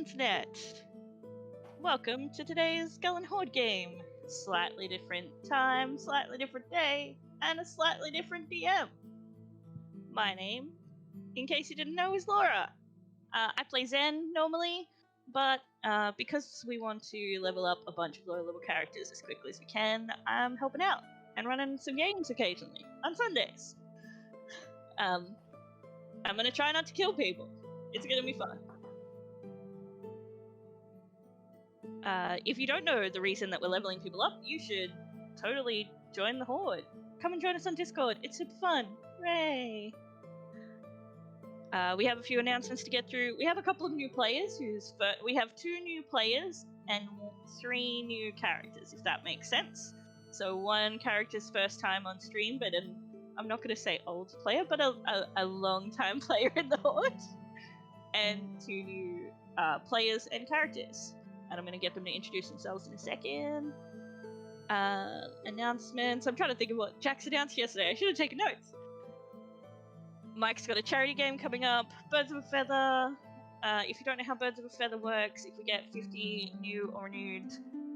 internet! Welcome to today's Gallant Horde game. Slightly different time, slightly different day, and a slightly different DM. My name, in case you didn't know, is Laura. I play Zen normally, but because we want to level up a bunch of low-level characters as quickly as we can, I'm helping out and running some games occasionally on Sundays. I'm gonna try not to kill people. It's gonna be fun. If you don't know the reason that we're leveling people up, you should totally join the Horde. Come and join us on Discord. It's super fun. Hooray! We have a few announcements to get through. We have a couple of new players. We have 2 new players and 3 new characters, if that makes sense. So 1 character's first time on stream, but I'm not going to say old player, but a long-time player in the Horde. And 2 new players and characters. And I'm going to get them to introduce themselves in a second. Announcements. I'm trying to think of what Jax announced yesterday. I should have taken notes. Mike's got a charity game coming up. Birds of a Feather. If you don't know how Birds of a Feather works, if we get 50 new or renewed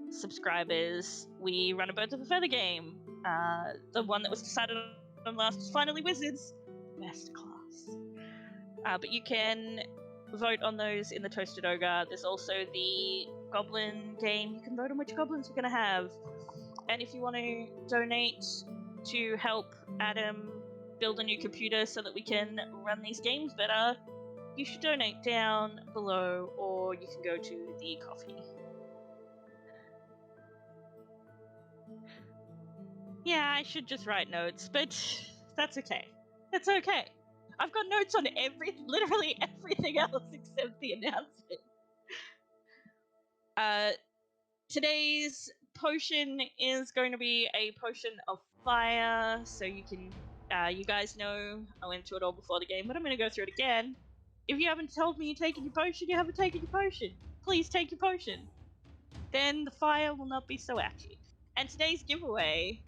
subscribers, we run a Birds of a Feather game. The one that was decided on last was finally Wizards. Best class. But you can vote on those in the Toasted Ogre. There's also the Goblin game. You can vote on which goblins we're going to have. And if you want to donate to help Adam build a new computer so that we can run these games better, you should donate down below, or you can go to the coffee. Yeah, I should just write notes, but that's okay. That's okay. I've got notes on literally everything else except the announcement. Today's potion is going to be a potion of fire, so you can, you guys know, I went through it all before the game, but I'm going to go through it again. If you haven't told me you're taking your potion, you haven't taken your potion. Please take your potion. Then the fire will not be so active. And today's giveaway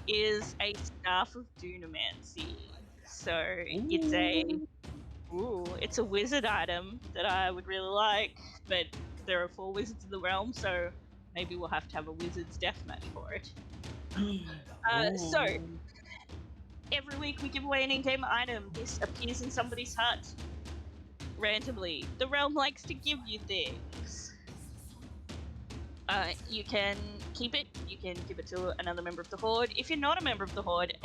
is a Staff of Dunamancy. So it's a wizard item that I would really like, but there are 4 wizards in the realm, so maybe we'll have to have a wizard's deathmatch for it. So every week we give away an in-game item. This appears in somebody's hut randomly. The realm likes to give you things. You can keep it. You can give it to another member of the Horde. If you're not a member of the Horde,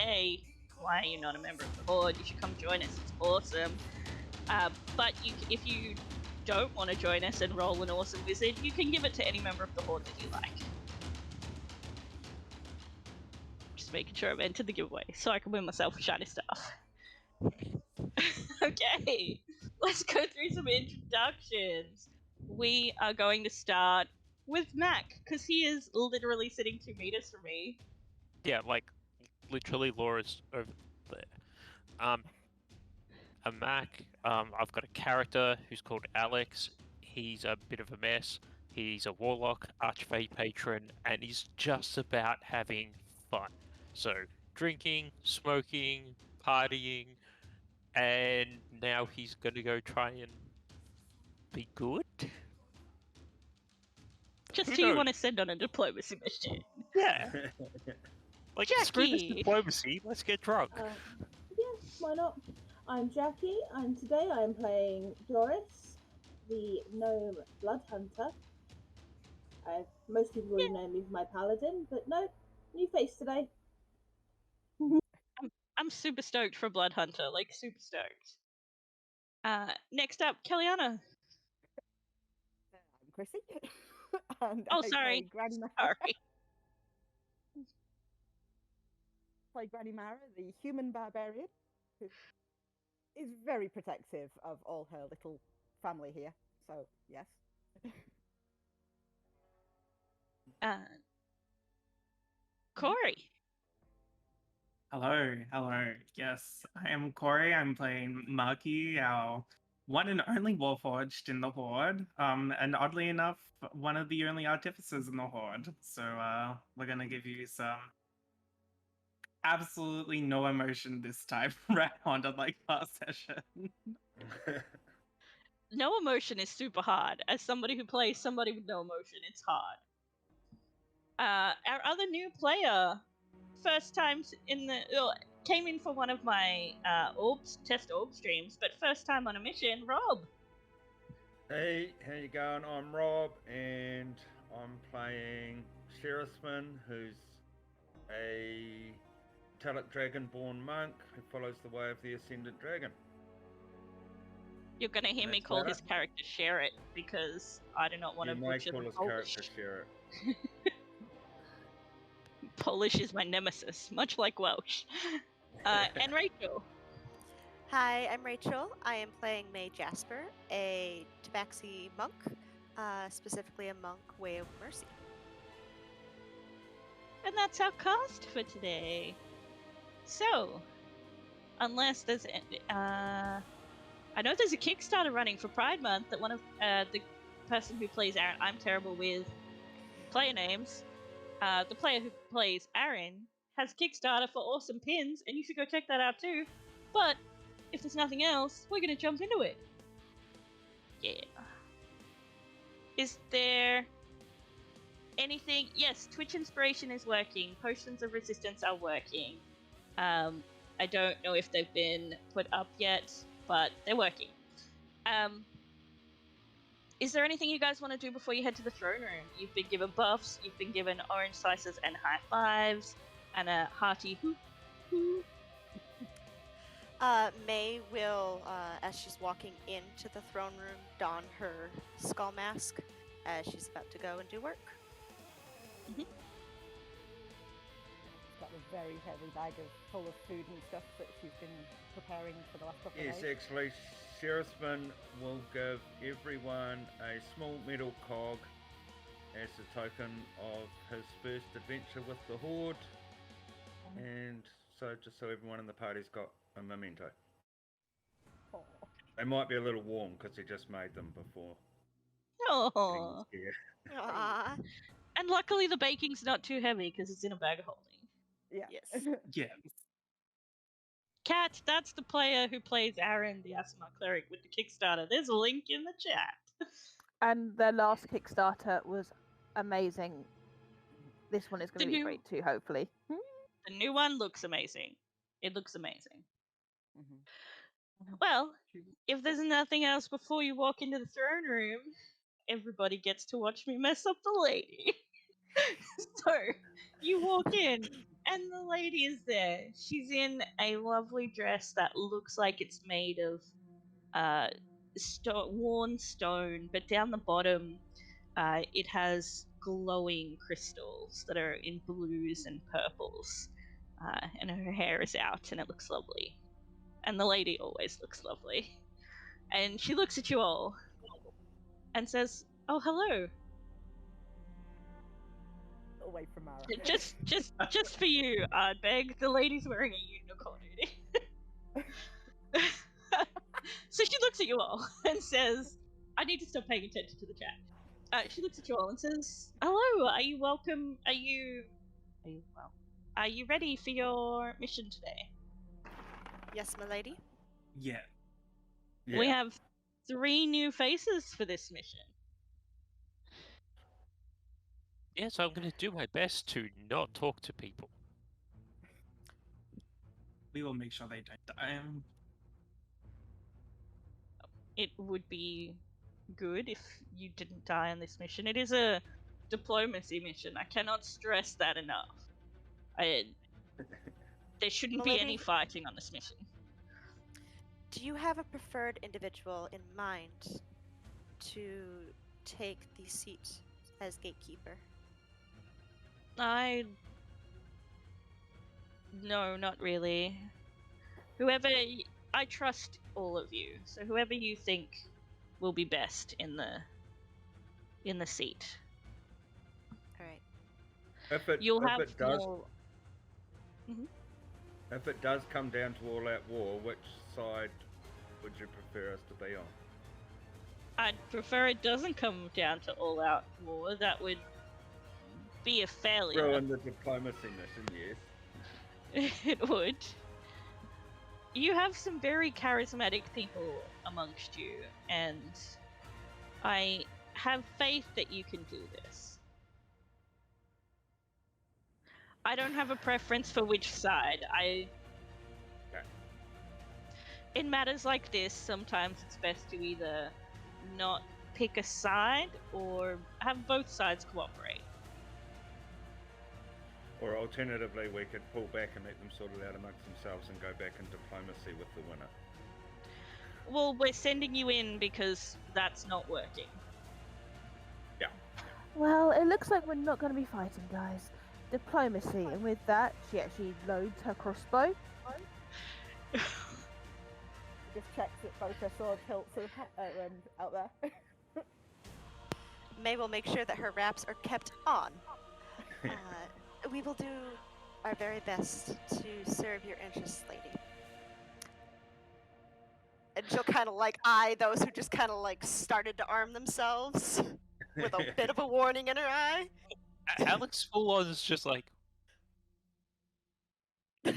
why are you not a member of the Horde? You should come join us. It's awesome. But if you don't want to join us and roll an awesome wizard, you can give it to any member of the Horde that you like. Just making sure I've entered the giveaway so I can win myself a shiny staff. Okay, let's go through some introductions. We are going to start with Mac, because he is literally sitting 2 meters from me. Yeah, like, literally Laura's over there. A Mac, I've got a character who's called Alex. He's a bit of a mess. He's a Warlock, Archfey patron, and he's just about having fun. So, drinking, smoking, partying, and now he's gonna go try and be good? Just who you want to send on a diplomacy mission. Yeah. Like, Jacqui! screw this diplomacy, let's get drunk. Yes, why not? I'm Jacqui, and today I'm playing Dorys, the Gnome Blood Hunter. Most people will know me as my paladin, but no, new face today. I'm super stoked for Blood Hunter, like super stoked. Next up, Kellyanna. I'm Chrissi. And sorry. Granny Mara. Sorry. Play Granny Mara, the human barbarian, who is very protective of all her little family here. So, yes. Corey. Hello. Yes, I am Corey. I'm playing Marky, our one and only Warforged in the Horde. And oddly enough, one of the only Artificers in the Horde. So, we're gonna give you some absolutely no emotion this time round, unlike last session. no emotion is super hard. As somebody who plays somebody with no emotion, it's hard. Our other new player, first time in the came in for one of my test orb streams, but first time on a mission, Rob. Hey, how you going? I'm Rob, and I'm playing Shearman, who's a metallic dragonborn monk who follows the way of the Ascendant Dragon. You're gonna hear me That's call better. his character Share It, because I do not want to You may butcher call the his Polish. character Shear It. Polish is my nemesis, much like Welsh. And Rachel. Hi, I'm Rachel. I am playing May Jasper, a Tabaxi monk, specifically a monk Way of Mercy. And that's our cast for today. So, unless there's I know there's a Kickstarter running for Pride Month that one of the person who plays Aaron, I'm terrible with player names, the player who plays Aaron has Kickstarter for awesome pins, and you should go check that out too. But if there's nothing else, we're gonna jump into it. Yeah. Is there anything? Yes, Twitch Inspiration is working. Potions of Resistance are working. I don't know if they've been put up yet, but they're working. Is there anything you guys want to do before you head to the throne room? You've been given buffs, you've been given orange slices and high fives, and a hearty hoo hoo. May will, as she's walking into the throne room, don her skull mask as she's about to go and do work. She's got a very heavy bag full of food and stuff that she's been preparing for the last couple of Yes, days. actually, Shearman will give everyone a small metal cog as a token of his first adventure with the Horde, and so just so everyone in the party's got a memento. Aw. They might be a little warm because he just made them before. Oh. Aww. And luckily the baking's not too heavy because it's in a bag of holding. Yeah. Yes. Yes. Kat, that's the player who plays Aaron, the Asima cleric, with the Kickstarter. There's a link in the chat. And their last Kickstarter was amazing. This one is going to be great too, hopefully. The new one looks amazing. It looks amazing. Mhm. Well, if there's nothing else before you walk into the throne room, everybody gets to watch me mess up the lady. So, you walk in, and the lady is there. She's in a lovely dress that looks like it's made of worn stone, but down the bottom, it has glowing crystals that are in blues and purples. And her hair is out, and it looks lovely. And the lady always looks lovely. And she looks at you all and says, "Oh, hello. Away from Mara. Just for you, Ardbeg. The lady's wearing a unicorn hoodie." So she looks at you all and says, "I need to stop paying attention to the chat." She looks at you all and says, "Hello. Are you welcome? Are you ready for your mission today?" Yes, my lady. Yeah. We have 3 new faces for this mission. Yeah, so I'm going to do my best to not talk to people. We will make sure they don't die. It would be good if you didn't die on this mission. It is a diplomacy mission. I cannot stress that enough. There shouldn't be any fighting on this mission. Do you have a preferred individual in mind to take the seat as gatekeeper? No, not really. I trust all of you, so whoever you think will be best in the seat. Alright. If it does come down to all-out war, which side would you prefer us to be on? I'd prefer it doesn't come down to all-out war. That would be a failure. Ruin the diplomacy mission, yes. It would. You have some very charismatic people amongst you, and I have faith that you can do this. I don't have a preference for which side. In matters like this, sometimes it's best to either not pick a side or have both sides cooperate. Or alternatively, we could pull back and let them sort it out amongst themselves and go back in diplomacy with the winner. Well, we're sending you in because that's not working. Yeah. Well, it looks like we're not going to be fighting, guys. Diplomacy, and with that, she actually loads her crossbow. Just checks that both her sword hilts are out there. May will make sure that her wraps are kept on. We will do our very best to serve your interests, lady. And she'll kind of like eye those who just kind of like started to arm themselves with a bit of a warning in her eye. Alex full on is just like 2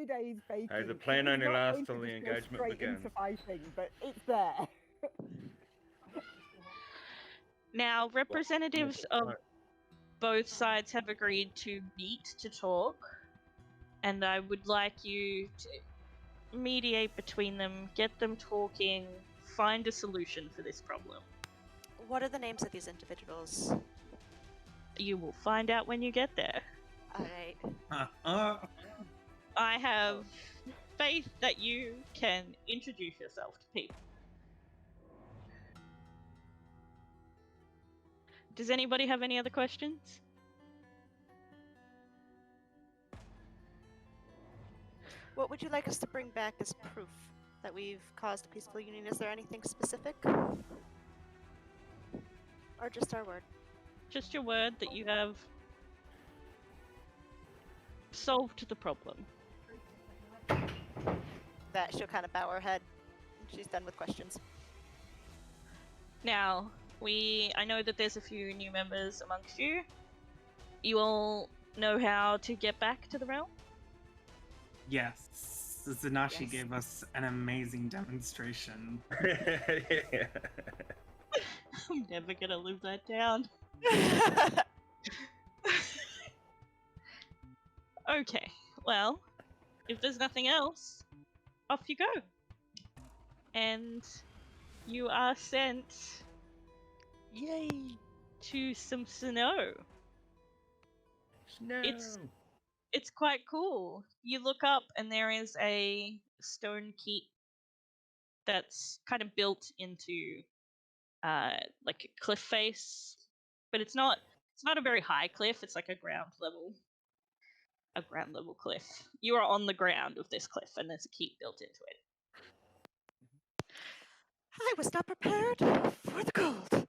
days baking. Hey, the plan She's only not lasts going to till the just go engagement straight begins. into fighting, but it's there. Now, representatives of both sides have agreed to meet to talk, and I would like you to mediate between them, get them talking, find a solution for this problem. What are the names of these individuals? You will find out when you get there. Alright. I have faith that you can introduce yourself to people. Does anybody have any other questions? What would you like us to bring back as proof that we've caused a peaceful union? Is there anything specific? Or just our word? Just your word that you have solved the problem. That she'll kind of bow her head. She's done with questions. Now, I know that there's a few new members amongst you. You all know how to get back to the realm? Yes. Zanashi Yes. gave us an amazing demonstration. Yeah. I'm never gonna live that down. Okay, well, if there's nothing else, off you go. And you are sent, yay, to some snow. No. It's quite cool. You look up and there is a stone keep that's kind of built into like a cliff face, but it's not a very high cliff. It's like a ground level cliff. You are on the ground of this cliff, and there's a keep built into it. I was not prepared for the cold.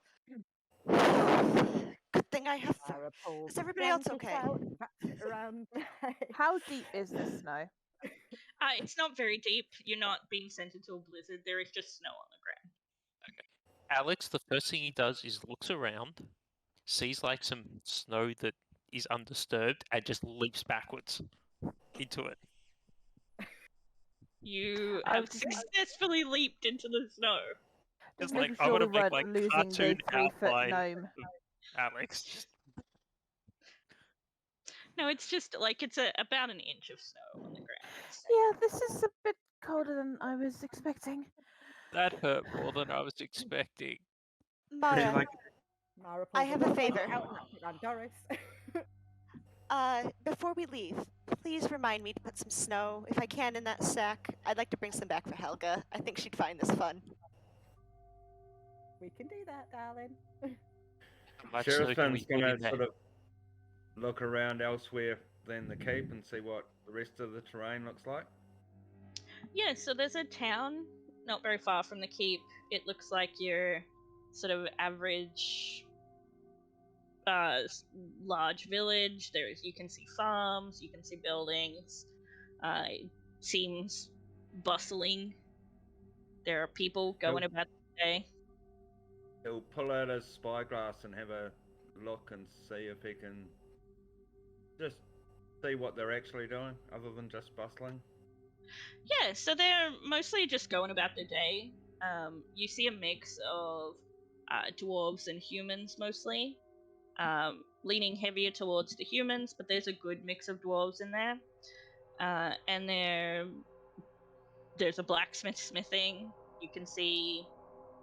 Good thing I have Sarah pulls Is everybody else blankets okay? out, wraps it around. How deep is the snow? It's not very deep. You're not being sent into a blizzard. There is just snow on the ground. Alex, the first thing he does is looks around, sees like some snow that is undisturbed, and just leaps backwards into it. You I have was just- successfully leaped into the snow. Just making like, I sure want to we make weren't like losing cartoon the 3-foot outline gnome. of Alex. No, it's just like it's about an inch of snow on the ground. Yeah, this is a bit colder than I was expecting. That hurt more than I was expecting. Would you Mara, like Mara I pulls have a blanket favor. out and wraps it around Doris. before we leave, please remind me to put some snow, if I can, in that sack. I'd like to bring some back for Helga. I think she'd find this fun. We can do that, darling. How much snow can we Sheriff's put gonna in there? sort of look around elsewhere than the keep and see what the rest of the terrain looks like. Yeah, so there's a town not very far from the keep. It looks like your sort of average large village. You can see farms, you can see buildings. It seems bustling. There are people going about the day. He'll pull out his spyglass and have a look and see if he can just see what they're actually doing, other than just bustling? Yeah, so they're mostly just going about their day. You see a mix of dwarves and humans mostly, leaning heavier towards the humans, but there's a good mix of dwarves in there. And there's a blacksmith smithing. You can see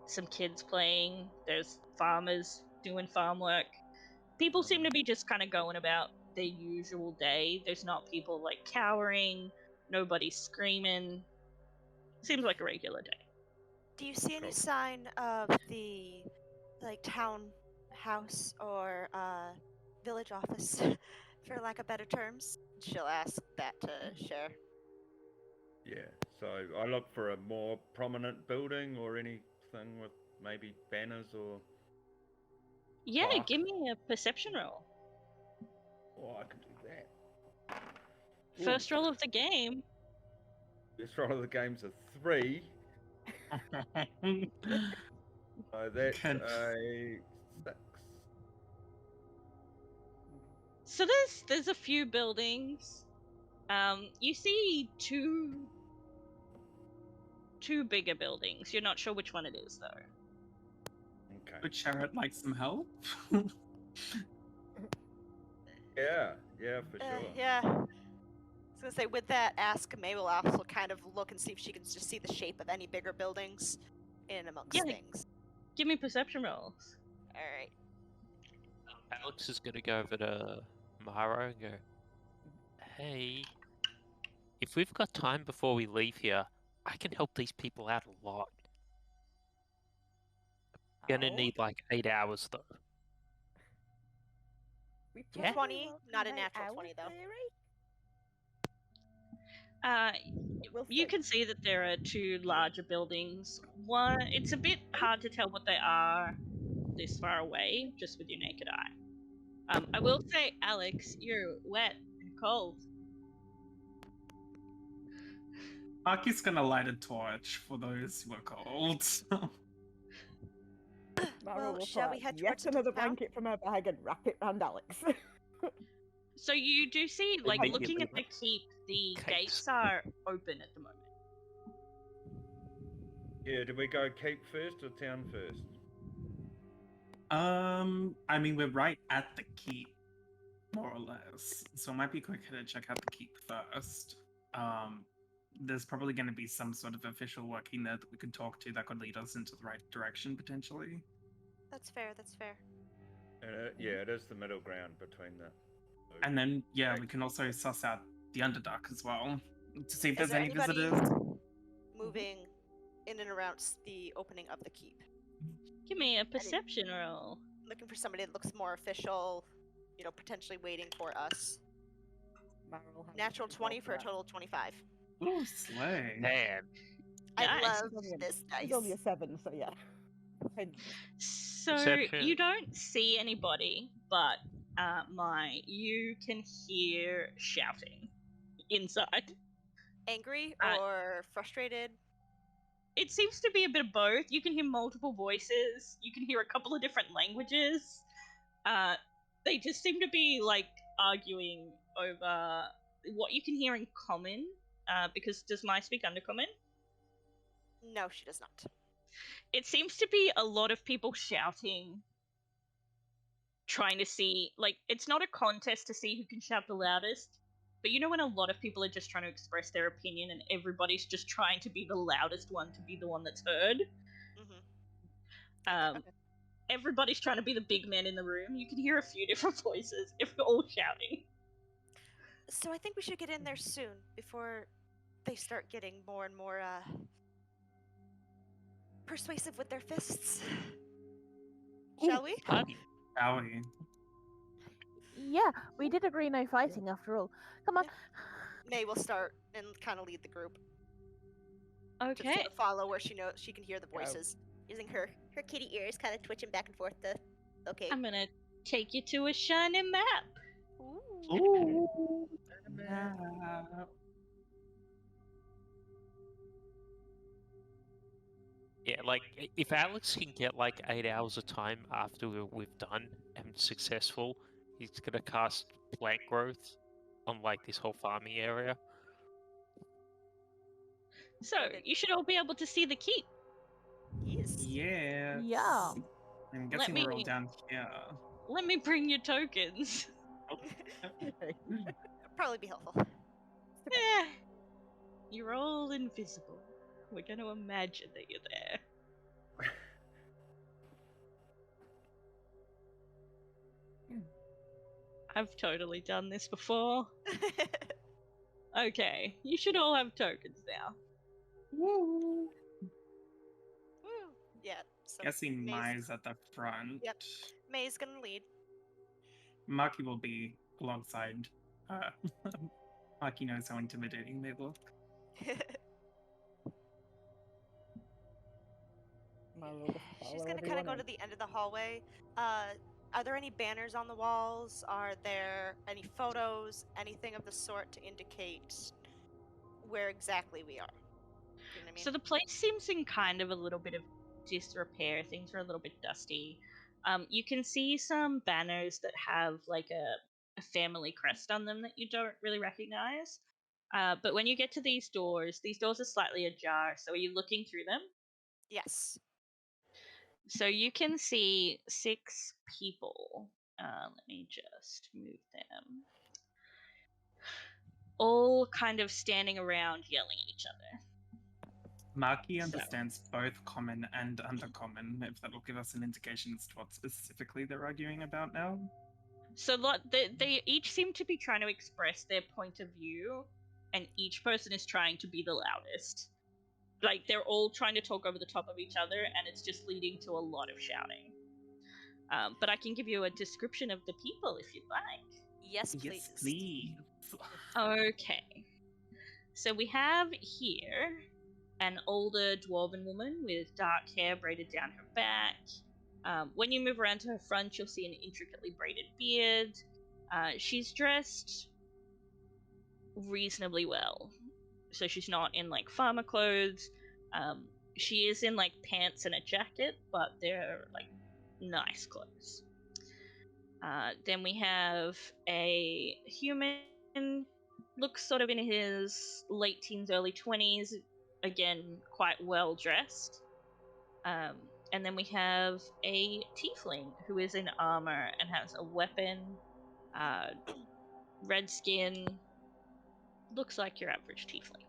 some kids playing. There's farmers doing farm work. People seem to be just kind of going about their usual day. There's not people like cowering. Nobody's screaming. Seems like a regular day. Do you see any Cool. sign of the town house or village office, for lack of better terms? She'll ask that to Cher. Yeah, so I look for a more prominent building or anything with maybe banners or... Yeah, Fuck. give me a perception roll. Oh, I can do that. First roll of the game. First roll of the game's a 3. So that's Can- a 6. So there's a few buildings. You see two bigger buildings. You're not sure which one it is though. Okay. Would Sherrod like some help? Yeah, for sure. Yeah. I was gonna say, with that, ask May will also kind of look and see if she can just see the shape of any bigger buildings in amongst Yeah. things. Give me perception rolls. Alright. Alex is gonna go over to Mara and go, hey, if we've got time before we leave here, I can help these people out a lot. Gonna Oh, need like 8 hours though. we Yeah. probably 20, won't not a make natural our 20 though. theory. We'll You see. can see that there are two larger buildings. One, it's a bit hard to tell what they are this far away, just with your naked eye. I will say, Alex, you're wet and cold. Marky's gonna light a torch for those who are cold. Mara Well, will shall pull we out head yet towards the another town? blanket from her bag and wrap it round Alex. So you do see, like, Immediately looking at the keep, the Cakes. gates are open at the moment. Yeah, do we go keep first or town first? I mean, we're right at the keep, more or less. So it might be quicker to check out the keep first. There's probably going to be some sort of official working there that we can talk to that could lead us into the right direction, potentially. That's fair, that's fair. And yeah, it is the middle ground between the... And then, yeah, we can also suss out the Underdark as well, to see if Is there's there any anybody visitors. moving in and around the opening of the keep? Give me a perception roll. Looking for somebody that looks more official, potentially waiting for us. Mara will have Natural to roll 20 for a that. total of 25. Ooh, slay. Man, I Nice. love It's only a- this It's only a dice. 7, so yeah. So Perception. you don't see anybody, but you can hear shouting inside. Angry Uh, or frustrated? It seems to be a bit of both. You can hear multiple voices. You can hear a couple of different languages. They just seem to be like arguing over what you can hear in common. Because does Mai speak Undercommon? No, she does not. It seems to be a lot of people shouting, trying to see, like, it's not a contest to see who can shout the loudest, but you know when a lot of people are just trying to express their opinion and everybody's just trying to be the loudest one to be the one that's heard? Mhm. Everybody's trying to be the big man in the room. You can hear a few different voices if they're all shouting. So I think we should get in there soon before they start getting more and more persuasive with their fists. Shall we? party. Shall we? Yeah, we did agree no fighting after all. Come on. May will start and kind of lead the group. Just Okay. sort of follow where she knows she can hear the voices. Using her kitty ears, kind of twitching back and forth. Okay. I'm gonna take you to a shiny map. Ooh. Ooh. Yeah, like if Alex can get like 8 hours of time after we've done and successful, he's gonna cast plant growth on like this whole farming area. So you should all be able to see the keep. Yes. Yeah. Yeah. I'm Let guessing we're all me- down here. Let me bring your tokens. Probably be helpful. Eh, you're all invisible. We're going to imagine that you're there. I've totally done this before. Okay, you should all have tokens now. Woo. Yeah. So Guessing May's- Mai's at the front. Yep. May's gonna lead. Marky will be alongside. Marky knows how intimidating they look. She's gonna kind of go to the end of the hallway. Are there any banners on the walls? Are there any photos? Anything of the sort to indicate where exactly we are? You know what I mean? So the place seems in kind of a little bit of disrepair. Things are a little bit dusty. You can see some banners that have like a family crest on them that you don't really recognize. But when you get to these doors are slightly ajar. So are you looking through them? Yes. So you can see 6 people. Let me just move them. All kind of standing around yelling at each other. Marky understands both common and undercommon, if that will give us an indication as to what specifically they're arguing about now. So they each seem to be trying to express their point of view, and each person is trying to be the loudest. Like, they're all trying to talk over the top of each other, and it's just leading to a lot of shouting. But I can give you a description of the people if you'd like. Yes, please. Yes, please. Okay. So we have here an older dwarven woman with dark hair braided down her back. When you move around to her front, you'll see an intricately braided beard. She's dressed reasonably well. So she's not in like farmer clothes. She is in like pants and a jacket, but they're like nice clothes. Then we have a human, looks sort of in his late teens, early 20s, again, quite well dressed. And then we have a tiefling who is in armor and has a weapon, red skin, looks like your average tiefling.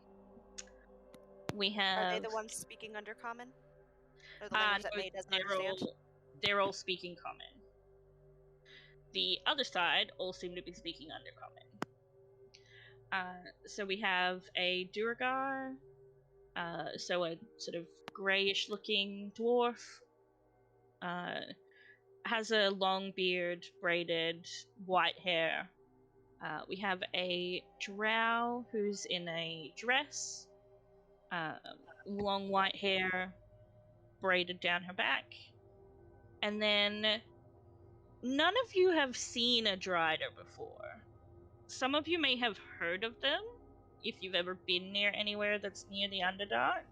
We have... Are they the ones speaking Undercommon? Or the language that May doesn't understand? They're all speaking common. The other side all seem to be speaking Undercommon. So we have a Duergar, so a sort of greyish-looking dwarf. Has a long beard, braided, white hair. We have a drow who's in a dress, long white hair, braided down her back. And then none of you have seen a Drider before. Some of you may have heard of them, if you've ever been near anywhere that's near the Underdark.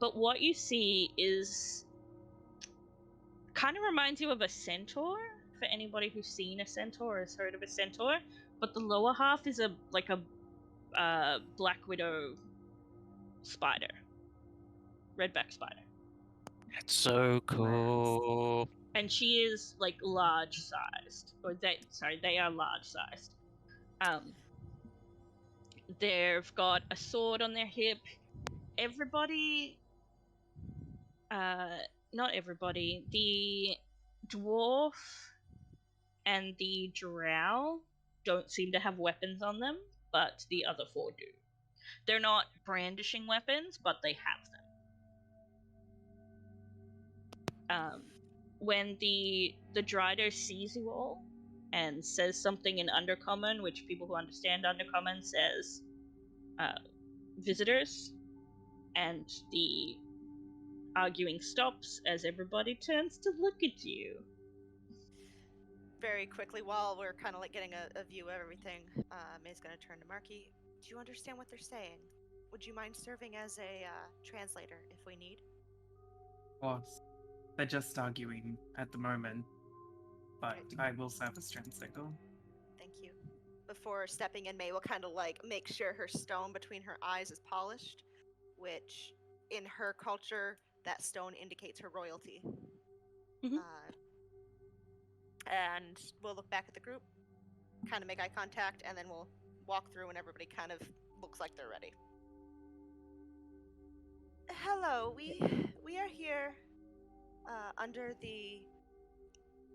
But what you see is... kind of reminds you of a centaur, for anybody who's seen a centaur or has heard of a centaur. But the lower half is a Black Widow spider. Redback spider. That's so cool. And she is like large sized. They are large sized. They've got a sword on their hip. Everybody, not everybody, the dwarf and the drow don't seem to have weapons on them, but the other 4 do. They're not brandishing weapons, but they have them. When the Drider sees you all and says something in Undercommon, which people who understand Undercommon says visitors, and the arguing stops as everybody turns to look at you. Very quickly, while we're kind of like getting a view of everything, May's going to turn to Marky. Do you understand what they're saying? Would you mind serving as a translator if we need? Of course. They're just arguing at the moment, but I will serve as translator. Thank you. before stepping in, May will kind of like make sure her stone between her eyes is polished, which in her culture, that stone indicates her royalty. Mhm. And we'll look back at the group, kind of make eye contact, and then we'll walk through and everybody kind of looks like they're ready. Hello, we are here under the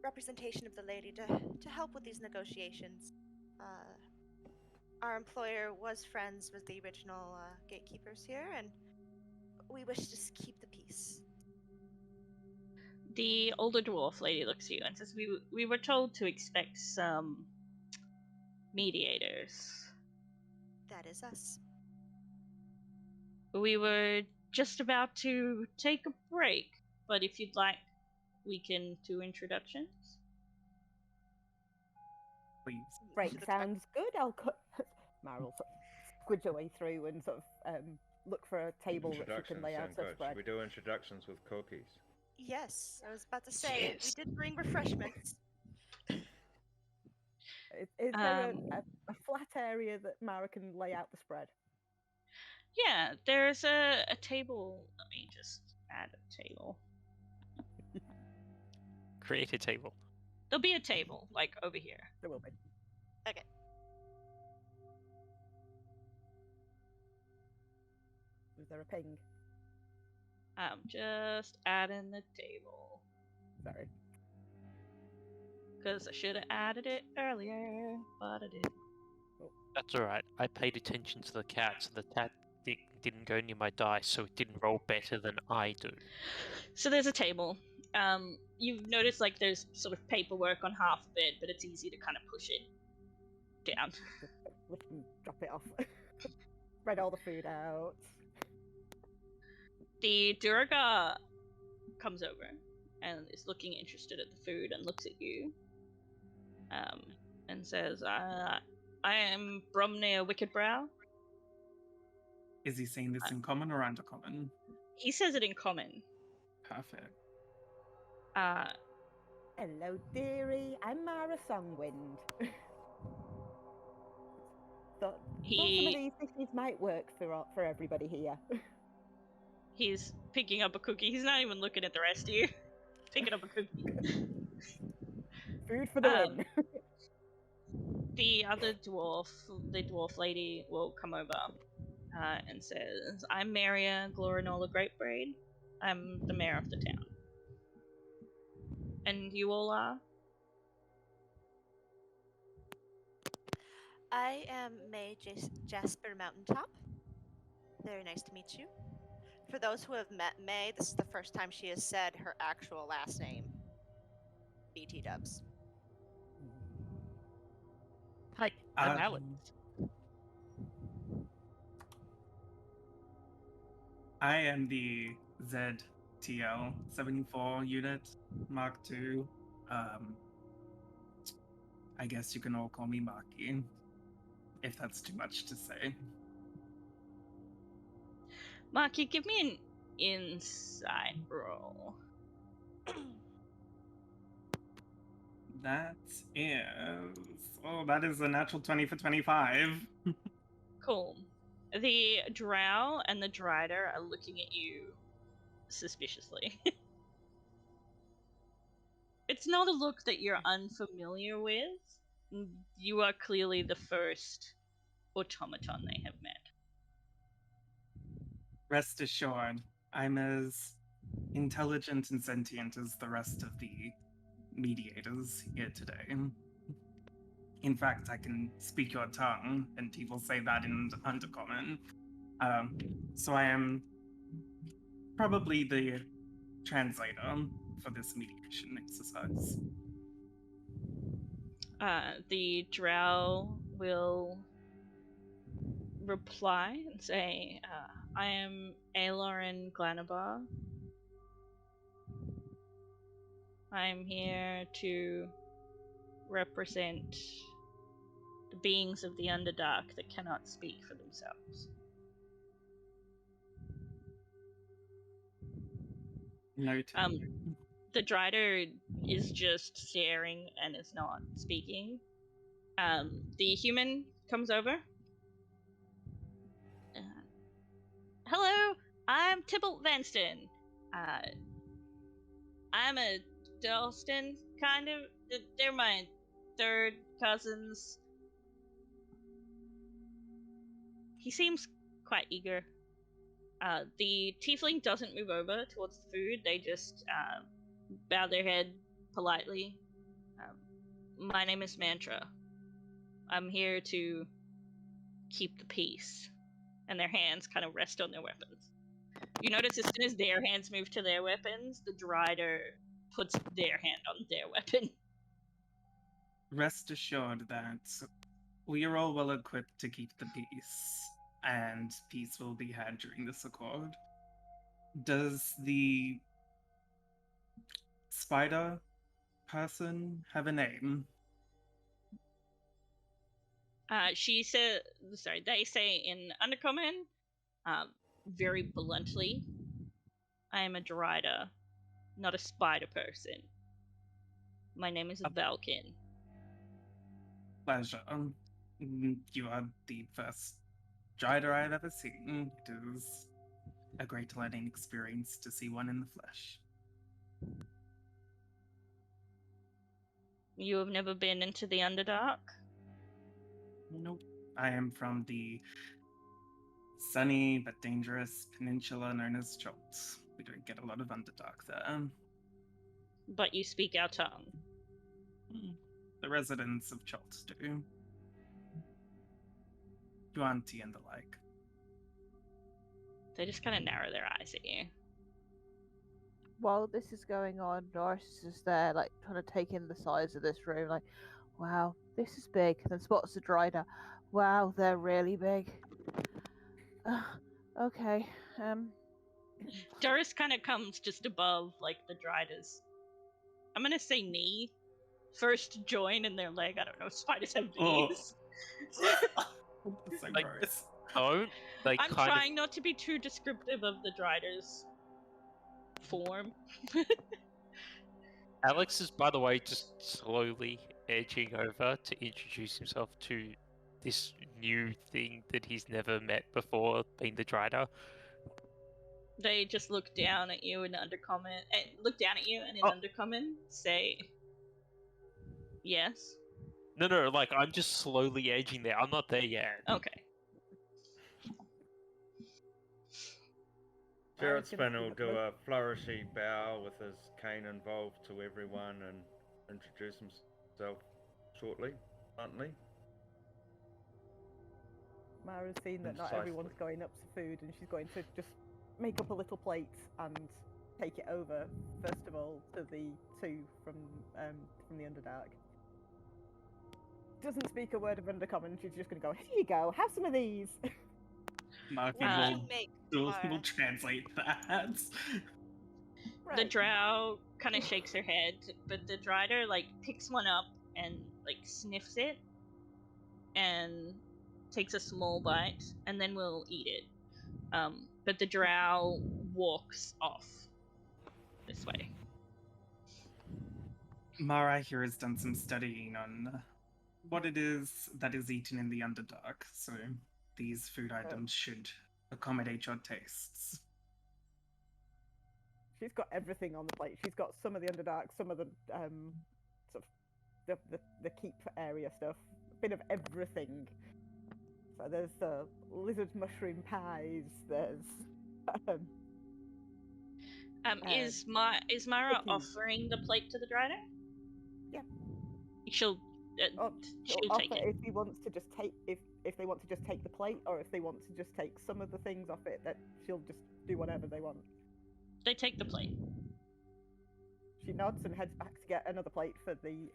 representation of the lady to help with these negotiations. Our employer was friends with the original gatekeepers here, and we wish to keep the peace. The older dwarf lady looks at you and says, we were told to expect some mediators. That is us. We were just about to take a break, but if you'd like, we can do introductions. Please. Break Should the sounds good. I'll cut. Mara will sort of squidge her way through and sort of look for a table that she can Introductions lay out sound some good. spread. Should we do introductions with cookies? Yes, I was about to say, Yes. we did bring refreshments. Is there a flat area that Mara can lay out the spread? Yeah, there's a table. Let me just add a table. Create a table. There'll be a table, like, over here. There will be. Okay. Is there a ping? I'm just adding the table. Sorry. Because I should have added it earlier, but I didn't. That's alright. I paid attention to the cat, so the cat didn't go near my dice, so it didn't roll better than I do. So there's a table. You've noticed, like, there's sort of paperwork on half of it, but it's easy to kind of push it down. Lift and drop it off. Spread all the food out. The Durga comes over and is looking interested at the food and looks at you. And says, I am Bromnir Wickedbrow. Is he saying this in common or undercommon? He says it in common. Perfect. Hello, dearie. I'm Mara Songwind. thought some of these dishes might work for everybody here. He's picking up a cookie. He's not even looking at the rest of you. Picking up a cookie. Food for the win. The other dwarf, the dwarf lady, will come over and says, I'm Maria Glorinola Greatbraid. I'm the mayor of the town. And you all are? I am May Jasper Mountaintop. Very nice to meet you. For those who have met May, this is the first time she has said her actual last name. BT dubs. Hi, I'm Alex. I am the ZTL 74 unit Mark II. I guess you can all call me Marky, if that's too much to say. Marky, give me an insight roll. That is a natural 20 for 25. Cool. The drow and the drider are looking at you suspiciously. It's not a look that you're unfamiliar with. You are clearly the first automaton they have met. Rest assured, I'm as intelligent and sentient as the rest of the mediators here today. In fact, I can speak your tongue, and people say that in Undercommon. So I am probably the translator for this mediation exercise. The drow will reply and say, I am Aelorin Glanabar. I'm here to represent the beings of the Underdark that cannot speak for themselves. Noted. The Drider is just staring and is not speaking. The human comes over. Hello, I'm Tybalt Vanston. I'm a Dorston, kind of. They're my third cousins. He seems quite eager. The tiefling doesn't move over towards the food. They just bow their head politely. My name is Mantra. I'm here to keep the peace. And their hands kind of rest on their weapons. You notice as soon as their hands move to their weapons, the Drider puts their hand on their weapon. Rest assured that we are all well equipped to keep the peace, and peace will be had during this accord. Does the spider person have a name? They say in Undercommon, very bluntly, I am a Drider, not a spider person. My name is Valkin. Pleasure. You are the first Drider I've ever seen. It is a great learning experience to see one in the flesh. You have never been into the Underdark? Nope. I am from the sunny but dangerous peninsula known as Chult. We don't get a lot of Underdark there. But you speak our tongue. The residents of Chult do. Yuanti and the like. They just kind of narrow their eyes at you. While this is going on, Doris is just there, like, trying to take in the size of this room, like, wow, this is big. And then spots the Drider. Wow, they're really big. Okay, Doris kind of comes just above, like, the Driders. I'm gonna say knee. First join in their leg. I don't know if spiders have knees. So Like, gross. No, they I'm kind trying not to be too descriptive of the Driders' form. Alex is, by the way, just slowly edging over to introduce himself to this new thing that he's never met before, being the Drider. They just look down at you in Undercommon. Look down at you and in Undercommon say, yes. No, like, I'm just slowly edging there. I'm not there yet. Okay. Jared Spinner will do a flourishy bow with his cane involved to everyone and introduce himself shortly, bluntly. Mara's seen that not Concisely. everyone's going up to food, and she's going to just make up a little plate and take it over, first of all, to the two from the Underdark. Doesn't speak a word of Undercommon, she's just going to go, here you go, have some of these! Marky What did you make? will translate that. The drow kind of shakes her head, but the Drider, like, picks one up and, like, sniffs it and takes a small bite, and then will eat it. But the drow walks off this way. Mara here has done some studying on what it is that is eaten in the Underdark, so these food items should accommodate your tastes. She's got everything on the plate. She's got some of the Underdark, some of the sort of the keep area stuff, a bit of everything. So there's lizard mushroom pies. There's is Mara cookies. offering the plate to the Drider? Yeah. She'll she'll take offer it. if he wants to just take if they want to just take the plate, or if they want to just take some of the things off it, that she'll just do whatever they want. They take the plate. She nods and heads back to get another plate for the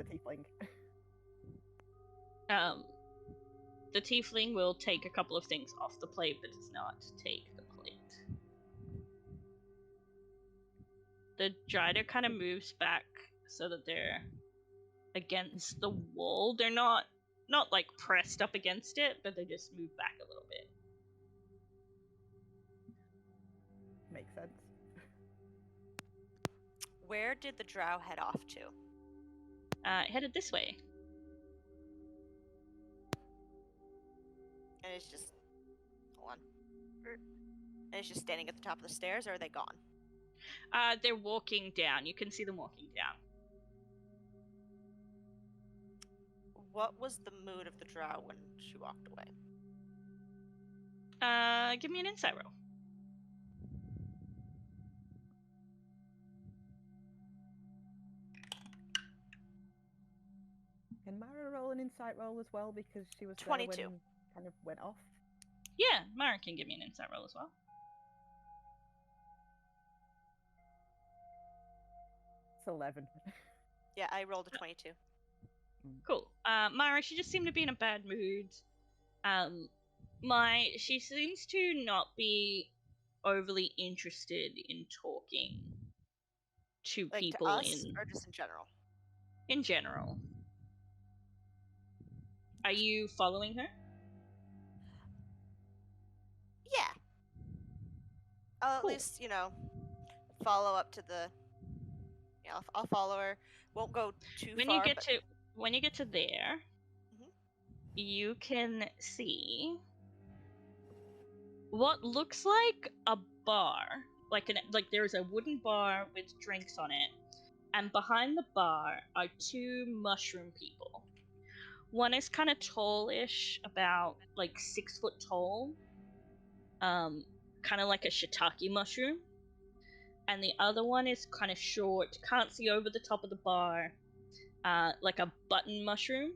tiefling. The tiefling will take a couple of things off the plate, but does not take the plate. The Drider kind of moves back so that they're against the wall. They're not like pressed up against it, but they just move back a little bit. Makes sense. Where did the drow head off to? Headed this way. And it's just... Hold on. And it's just standing at the top of the stairs, or are they gone? They're walking down. You can see them walking down. What was the mood of the drow when she walked away? Give me an insight roll. Can Mara roll an insight roll as well because she was 22. there when kind of went off? Yeah, Mara can give me an insight roll as well. It's 11. Yeah, I rolled a 22. Cool. Mara, she just seemed to be in a bad mood. She seems to not be overly interested in talking to Like people to us, in or just in general? in general. Are you following her? Yeah. I'll Cool. at least, follow up to the... Yeah, I'll follow her. Won't go too When far, you get but... to there, Mhm. you can see what looks like a bar, like there's a wooden bar with drinks on it, and behind the bar are two mushroom people. One is kind of tallish, about like 6 foot tall, kind of like a shiitake mushroom, and the other one is kind of short, can't see over the top of the bar, like a button mushroom.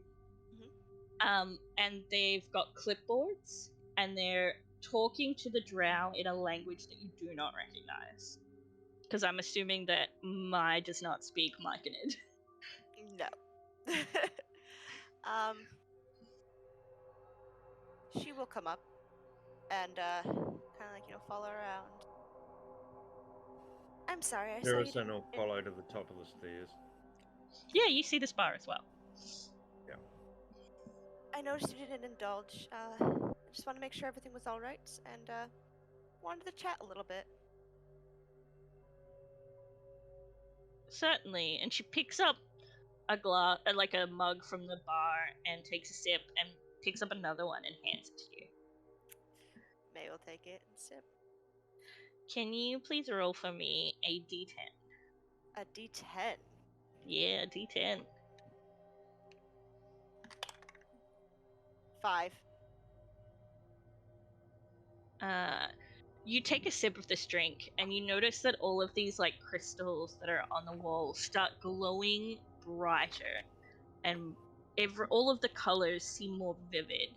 And they've got clipboards, and they're talking to the drow in a language that you do not recognize. Because I'm assuming that Mai does not speak Myconid. No. She will come up and kind of follow around. I'm sorry, I saw you Harrison will follow to the top of the stairs. Yeah, you see this bar as well. Yeah. I noticed you didn't indulge. I just want to make sure everything was all right, and wanted to chat a little bit. Certainly, and she picks up a glass, like a mug from the bar, and takes a sip, and picks up another one and hands it to you. May will take it and sip. Can you please roll for me a d10? A D10. Yeah, d10. 5. You take a sip of this drink, and you notice that all of these like crystals that are on the wall start glowing brighter, and all of the colors seem more vivid.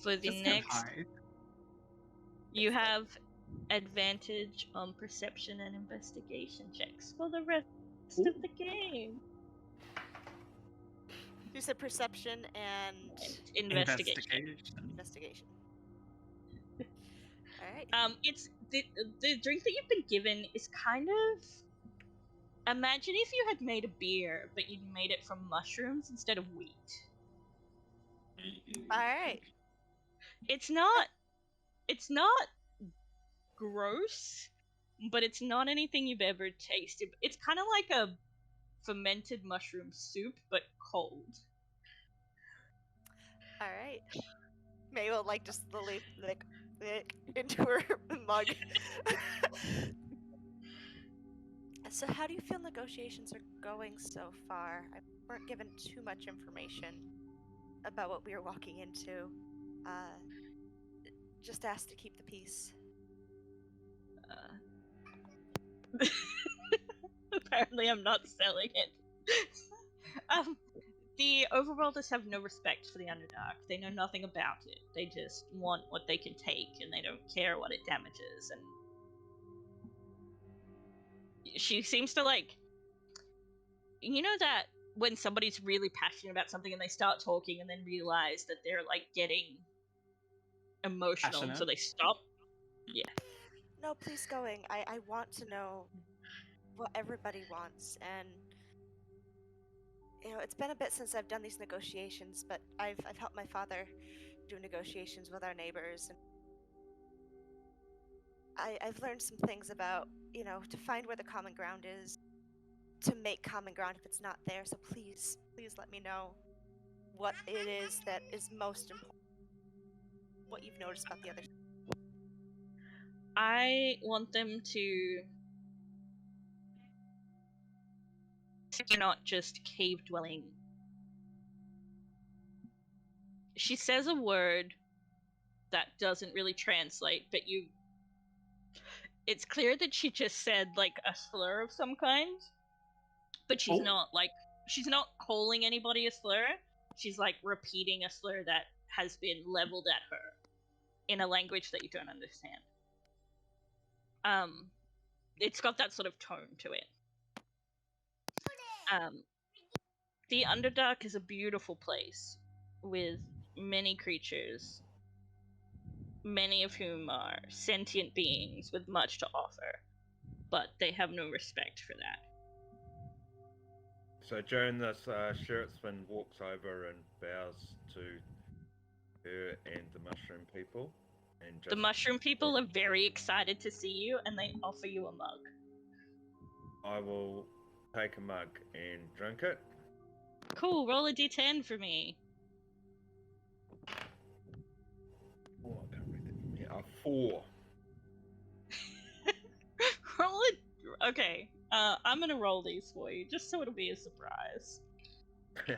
For the Just get next, high. you have advantage on perception and investigation checks for the rest of the game. You said perception and Investigation. investigation. Alright. It's the drink that you've been given is kind of... Imagine if you had made a beer, but you'd made it from mushrooms instead of wheat. Alright. It's not gross, but it's not anything you've ever tasted. It's kind of like a fermented mushroom soup, but cold. Alright. May will just slowly lick into her mug. So how do you feel negotiations are going so far? I weren't given too much information about what we were walking into. Just asked to keep the peace. Apparently I'm not selling it. The Overworlders have no respect for the Underdark. They know nothing about it. They just want what they can take, and they don't care what it damages. And she seems to you know that when somebody's really passionate about something and they start talking and then realize that they're getting emotional, Passionate. so they stop. Yeah. No, please going. I want to know what everybody wants, and it's been a bit since I've done these negotiations, but I've helped my father do negotiations with our neighbors, and I've learned some things about, to find where the common ground is, to make common ground if it's not there. So please let me know what it is that is most important. what you've noticed about the other. I want them to. You're not just cave dwelling. She says a word that doesn't really translate, but it's clear that she just said like a slur of some kind, but she's not calling anybody a slur. She's like repeating a slur that has been leveled at her in a language that you don't understand. It's got that sort of tone to it. The Underdark is a beautiful place with many creatures, many of whom are sentient beings with much to offer, but they have no respect for that. So during this, Shearman walks over and bows to her and the mushroom people. And The mushroom people are very excited to see you, and they offer you a mug. I will take a mug and drink it. Cool, roll a d10 for me. Oh, I can't read it. Yeah, a 4. Roll it. Okay, I'm gonna roll these for you, just so it'll be a surprise.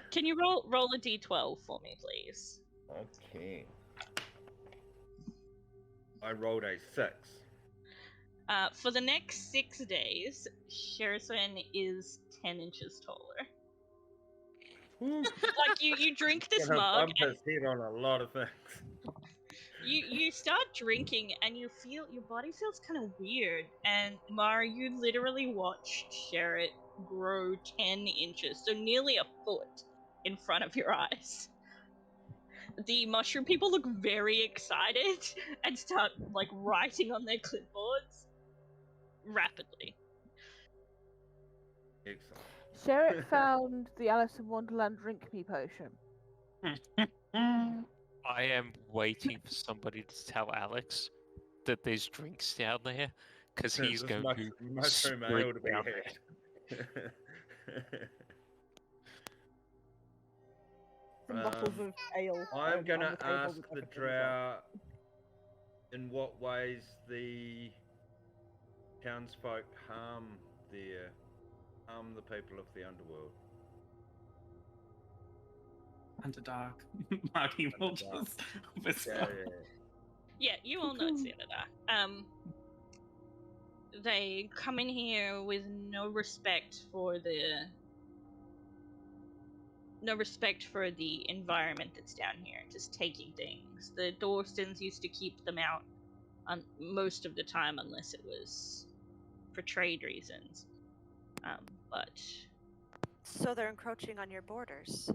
Can you roll a d12 for me, please? Okay. I rolled a 6. For the next 6 days, Shearman is 10 inches taller. Like, you drink this mug, Bump his head on a lot of things. you start drinking, and you feel, your body feels kind of weird, and Mara, you literally watched Sherrit grow 10 inches, so nearly a foot in front of your eyes. The mushroom people look very excited and start, like, writing on their clipboards rapidly. Excellent. Sherrit found the Alice in Wonderland drink me potion. I am waiting for somebody to tell Alex that there's drinks down there, because he's going to mushroom sprint ale to be down had. Some bottles of ale. I'm on gonna the table ask with the everything as well. drow in what ways the townsfolk harm the people of the underworld. Underdark. Marky will Underdark. just whisper. Yeah. Yeah, you all know it's the Underdark. They come in here with no respect for the environment that's down here, just taking things. The Dorstons used to keep them out most of the time, unless it was for trade reasons. But So they're encroaching on your borders.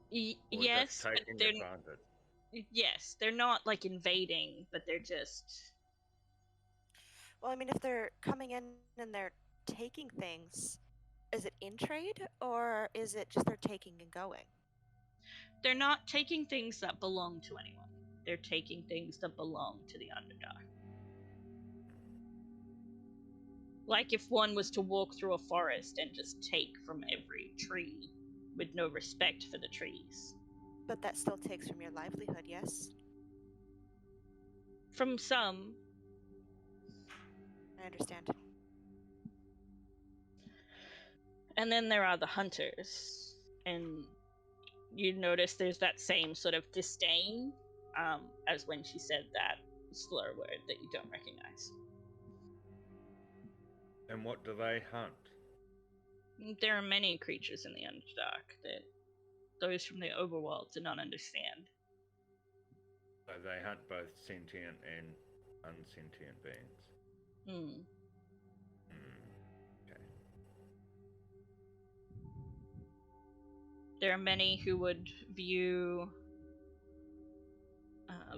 Or yes, just but taking advantage. yes, they're not like invading, but they're just. Well, I mean, if they're coming in and they're taking things, is it in trade or is it just they're taking and going? They're not taking things that belong to anyone. They're taking things that belong to the Underdark. Like if one was to walk through a forest and just take from every tree with no respect for the trees. But that still takes from your livelihood, yes? From some. I understand. And then there are the hunters. And you notice there's that same sort of disdain as when she said that slur word that you don't recognize. And what do they hunt? There are many creatures in the Underdark that those from the overworld do not understand. So they hunt both sentient and unsentient beings. Hmm. Okay. There are many who would view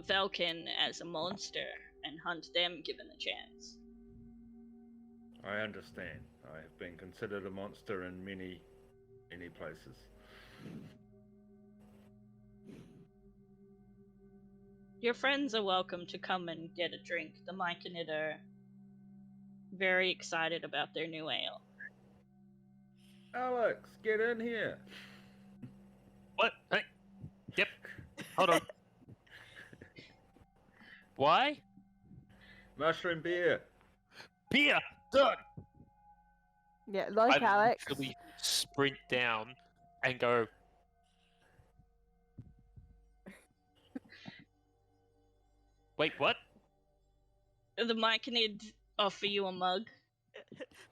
Velkin as a monster and hunt them given the chance. I understand. I have been considered a monster in many places. Your friends are welcome to come and get a drink. The McIntyre are very excited about their new ale. Alex, get in here. Yep. Hold on. Why? Mushroom beer. Beer! Done! Yeah, like I Alex. literally sprint down and go, wait, what? The Myconid offer you a mug.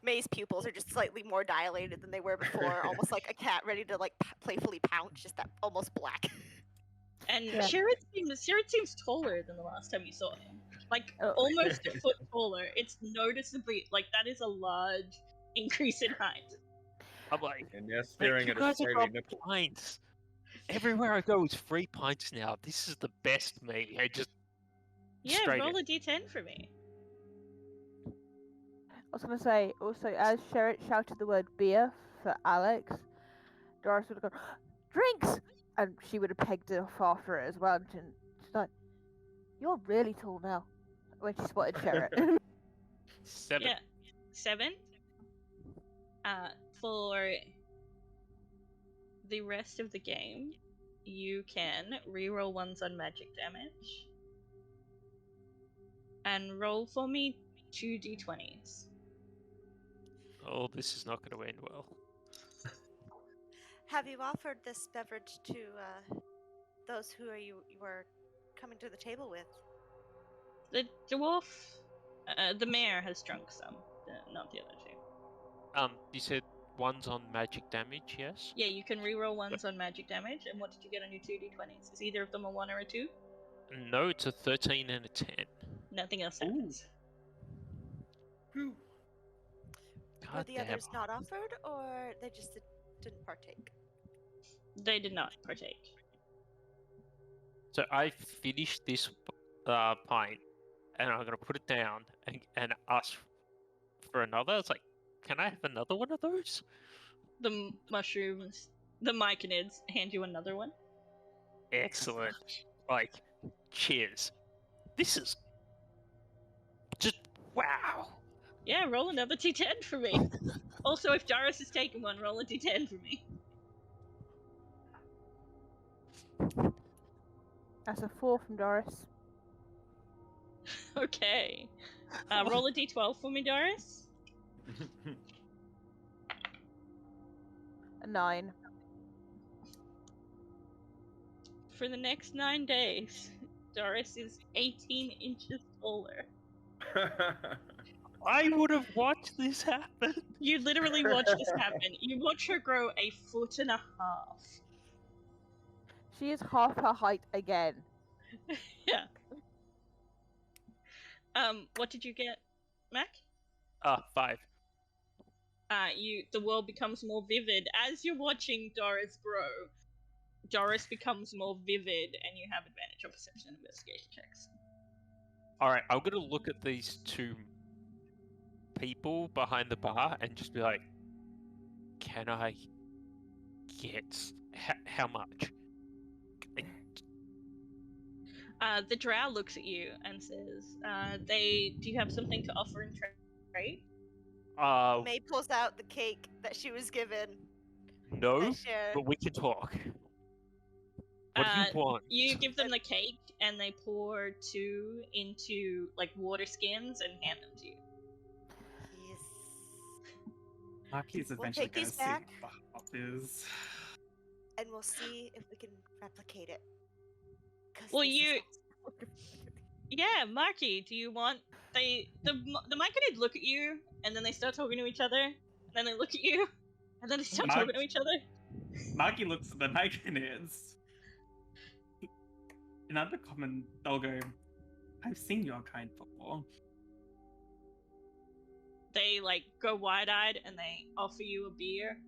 May's pupils are just slightly more dilated than they were before, almost like a cat ready to like playfully pounce, just that almost black. And Yeah. Shearman seems taller than the last time you saw him. Like, Oh. almost a foot taller. It's noticeably, like, that is a large increase in height. I'm like, And now "Mate, staring you at a guys are scaly dropping nipple. pints. Everywhere I go is free pints now. This is the best me. I just Yeah, straight roll in. a d10 for me. I was gonna say also as Sherrit shouted the word beer for Alex, Doris would have gone, drinks, and she would have pegged it off after it as well. And she's like, "You're really tall now." When she spotted Sherrit. 7. Yeah, 7. For the rest of the game, you can reroll ones on magic damage. And roll for me 2d20s. Oh, this is not going to end well. Have you offered this beverage to those who you were coming to the table with? The dwarf, the mayor has drunk some, not the other two. You said one's on magic damage, yes? Yeah, you can reroll ones on magic damage. And what did you get on your 2d20s? Is either of them a 1 or a 2? No, it's a 13 and a 10. Nothing else happens. Whew. Were God the damn. others not offered, or they just didn't partake? They did not partake. So I finished this pint, and I'm gonna put it down and ask for another. It's like, can I have another one of those? The mushrooms, the myconids, hand you another one. Excellent. Like, cheers. This is just wow. Yeah, roll another d10 for me. Also, if Doris has taken one, roll a d10 for me. That's a 4 from Doris. Okay. Roll a d12 for me, Doris. A 9. For the next 9 days, Doris is 18 inches taller. I would have watched this happen. You literally watch this happen. You watch her grow 1.5 feet. She is half her height again. Yeah. What did you get, Mac? 5. The world becomes more vivid as you're watching Doris grow. Doris becomes more vivid, and you have advantage on perception and investigation checks. Alright, I'm gonna look at these two people behind the bar and just be like, can I get how much? The drow looks at you and says, do you have something to offer in trade? May pulls out the cake that she was given. No, Share. but we can talk. What do you want? You give them the cake, and they pour 2 into, like, water skins and hand them to you. Yes. Marky's We'll eventually take gonna these see back. what the hop is. And we'll see if we can replicate it. 'Cause Well, this is you... Yeah, Marky, do you want... The Myconid look at you, and then they start talking to each other, and then they look at you, and then they start talking to each other. Marky looks at the Myconids. In undercommon, they'll go, I've seen your kind before. They, like, go wide-eyed, and they offer you a beer.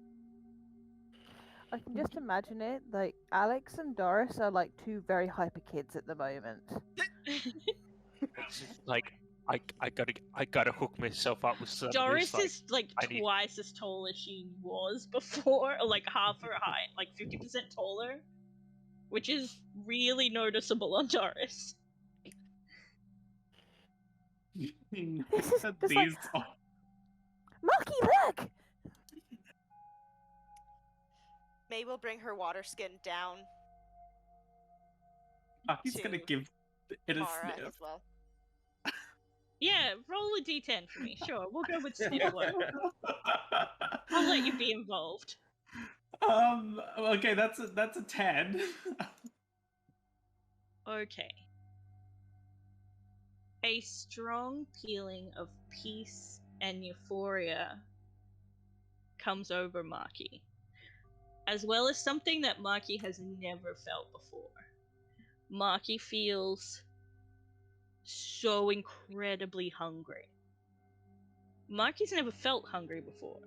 I can just imagine it. Like Alex and Doris are like 2 very hyper kids at the moment. It's just like, I gotta hook myself up with some. Doris like, is, like, I need- twice as tall as she was before, or, like, half her height, like, 50% taller. Which is really noticeable on Doris. This is just like- These are... Marky, look! May will bring her water skin down He's gonna to give it a Mara sniff. as well. Yeah, roll a d10 for me. Sure, we'll go with sniff work. I'll let you be involved. Okay, that's a 10. Okay. A strong feeling of peace and euphoria comes over Marky, as well as something that Marky has never felt before. Marky feels so incredibly hungry. Marky's never felt hungry before.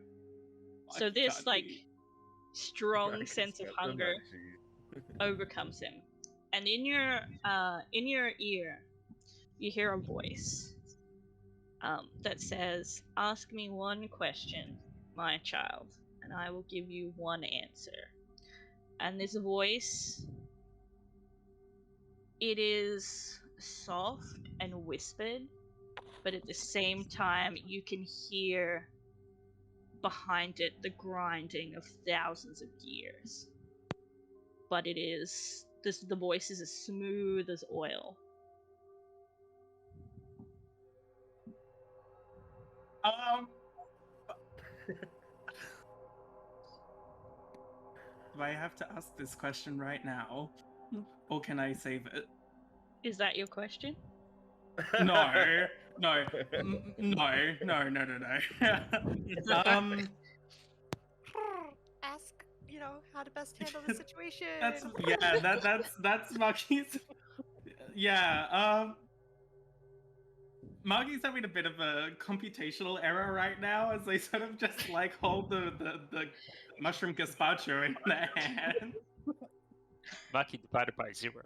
So Marky this, can't like, be- strong Marky's sense of got the hunger munchies. overcomes him. And in your ear, you hear a voice that says, "Ask me one question, my child, and I will give you one answer." And this voice, it is soft and whispered, but at the same time you can hear behind it the grinding of thousands of gears. But it is, the voice is as smooth as oil. Do I have to ask this question right now? Or can I save it? Is that your question? No. No. No. Ask, how to best handle the situation. That's Marky's. Yeah, Marky's having a bit of a computational error right now as they sort of just like hold the mushroom gazpacho in their hand. Marky divided by 0.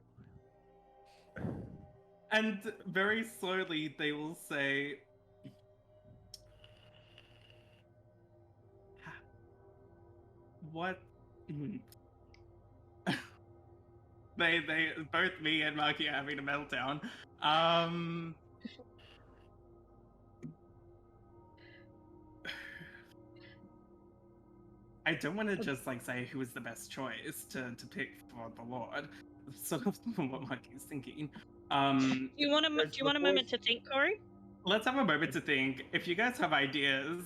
And very slowly they will say, "What?" they both me and Marky are having a meltdown. I don't want to just like say who is the best choice to pick for the Lord. Sort of what Marky's thinking. Do you want a moment to think, Corey? Let's have a moment to think. If you guys have ideas,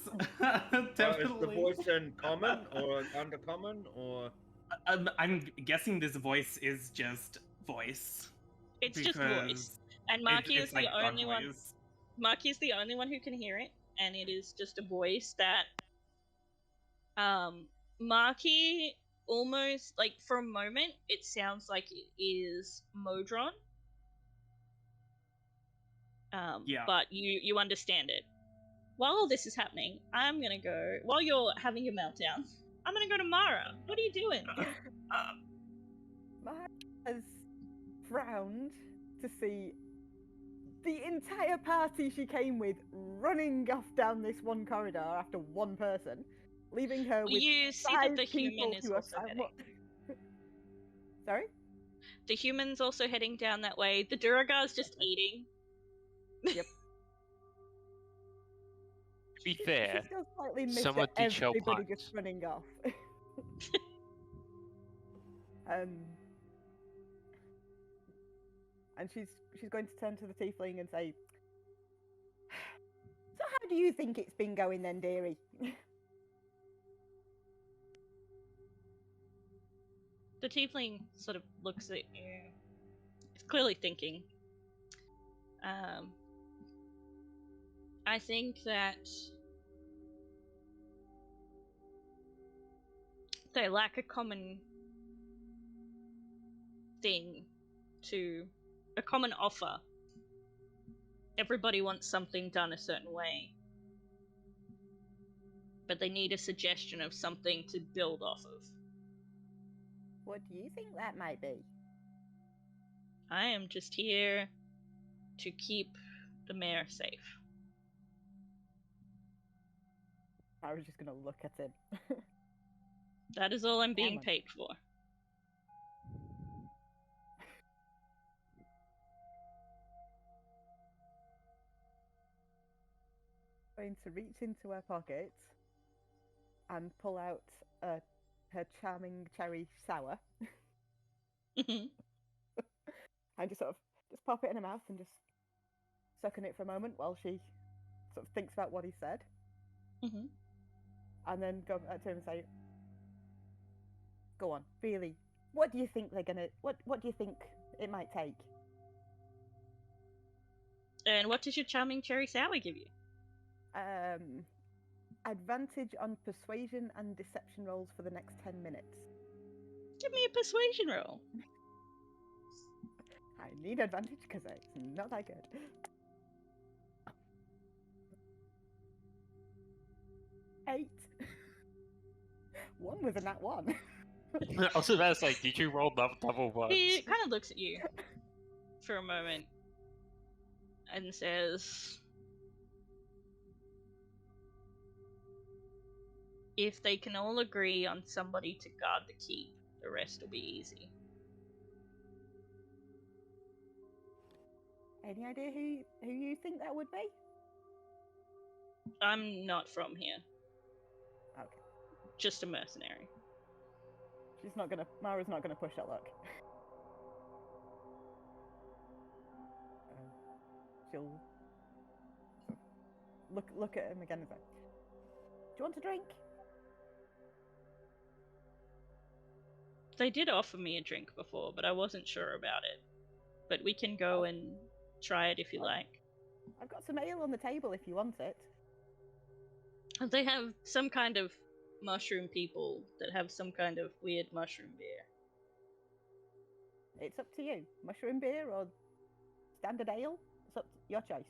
definitely. Is the voice in common or undercommon or? I'm guessing this voice is just voice. It's just voice, and Marky is the only one. Marky is the only one who can hear it, and it is just a voice that, Marky almost, like, for a moment, it sounds like it is Modron. Yeah. But you understand it. While all this is happening, I'm gonna go, while you're having your meltdown, I'm gonna go to Mara. What are you doing? Mara has frowned to see the entire party she came with running off down this one corridor after one person, leaving her with you see 5 that the people human is who are also heading. Sorry? The human's also heading down that way. The Duragar's just eating. Yep. To be fair, she still slightly missed someone at did show everybody punch. just running off. And she's going to turn to the tiefling and say, "So how do you think it's been going then, dearie?" The tiefling sort of looks at you. It's clearly thinking. I think that they lack a common thing a common offer. Everybody wants something done a certain way, but they need a suggestion of something to build off of. What do you think that might be? I am just here to keep the mayor safe. I was just going to look at him. That is all I'm being paid for. Going to reach into her pocket and pull out her charming cherry sour. and just sort of just pop it in her mouth and just suck on it for a moment while she sort of thinks about what he said. Mm-hmm. And then go up to him and say, "Go on, really. What do you think they're gonna? What do you think it might take?" And what does your charming cherry sour give you? Advantage on persuasion and deception rolls for the next 10 minutes. Give me a persuasion roll. I need advantage because it's not that good. 8. 1 was a nat 1. I was about to say, did you roll double ones? He kind of looks at you for a moment and says, if they can all agree on somebody to guard the keep, the rest will be easy. Any idea who you think that would be? I'm not from here. Okay. Just a mercenary. Mara's not gonna push her luck. She'll look at him again and say, "Do you want a drink?" They did offer me a drink before, but I wasn't sure about it. But we can go and try it if you like. I've got some ale on the table if you want it. They have some kind of mushroom people that have some kind of weird mushroom beer. It's up to you. Mushroom beer or standard ale? It's up to your choice.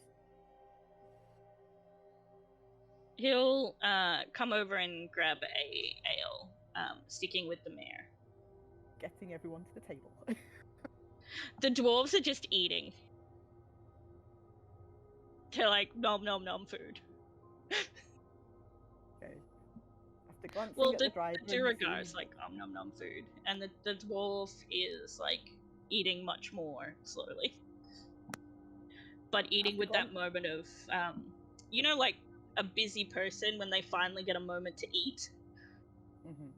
He'll come over and grab a ale, sticking with the mayor. Getting everyone to the table. The dwarves are just eating. They're like, nom nom nom food. Okay. After glancing Well, at the the dried Duragar's like, nom nom food. And the dwarf is like eating much more slowly. But eating with that moment of, you know, like a busy person when they finally get a moment to eat. Mm-hmm.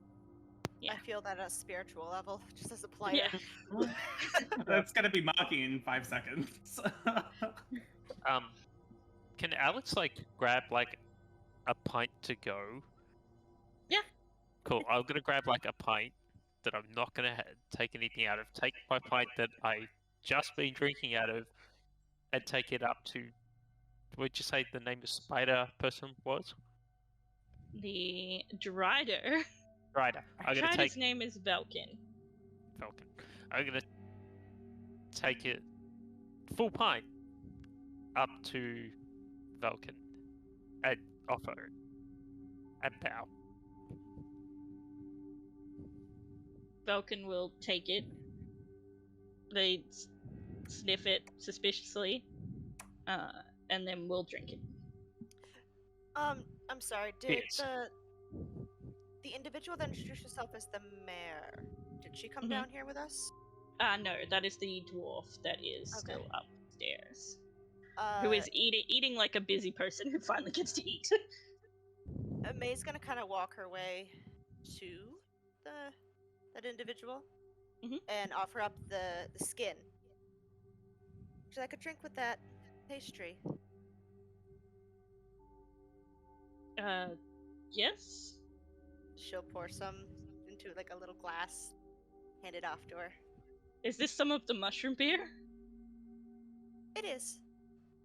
Yeah. I feel that at a spiritual level, just as a player. Yeah. That's gonna be Marky in 5 seconds. Can Alex grab a pint to go? Yeah. Cool. I'm gonna grab a pint that I'm not gonna take anything out of. Take my pint that I just been drinking out of, and take it up to. Would you say the name of spider person was? The Drider. Drider. I'm gonna Drider's name is Velkin. Falcon. I'm gonna take it full pint up to Velkin and offer it and bow. Velkin will take it. They sniff it suspiciously, and then we'll drink it. I'm sorry. Did Yes. the individual that introduced herself as the mayor? Did she come Mhm. down here with us? No, that is the dwarf that is Okay. still upstairs. Who is eating like a busy person who finally gets to eat. May's gonna kind of walk her way to that individual and offer up the skin. Would you like a drink with that pastry? Yes? She'll pour some into a little glass, hand it off to her. Is this some of the mushroom beer? It is.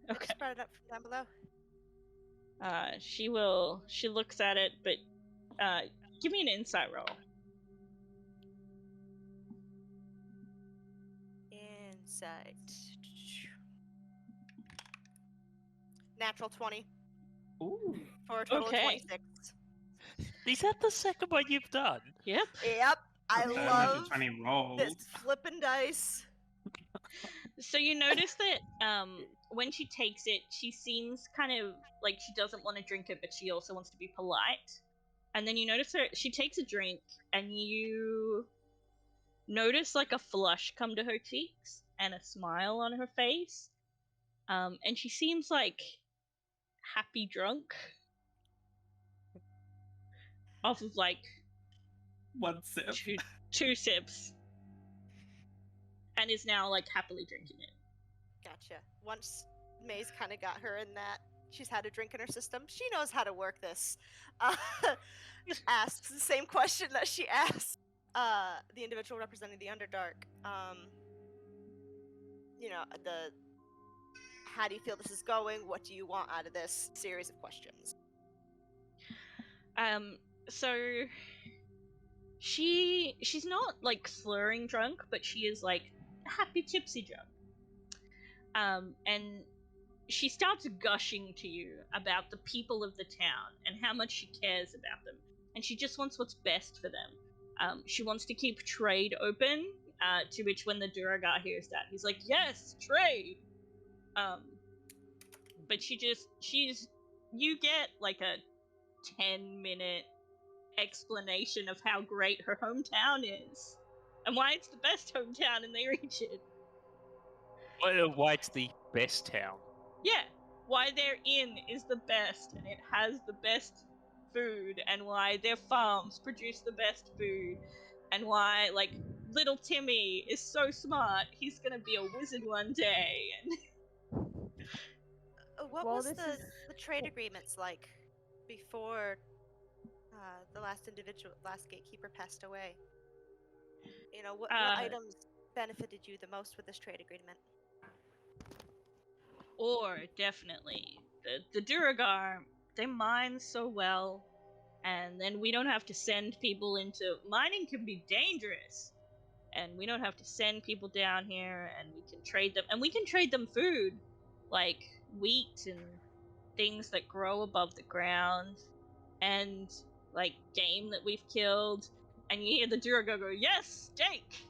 Okay. Just brought it up from down below. She looks at it, but give me an insight roll. Insight. Natural 20 Ooh. for a total Okay. of 26. Is that the second one you've done? Yep. Yep, I love 20 rolls. this flippin' dice. So you notice that when she takes it, she seems kind of like she doesn't want to drink it, but she also wants to be polite. And then you notice she takes a drink, and you notice a flush come to her cheeks and a smile on her face. And she seems happy drunk. Off of 1 sip. two sips. and is now like happily drinking it. Gotcha. Once May's kind of got her in that she's had a drink in her system, she knows how to work this. Asks the same question that she asked the individual representing the Underdark. How do you feel this is going? What do you want out of this series of questions? So she's not like slurring drunk, but she is like happy tipsy drunk. And she starts gushing to you about the people of the town and how much she cares about them, and she just wants what's best for them. She wants to keep trade open, to which when the Duragar hears that, he's like, yes, trade! But you get like a 10-minute explanation of how great her hometown is, and why it's the best hometown in the region. Why it's the best town. Yeah, why their inn is the best, and it has the best food, and why their farms produce the best food, and why, like, little Timmy is so smart, he's gonna be a wizard one day, and... What was the trade agreements like before the last gatekeeper passed away? You know, what items benefited you the most with this trade agreement? Or, definitely. The Duragar, they mine so well, and then we don't have to send people into... Mining can be dangerous, and we don't have to send people down here, and we can trade them... And we can trade them food, like wheat and things that grow above the ground, and, like, game that we've killed, and you hear the Duragar go, yes, steak!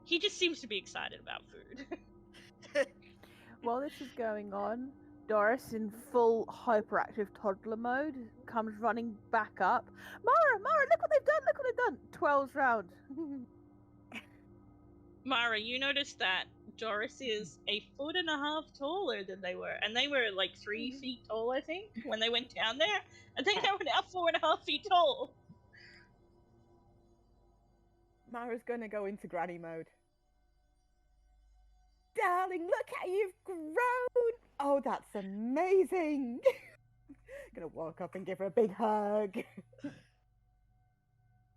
He just seems to be excited about food. While this is going on, Doris, in full hyperactive toddler mode, comes running back up. Mara, look what they've done! 12's round. Mara, you noticed that Doris is 1.5 feet taller than they were, and they were like 3 feet tall, I think, when they went down there. I think they were now 4.5 feet tall. Mara's gonna go into granny mode. Darling, look how you've grown! Oh, that's amazing! Gonna walk up and give her a big hug.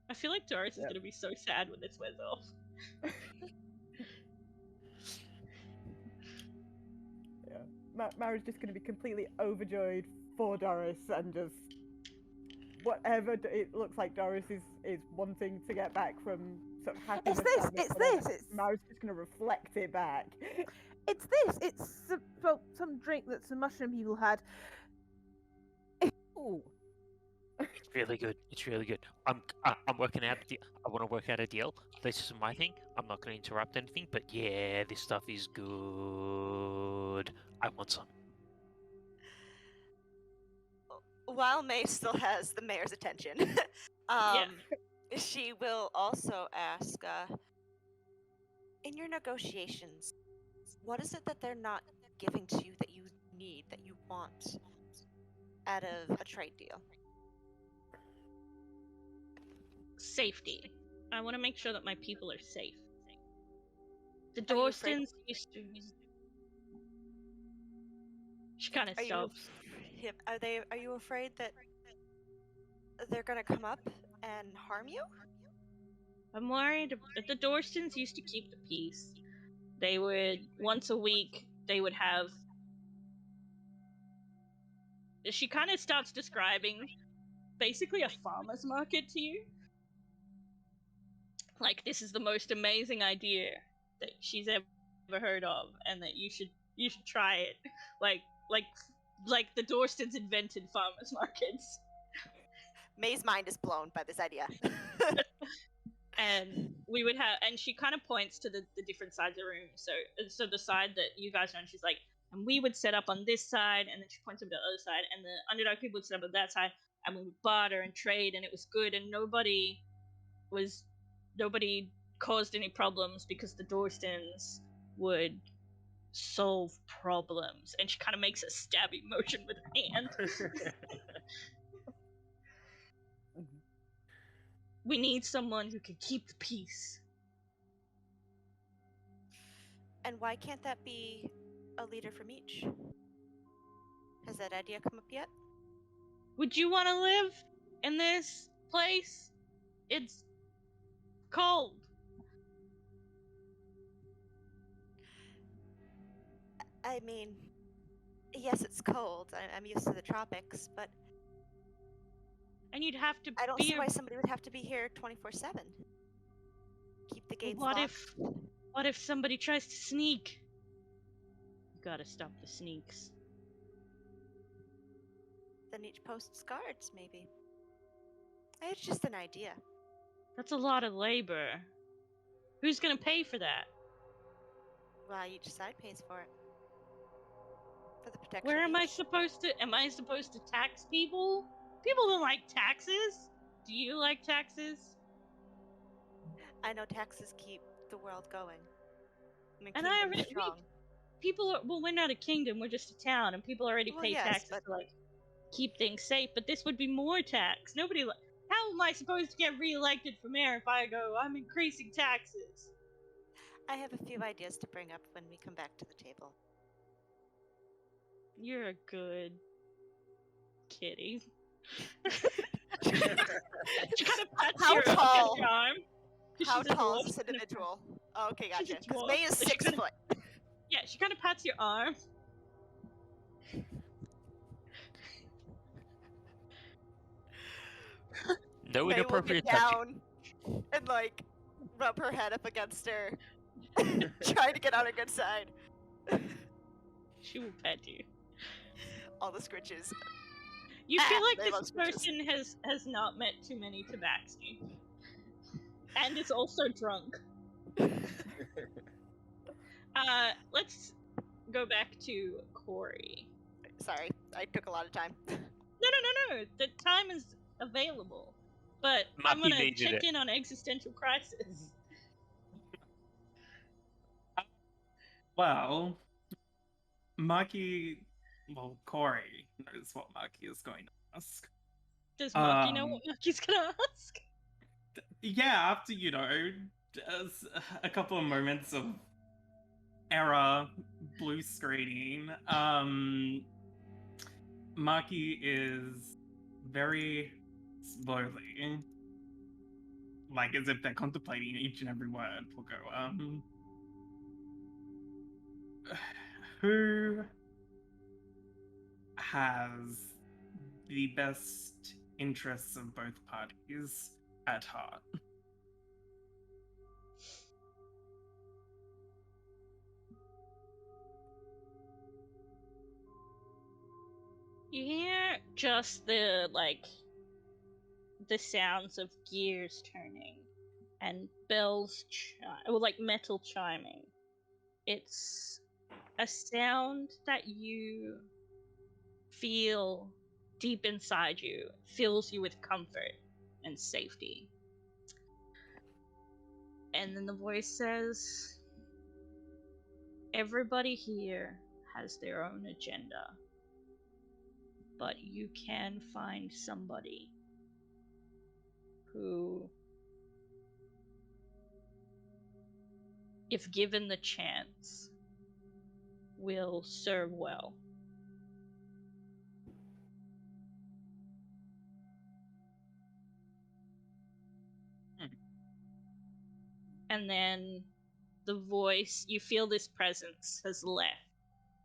I feel like Doris is gonna be so sad when this wears off. Yeah, Mara's just gonna be completely overjoyed for Doris and just whatever it looks like Doris is wanting to get back from sort of happiness. It's this. Mara's just going to reflect it back. It's some drink that some mushroom people had. Ooh. It's really good. I'm working out. I want to work out a deal. This is my thing. I'm not going to interrupt anything, but yeah, this stuff is good. I want some. While May still has the mayor's attention, she will also ask, in your negotiations, what is it that they're not giving to you that you need, that you want out of a trade deal? Safety. I want to make sure that my people are safe. The Dorstons used to... She kind of stops. Are you afraid that they're gonna come up and harm you? I'm worried. The Dorstons used to keep the peace. They would, once a week, they would have... She kind of starts describing basically a farmer's market to you. Like, this is the most amazing idea that she's ever heard of, and that you should try it. Like the Dorstons invented farmers markets. May's mind is blown by this idea. And we would have, and she kind of points to the different sides of the room. So the side that you guys know, and she's like, and we would set up on this side, and then she points over to the other side, and the Underdark people would set up on that side, and we would barter and trade, and it was good, and nobody caused any problems because the Dorstons would solve problems. And she kind of makes a stabby motion with her hand. We need someone who can keep the peace. And why can't that be a leader from each? Has that idea come up yet? Would you want to live in this place? It's cold. I mean, yes, it's cold. I'm used to the tropics, but And you'd have to I don't be see why somebody would have to be here 24/7. Keep the gates what locked. what if somebody tries to sneak? You gotta stop the sneaks. Then each post's guards, maybe. It's just an idea. That's a lot of labor. Who's gonna pay for that? Well, each side pays for it. For the protection. Where of am I each. supposed to? Am I supposed to tax people? People don't like taxes. Do you like taxes? I know taxes keep the world going. And I already strong. people. Well, we're not a kingdom. We're just a town, and people already Well, pay yes, taxes but- to like keep things safe. But this would be more tax. Nobody. How am I supposed to get reelected for mayor if I go? I'm increasing taxes. I have a few ideas to bring up when we come back to the table. You're a good kitty. She kind of pats How your tall? arm. 'Cause How she's a tall dwarf. is this individual? Oh, okay, She's a gotcha. Because dwarf, May is so she 6 couldn't- foot. Yeah, she kind of pats your arm. No May will inappropriate get touching. down and like rub her head up against her, trying to get on her good side. She will pet you. All the scritches. You feel Ah, like they love this scritches. person has not met too many Tabaxi. And is also drunk. Let's go back to Corey. Sorry, I took a lot of time. No. The time is available. But I'm Marky gonna needed check it. in on existential crisis. Well, Corey knows what Marky is going to ask. Does Marky know what Marky's gonna ask? Yeah, after, a couple of moments of error, blue screening, Marky is very slowly, like as if they're contemplating each and every word, will go, who has the best interests of both parties at heart? You hear just the sounds of gears turning and bells like metal chiming. It's a sound that you feel deep inside you, fills you with comfort and safety. And then the voice says, everybody here has their own agenda, but you can find somebody who, if given the chance, will serve well. And then the voice, you feel this presence has left.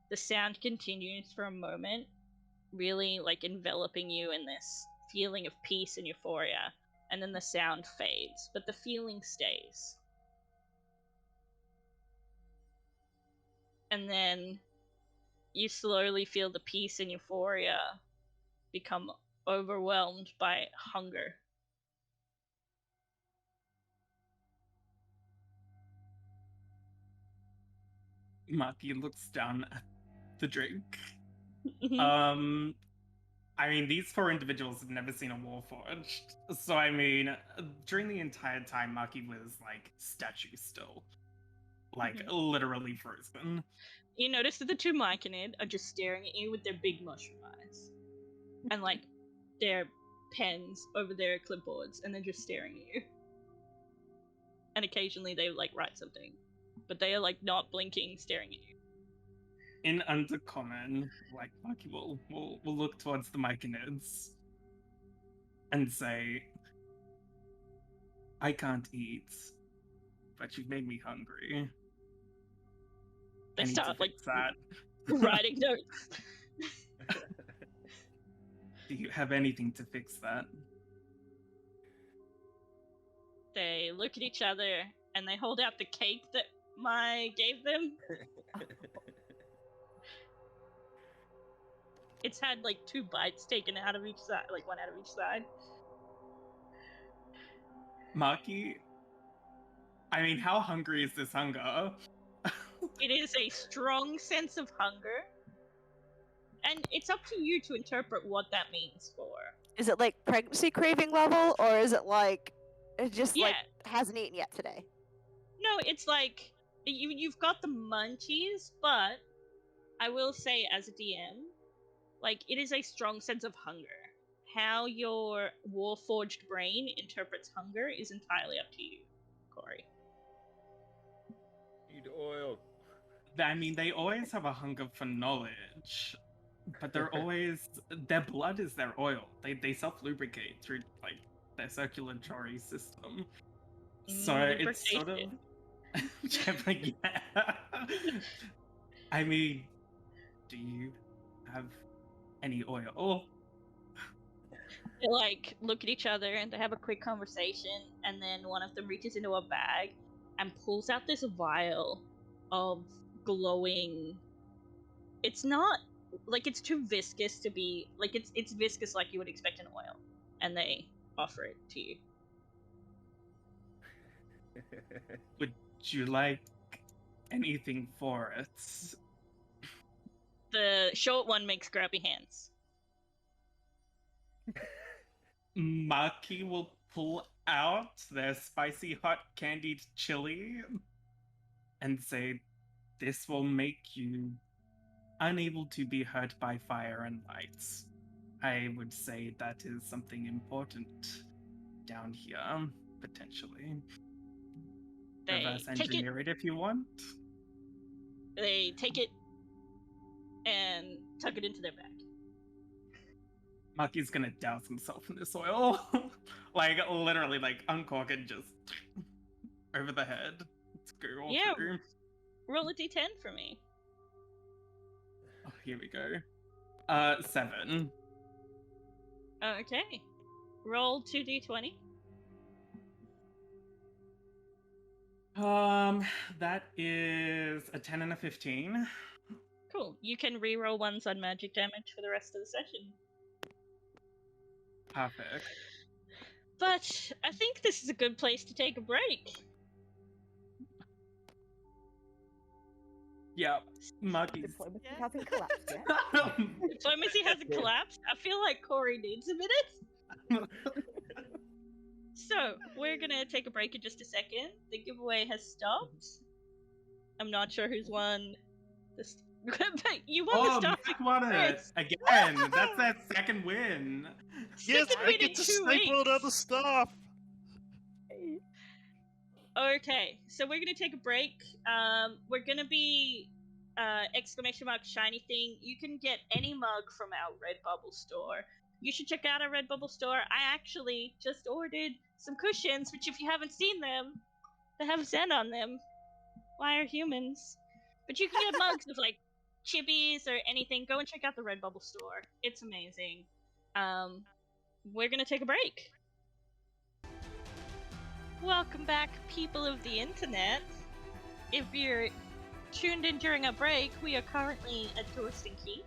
The sound continues for a moment, really enveloping you in this feeling of peace and euphoria, and then the sound fades, but the feeling stays. And then you slowly feel the peace and euphoria become overwhelmed by hunger. Marky looks down at the drink. Mhm. I mean, these four individuals have never seen a Warforged. So, I mean, during the entire time, Marky was, statue still. Literally frozen. You notice that the two Myconid are just staring at you with their big mushroom eyes. And, their pens over their clipboards, and they're just staring at you. And occasionally they, write something. but they are like not blinking, staring at you. In Undercommon, like Marky will look towards the Myconids and say, I can't eat, but you've made me hungry. They I need start to like fix that. writing notes. Do you have anything to fix that? They look at each other and they hold out the cake that Mai gave them. It's had like 2 bites taken out of each side, like 1 out of each side. Marky, I mean, how hungry is this hunger? It is a strong sense of hunger. And it's up to you to interpret what that means for. Is it like pregnancy craving level, or is it like it just like Yeah. hasn't eaten yet today? No, it's like you've got the munchies, but I will say as a DM, like it is a strong sense of hunger. How your Warforged brain interprets hunger is entirely up to you, Corey. Need oil. I mean, they always have a hunger for knowledge, but they're always their blood is their oil. They self-lubricate through like their circulatory system. So it's sort of yeah. I mean, do you have any oil? They like look at each other and they have a quick conversation, and then one of them reaches into a bag and pulls out this vial of glowing. It's not like it's too viscous to be like it's viscous like you would expect an oil, and they offer it to you. Would you like anything for it? The short one makes grabby hands. Marky will pull out their spicy hot candied chili and say, this will make you unable to be hurt by fire and lights. I would say that is something important down here, potentially. They Reverse take it. engineer it if you want. They take it and tuck it into their bag. Marky's gonna douse himself in this oil. Like, literally, like, uncork it just over the head. Let's go all Yeah. through. Roll a d10 for me. Oh, here we go. 7. Okay. Roll 2d20. That is a 10 and a 15. Cool. You can reroll ones on magic damage for the rest of the session. Perfect. But I think this is a good place to take a break. Yeah, Marky's. Diplomacy Yeah. hasn't collapsed yet. Diplomacy hasn't collapsed. I feel like Corey needs a minute. So, we're gonna take a break in just a second. The giveaway has stopped. I'm not sure who's won this. You won the stuff. Mac won it again. That's their second win. Yes, Second I win in get to 2 staple weeks. other stuff. Okay, so we're gonna take a break. We're gonna be exclamation mark shiny thing. You can get any mug from our Redbubble store. You should check out our Redbubble store. I actually just ordered some cushions, which if you haven't seen them, they have Zen on them. Why are humans? But you can get mugs of like chibis or anything. Go and check out the Redbubble store. It's amazing. We're gonna take a break. Welcome back, people of the internet. If you're tuned in during our break, we are currently at Dorston Keep,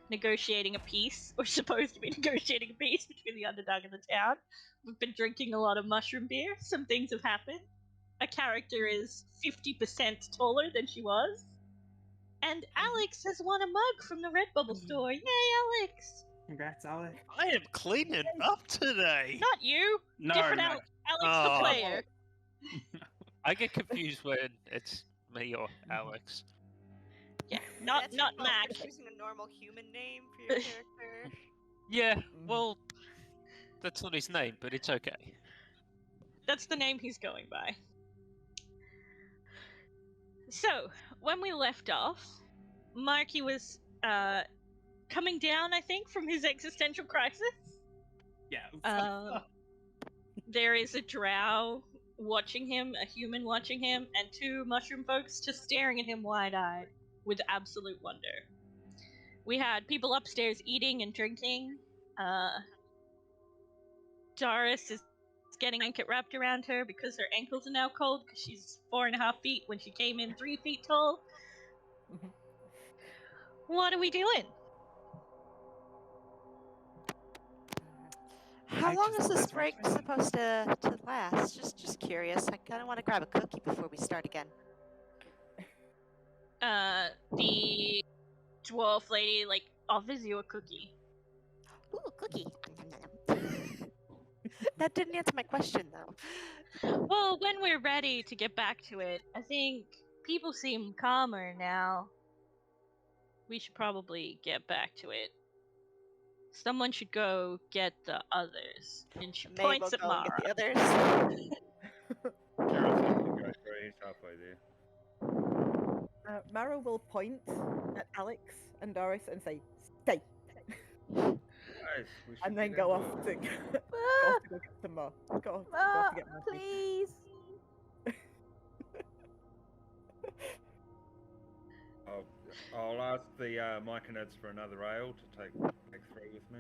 negotiating a peace, or supposed to be negotiating a peace between the Underdark and the town. We've been drinking a lot of mushroom beer. Some things have happened. A character is 50% taller than she was. And Alex has won a mug from the Redbubble store. Yay, Alex! Congrats, Alex. I am cleaning up today. Not you! No, Different no. Alex the Oh. player. I get confused when it's me or Alex. Yeah, not That's not your Mac. fault for choosing a normal human name for your character. Yeah, well, that's not his name, but it's okay. That's the name he's going by. So, when we left off, Marky was coming down, I think, from his existential crisis. Yes. There is a drow watching him, a human watching him, and two mushroom folks just staring at him wide-eyed with absolute wonder. We had people upstairs eating and drinking. Doris is getting a blanket wrapped around her because her ankles are now cold because she's 4.5 feet when she came in 3 feet tall. What are we doing? How I long just is this was break wondering. supposed to last? Just curious. I kind of want to grab a cookie before we start again. The dwarf lady, offers you a cookie. Ooh, cookie. That didn't answer my question, though. Well, when we're ready to get back to it, I think people seem calmer now. We should probably get back to it. Someone should go get the others. And she May will points at go and Mara. get the others. Gareth has to go through, he's halfway there. Mara will point at Alex and Doris and say, "Stay," Guys, we should and then get go into off it. to go off to go get some more. Go off to get more. Please. I'll ask the Myconids for another ale to take through with me.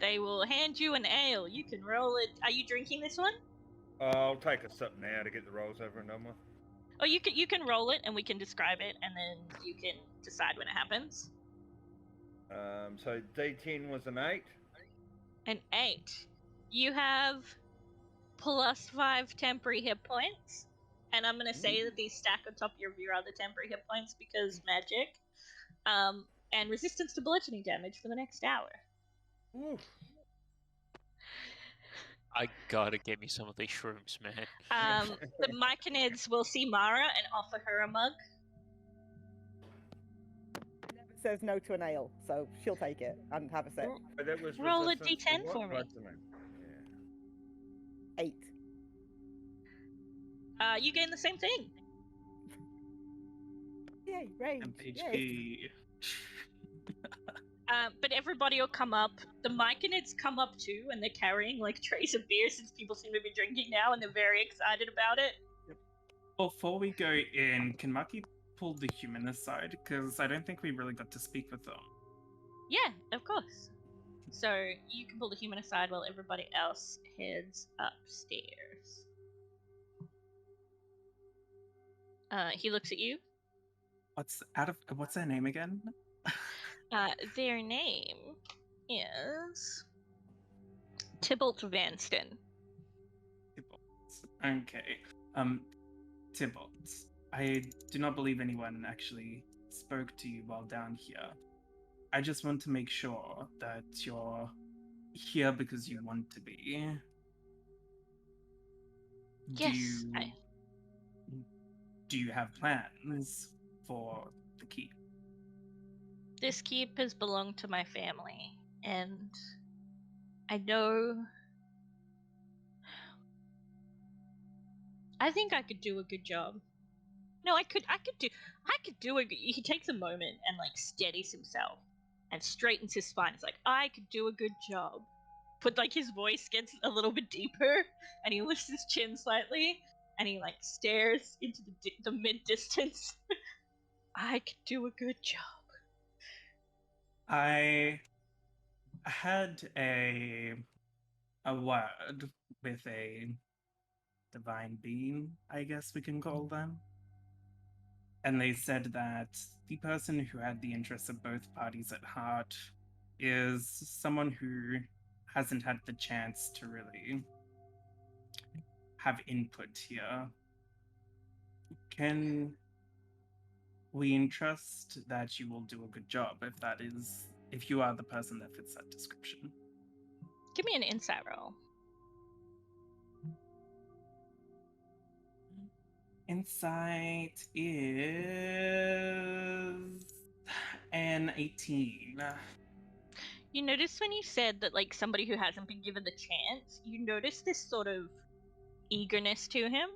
They will hand you an ale. You can roll it. Are you drinking this one? I'll take a sip now to get the rolls over and done with. Oh, you can roll it and we can describe it and then you can decide when it happens. So D10 was an 8. An 8. You have +5 temporary hit points. And I'm going to say that these stack on top of your other temporary hit points because magic. And resistance to bludgeoning damage for the next hour. Oof. I gotta get me some of these shrooms, man. The Myconids will see Mara and offer her a mug. Never says no to an ale, so she'll take it and have a sip. But that was Roll a resistance to D10 what? for me. Bludgeoning. Yeah. 8. You gain the same thing. Yay, range. MP. But everybody will come up. The Myconids come up too, and they're carrying trays of beer since people seem to be drinking now, and they're very excited about it. Before we go in, can Marky pull the human aside? Because I don't think we really got to speak with them. Yeah, of course. So you can pull the human aside while everybody else heads upstairs. He looks at you. What's their name again? Their name is Tybalt Vanston. Okay. Tybalt, I do not believe anyone actually spoke to you while down here. I just want to make sure that you're here because you want to be. Yes, Do you have plans for the keep? This keep has belonged to my family, and I know. I think I could do a good job. No, I could do a good. He takes a moment and steadies himself and straightens his spine. It's I could do a good job. But his voice gets a little bit deeper, and he lifts his chin slightly, and he stares into the mid distance. I could do a good job. I had a word with a divine being, I guess we can call them. And they said that the person who had the interests of both parties at heart is someone who hasn't had the chance to really have input here. Can we entrust that you will do a good job if you are the person that fits that description? Give me an insight roll. Insight is an 18. You notice when you said that somebody who hasn't been given the chance, you notice this sort of eagerness to him.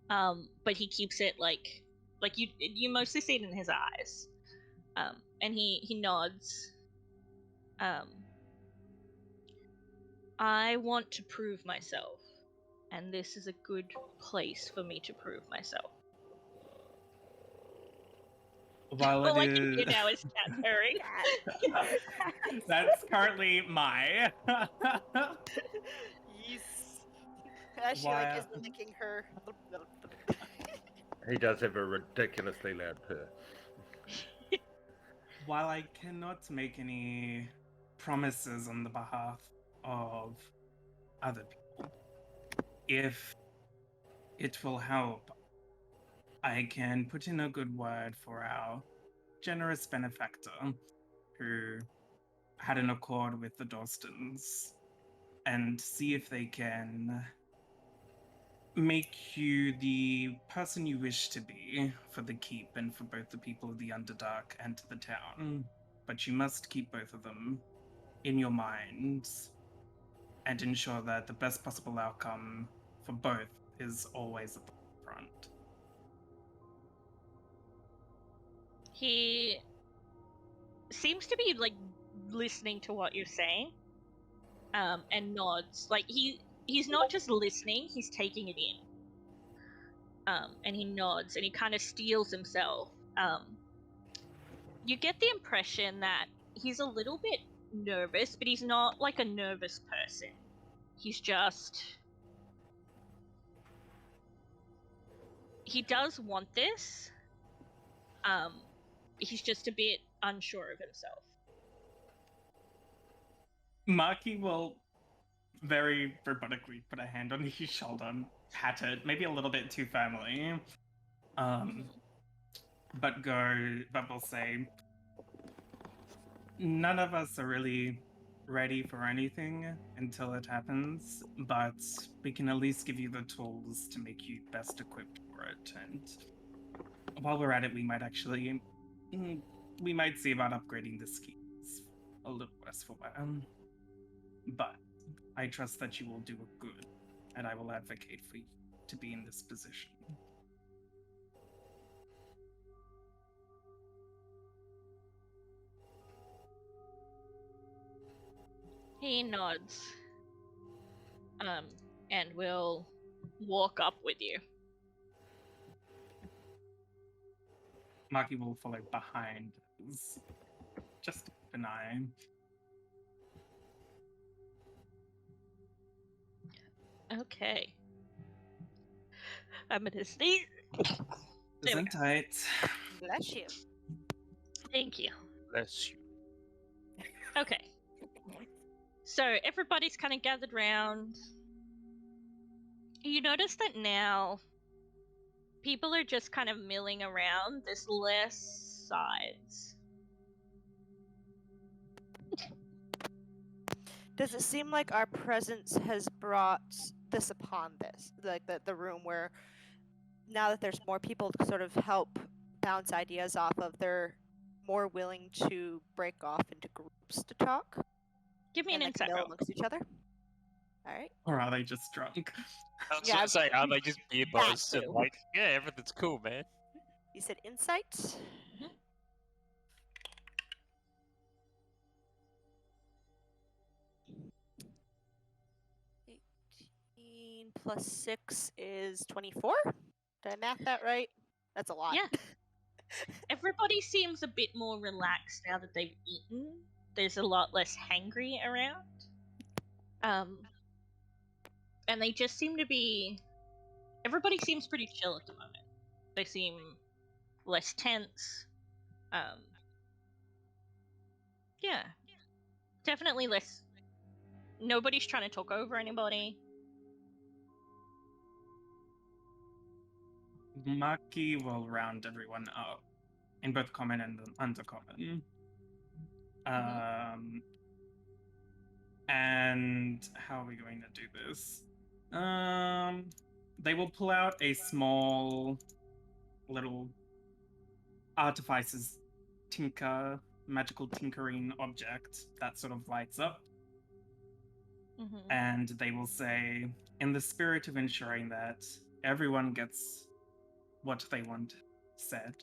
but he keeps it like you mostly see it in his eyes. And he nods. I want to prove myself, and this is a good place for me to prove myself. While All I it can hear is... now is cat purring. That's currently my... Yes. As she Why- is licking her. He does have a ridiculously loud purr. While I cannot make any promises on the behalf of other people, if it will help, I can put in a good word for our generous benefactor who had an accord with the Dorstons and see if they can make you the person you wish to be for the keep and for both the people of the Underdark and the town. But you must keep both of them in your minds and ensure that the best possible outcome for both is always at the front. He seems to be like listening to what you're saying, and nods. Like he's not just listening; he's taking it in. And he nods, and he kind of steels himself. You get the impression that he's a little bit nervous, but he's not like a nervous person. He's just... He does want this. He's just a bit unsure of himself. Marky will very robotically put a hand on his shoulder and pat it, maybe a little bit too firmly. But will say, none of us are really ready for anything until it happens, but we can at least give you the tools to make you best equipped for it. And while we're at it, we might see about upgrading the skis a little less for them. But I trust that you will do a good, and I will advocate for you to be in this position. He nods. And will walk up with you. Marky will follow behind, just keep an eye. Okay. I'm gonna sneeze. There we Isn't tight. Bless you. Thank you. Bless you. Okay. So everybody's kind of gathered round. You notice that now people are just kind of milling around. There's less sides. Does it seem like our presence has brought this upon this? Like the room where now that there's more people to sort of help bounce ideas off of, they're more willing to break off into groups to talk? Give me and an insight mill roll. amongst each other? Alright. Or are they just drunk? I was Yeah, gonna say, are they just beer that buzzed and too. like, yeah, everything's cool, man? You said insight? Mhm. 18 plus 6 is 24? Did I math that right? That's a lot. Yeah. Everybody seems a bit more relaxed now that they've eaten. There's a lot less hangry around. And they just seem to be... Everybody seems pretty chill at the moment. They seem less tense. Yeah. Definitely less... Nobody's trying to talk over anybody. Marky will round everyone up in both common and undercommon. And how are we going to do this? They will pull out a small little Artificer's magical tinkering object that sort of lights up. And they will say, in the spirit of ensuring that everyone gets what they want said.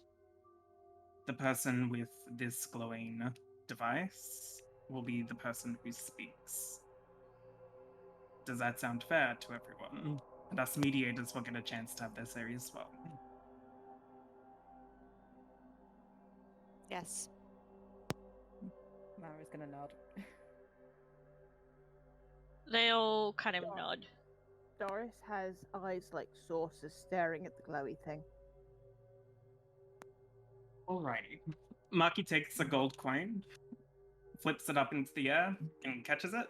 The person with this glowing device will be the person who speaks. Does that sound fair to everyone? And us mediators will get a chance to have their say as well. Yes. Mara's gonna nod. They all kind of nod. Doris has eyes like saucers staring at the glowy thing. Alrighty. Marky takes a gold coin, flips it up into the air, and catches it.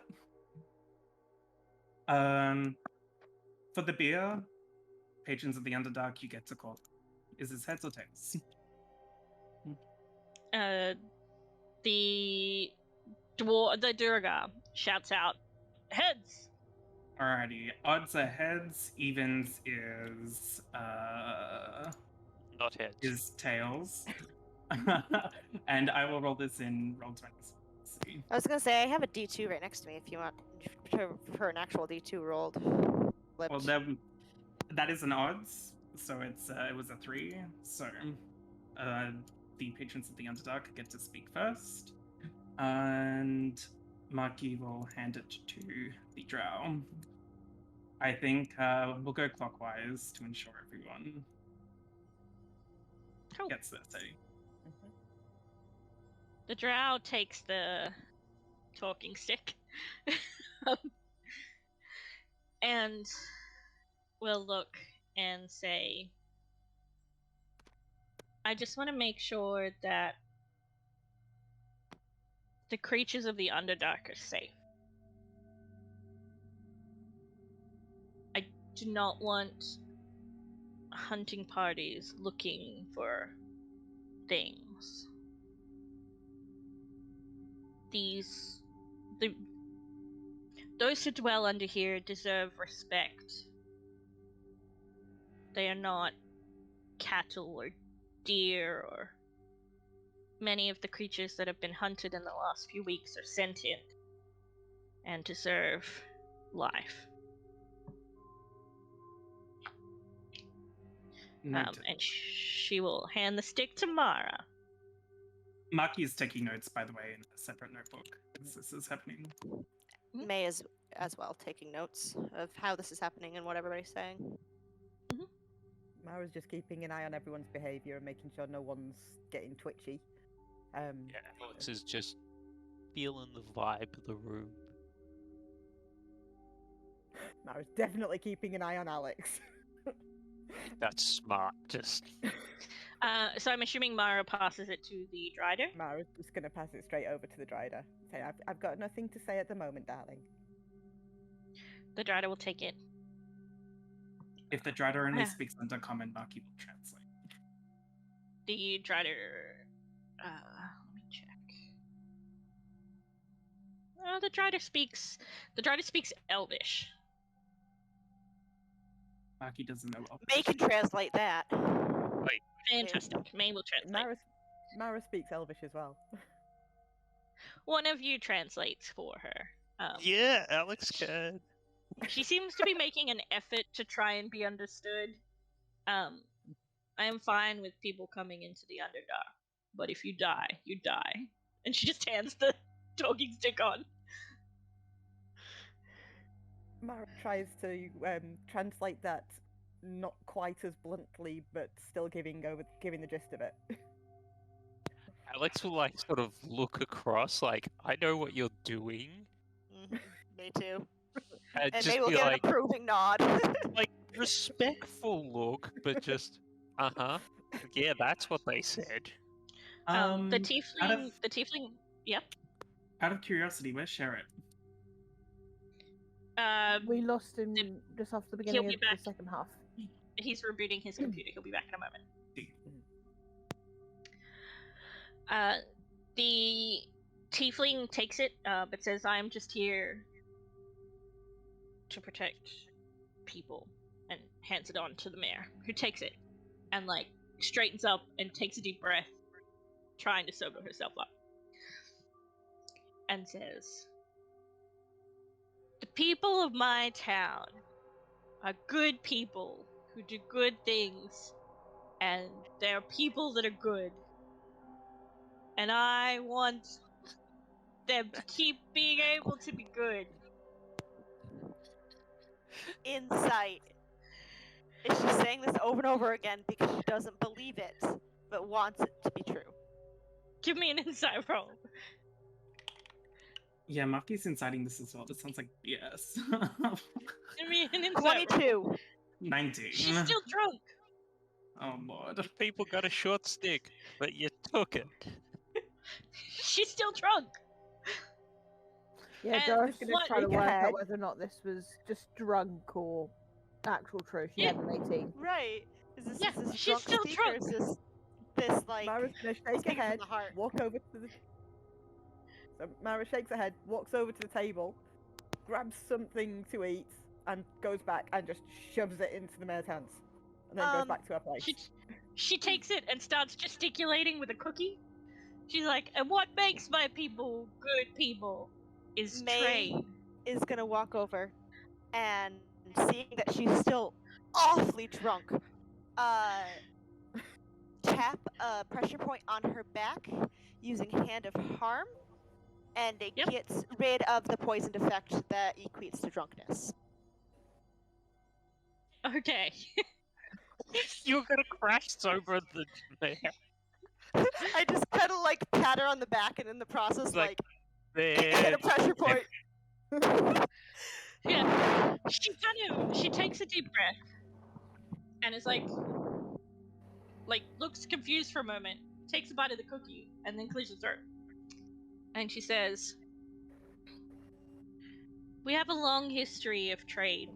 For the beer, patrons of the Underdark, you get to call. Is this heads or tails? The Durga shouts out, "Heads!" Alrighty. Odds are heads, evens is Not heads. is tails. And I will roll this in roll 20. Let's see. I was gonna say I have a D2 right next to me if you want for an actual D2 rolled. Flipped. Well, then, that is an odds, so it was a 3. So the patrons of the Underdark get to speak first, and Marky will hand it to the drow. I think we'll go clockwise to ensure everyone Cool. gets their say. The drow takes the talking stick and will look and say, I just want to make sure that the creatures of the Underdark are safe. I do not want hunting parties looking for things. Those who dwell under here deserve respect. They are not cattle or deer or many of the creatures that have been hunted in the last few weeks are sentient and deserve life. And she will hand the stick to Mara. Marky is taking notes, by the way, in a separate notebook as this is happening. May is as well taking notes of how this is happening and what everybody's saying. Mara's just keeping an eye on everyone's behaviour and making sure no one's getting twitchy. Yeah, Alex is just feeling the vibe of the room. Mara's definitely keeping an eye on Alex. That's smart. Just So I'm assuming Mara passes it to the Drider. Mara's just going to pass it straight over to the Drider. Say, I've got nothing to say at the moment, darling. The Drider will take it. If the Drider only speaks Undercommon, Marky will translate. The Drider... let me check. The Drider speaks Elvish. Marky doesn't know Elvish. May can translate that. Fantastic. May will translate. Mara speaks Elvish as well. One of you translates for her. Yeah, Alex can. She seems to be making an effort to try and be understood. I am fine with people coming into the Underdark, but if you die, you die. And she just hands the talking stick on. Mara tries to translate that not quite as bluntly, but still giving the gist of it. Alex will like sort of look across, like, I know what you're doing. Me too. And And just May will be get like, an approving nod. like respectful look, but just yeah, that's what they said. The tiefling. Yep. Out of curiosity, where's Sherrod? We lost him just off the beginning of be back. the second half. He's rebooting his computer. He'll be back in a moment. The tiefling takes it, but says, "I'm just here to protect people," and hands it on to the mayor, who takes it and like straightens up and takes a deep breath, trying to sober herself up, and says, "The people of my town are good people who do good things, and there are people that are good. And I want them to keep being able to be good. Insight. Is she saying this over and over again because she doesn't believe it, but wants it to be true? Give me an insight roll. Yeah, Marky's inciting this as well. This sounds like BS. Give me an insight 22. roll. 19. She's still drunk. Oh lord. People got a short stick, but you took it. She's still drunk. Yeah, And Doris gonna what- try to Think work ahead. out whether or not this was just drunk or actual truth. She had an 18. Right. Is this, Yeah, is this she's drunk still speak, or is this like Mara's gonna shake her speaking from head, the heart? walk over to the. So Mara shakes her head, walks over to the table, grabs something to eat, and goes back and just shoves it into the mayor's hands, and then goes back to her place. She takes it and starts gesticulating with a cookie. She's like, and what makes my people good people is May trade. is gonna walk over, and seeing that she's still awfully drunk, tap a pressure point on her back using Hand of Harm, and it Yep. gets rid of the poisoned effect that equates to drunkenness. Okay. You're gonna crash sober the mayor. I just kind of like pat her on the back, and in the process, Like, hit a Bitch. pressure point. Yeah. She takes a deep breath and is like looks confused for a moment, takes a bite of the cookie, and then clears her throat. And she says, we have a long history of trade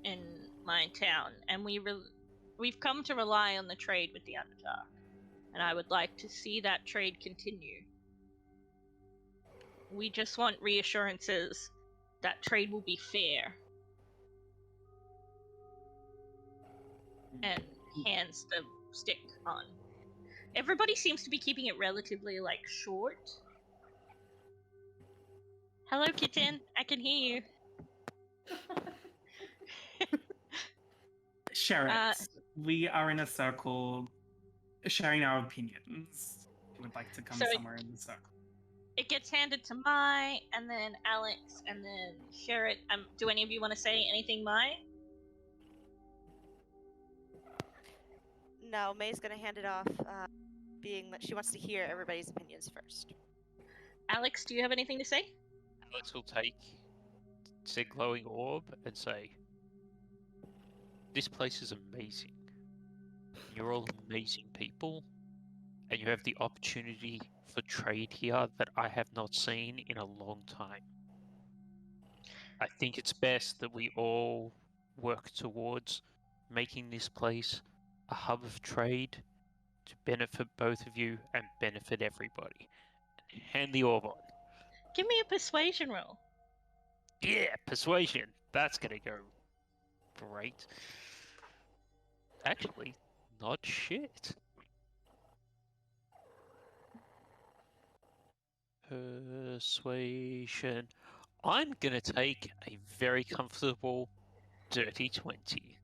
in my town, and we've come to rely on the trade with the Underdark, and I would like to see that trade continue. We just want reassurances that trade will be fair. And hands the stick on. Everybody seems to be keeping it relatively, short. Hello, kitten. I can hear you. Sherrod, we are in a circle sharing our opinions. We would like to come So it- somewhere in the circle. It gets handed to Mai, and then Alex, and then Sherrod. Do any of you want to say anything, Mai? No, May's gonna hand it off, being that she wants to hear everybody's opinions first. Alex, do you have anything to say? Alex will take said glowing orb and say, this place is amazing. You're all amazing people, and you have the opportunity for trade here that I have not seen in a long time. I think it's best that we all work towards making this place a hub of trade to benefit both of you and benefit everybody. Hand the orb on. Give me a persuasion roll. Yeah, persuasion. That's gonna go great. Actually, not shit. Persuasion. I'm gonna take a very comfortable dirty 20.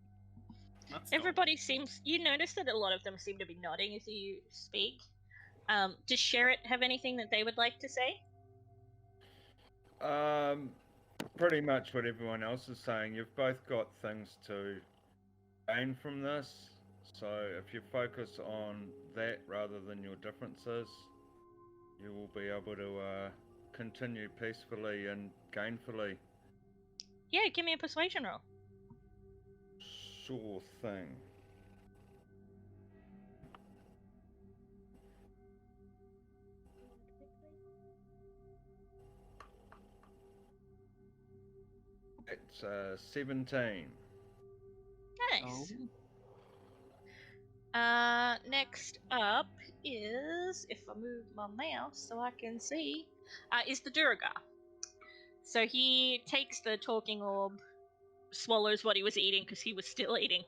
That's cool. Everybody seems. You notice that a lot of them seem to be nodding as you speak. Does Sherrod have anything that they would like to say? Pretty much what everyone else is saying. You've both got things to gain from this, so if you focus on that rather than your differences, you will be able to continue peacefully and gainfully. Yeah, give me a persuasion roll. Sure thing. It's 17. Nice. Next up is, if I move my mouse so I can see, is the Duragar. So he takes the talking orb, swallows what he was eating because he was still eating,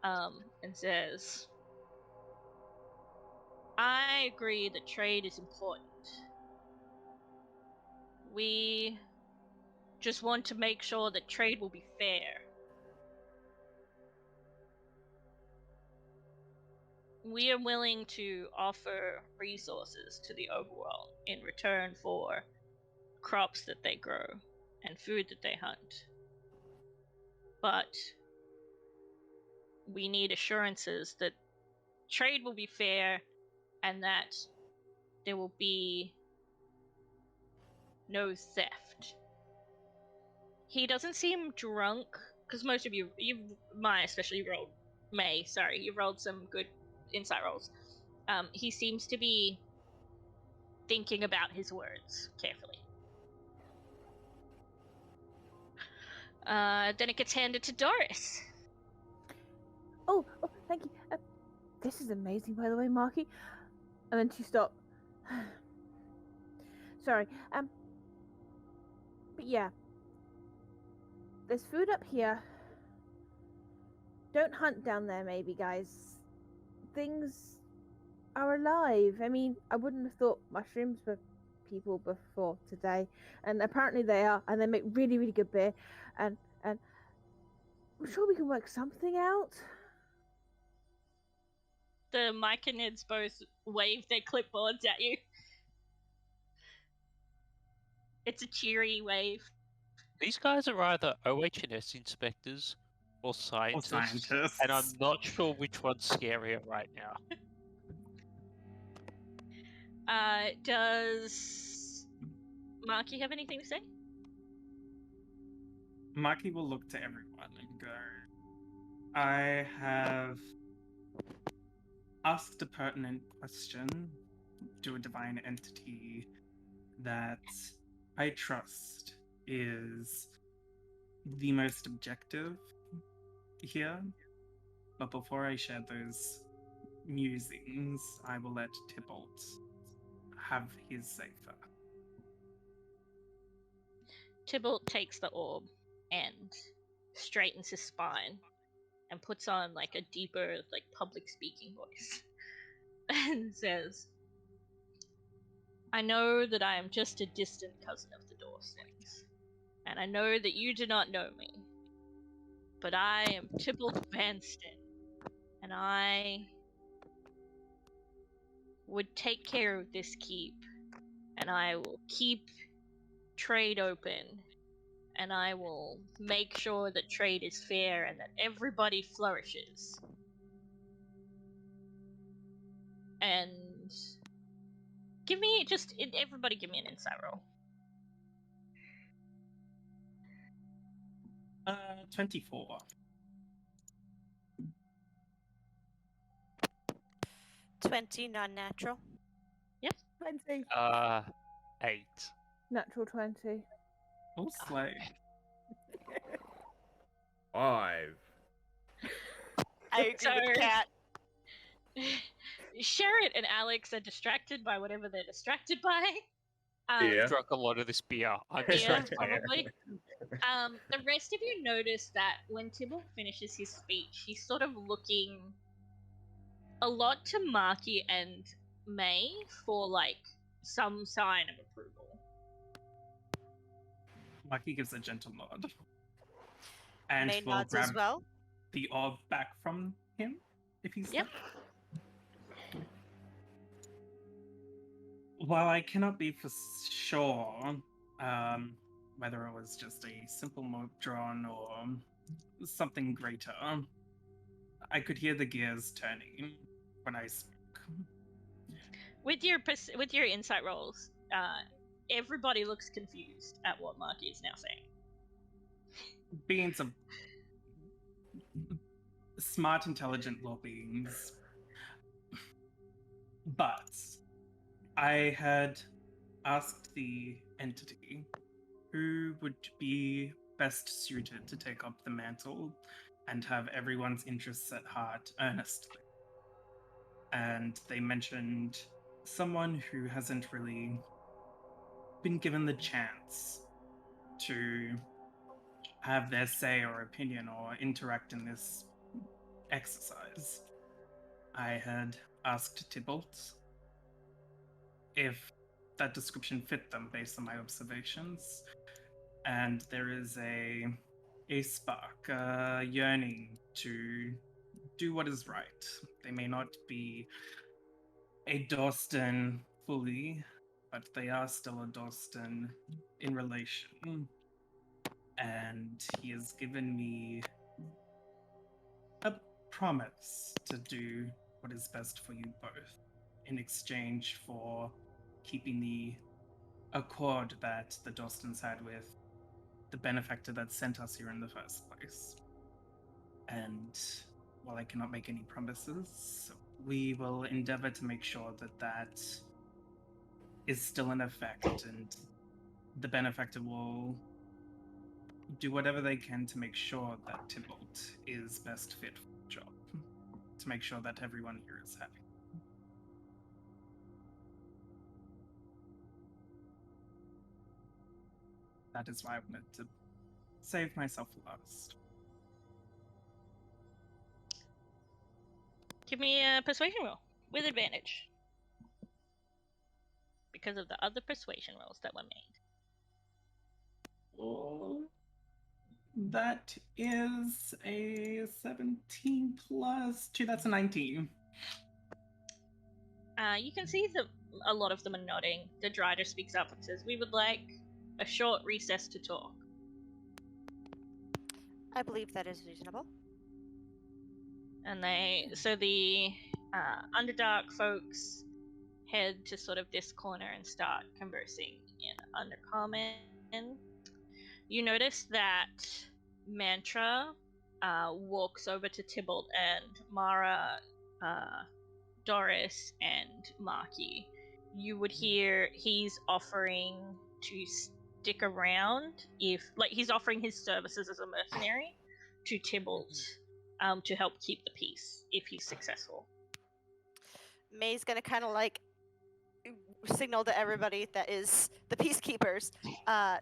and says, I agree that trade is important. We just want to make sure that trade will be fair. we are willing to offer resources to the overworld in return for crops that they grow and food that they hunt. But we need assurances that trade will be fair and that there will be no theft. He doesn't seem drunk, because most of you especially rolled May, sorry, you rolled some good insight rolls. He seems to be thinking about his words carefully. Then it gets handed to Doris. Oh, thank you. This is amazing, by the way, Marky. And then she stopped. Sorry. But yeah. There's food up here. Don't hunt down there, maybe, guys. Things are alive. I mean, I wouldn't have thought mushrooms were people before today. And apparently they are. And they make really, really good beer. And I'm sure we can work something out. The Myconids both wave their clipboards at you. It's a cheery wave. These guys are either OH&S inspectors or scientists, and I'm not sure which one's scarier right now. Does Marky have anything to say? Marky will look to everyone and go, I have asked a pertinent question to a divine entity that I trust is the most objective here. But before I share those musings, I will let Tybalt have his say-so. Tybalt takes the orb and straightens his spine and puts on like a deeper, like public speaking voice and says, I know that I am just a distant cousin of the Dorstons, and I know that you do not know me, but I am Tybalt Vanston, and I would take care of this keep, and I will keep trade open, and I will make sure that trade is fair and that everybody flourishes. And everybody give me an insight roll. 24. 20 non-natural. Yep. 20. 8. Natural 20. Oh, slay. 5. I agree with Cat. Sherrod and Alex are distracted by whatever they're distracted by. Yeah. I've drunk a lot of this beer. I'm Yeah, distracted by it. probably. The rest of you notice that when Tybalt finishes his speech, he's sort of looking a lot to Marky and May for, like, some sign of approval. Marky gives a gentle nod. And May will nods grab as well. the orb back from him, if he's Yep. While I cannot be for sure whether it was just a simple mote drawn or something greater, I could hear the gears turning when I spoke. With your insight rolls, everybody looks confused at what Marky is now saying. Being some smart, intelligent law beings. But I had asked the entity who would be best suited to take up the mantle and have everyone's interests at heart earnestly. And they mentioned someone who hasn't really been given the chance to have their say or opinion or interact in this exercise. I had asked Tybalt if that description fit them based on my observations, and there is a spark, a yearning to do what is right. They may not be a Dorston fully, but they are still a Dorston in relation. And he has given me a promise to do what is best for you both in exchange for keeping the accord that the Dorstons had with the benefactor that sent us here in the first place. And while I cannot make any promises, we will endeavor to make sure that that is still in effect, and the benefactor will do whatever they can to make sure that Tybalt is best fit for the job, to make sure that everyone here is happy. That is why I wanted to save myself last. Give me a persuasion roll with advantage. Because of the other persuasion rolls that were made. Oh, that is a 17 plus 2. That's a 19. You can see that a lot of them are nodding. The Drider speaks up and says, "We would like a short recess to talk." I believe that is reasonable. And the Underdark folks head to sort of this corner and start conversing in Undercommon. You notice that Mantra walks over to Tybalt and Mara, Dorys, and Marky. You would hear he's offering to stick around he's offering his services as a mercenary to Tybalt to help keep the peace if he's successful. May's gonna kind of like signal to everybody that is the peacekeepers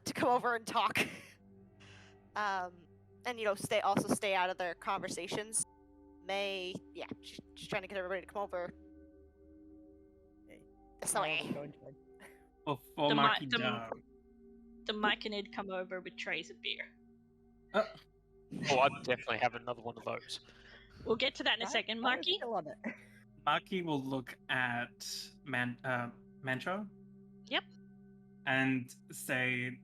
to come over and talk, and stay out of their conversations. May, she's trying to get everybody to come over. That's the way. Before Marky down. The McIntyre come over with trays of beer. Oh, I'd definitely have another one of those. We'll get to that in a second, Marky. Marky will look at Mantra. Yep. And say,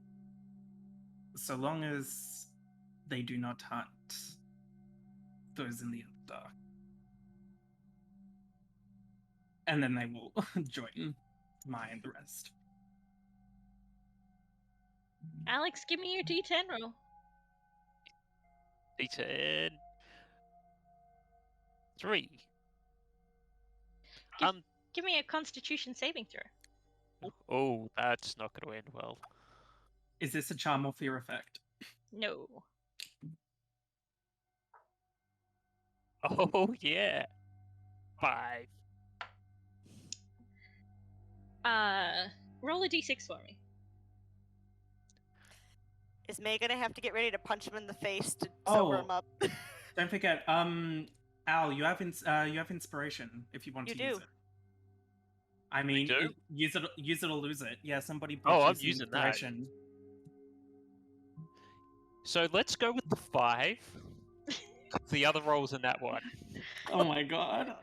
so long as they do not hunt those in the Underdark. And then they will join Mai and the rest. Alex, give me your D10 roll. D10. 3. Give me a Constitution saving throw. Oh, that's not going to end well. Is this a charm or fear effect? No. Oh, yeah. 5. Roll a D6 for me. Is May gonna have to get ready to punch him in the face to sober him up? Don't forget, Al, you have inspiration if you want to use it. I mean, use it or lose it. Yeah, somebody. I'm using that. So let's go with the 5. The other rolls in that one. Oh my god.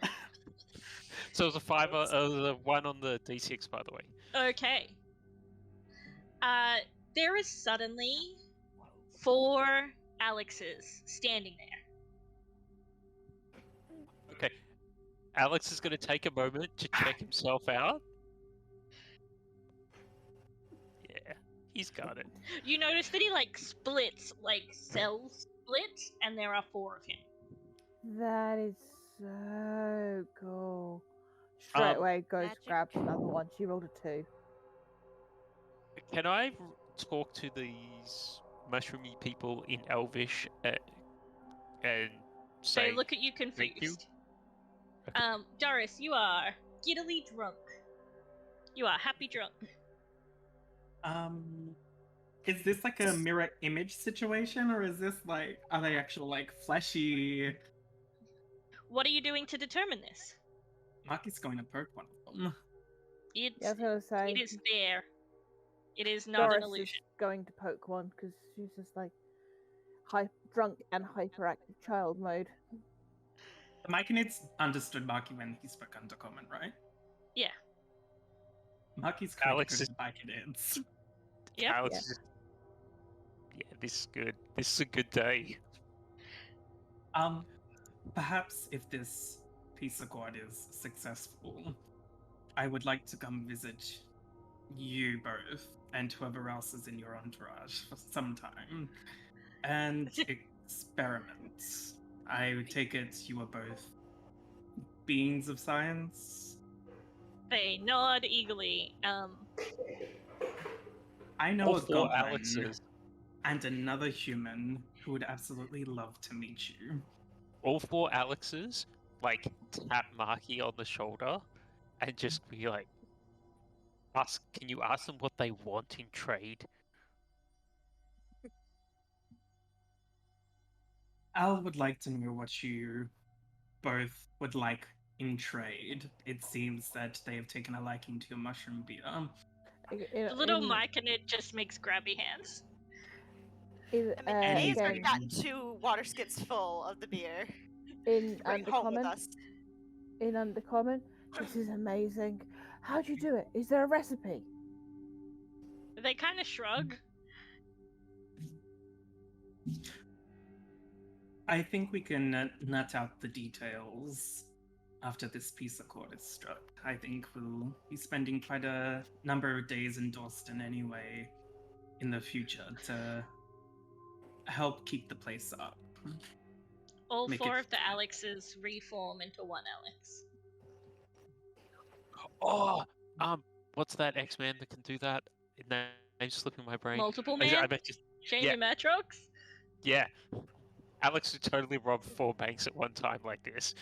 So it was a 5, the 1 on the D6, by the way. Okay. There is suddenly 4 Alexes standing there. Okay. Alex is going to take a moment to check himself out. Yeah, he's got it. You notice that he splits, cells split, and there are 4 of him. That is so cool. Straight away goes magic. grabs another one. She rolled a 2. Can I talk to these mushroomy people in Elvish and say... They look at you confused. Thank you? Doris, you are giddily drunk. You are happy drunk. Is this like a mirror image situation, or is this are they actual fleshy? What are you doing to determine this? Marky's going to poke one of them. It's, Yeah, I was gonna say. it is there. It is not an Doris illusion. is going to poke one because she's just drunk and hyperactive child mode. The Myconids understood Marky when he spoke Undercommon, right? Yeah. Marky's quite Alex good is- at Myconids. Yep. Alex Yeah. is- Yeah, this is good. This is a good day. Perhaps if this peace accord is successful, I would like to come visit you both and whoever else is in your entourage for some time and experiment. I would take it you are both beings of science. They nod eagerly. I know All a four goblin Alexes. and another human who would absolutely love to meet you. All four Alexes, like, tap Marky on the shoulder and just be like, can you ask them what they want in trade? Al would like to know what you both would like in trade. It seems that they have taken a liking to your mushroom beer. The little Myconid just makes grabby hands. I mean, May's already again, gotten 2 water skits full of the beer. in Bring it home with Undercommon, us. in Undercommon, this is amazing. How'd you do it? Is there a recipe? They kind of shrug. I think we can nut out the details after this peace accord is struck. I think we'll be spending quite a number of days in Dorston anyway in the future to help keep the place up. All Make 4 it- of the Alexes reform into one Alex. Oh, what's that X-Man that can do that? Name's slipping my brain. Multiple I man? bet just Change yeah. your Matrox? yeah. Alex would totally rob 4 banks at one time like this.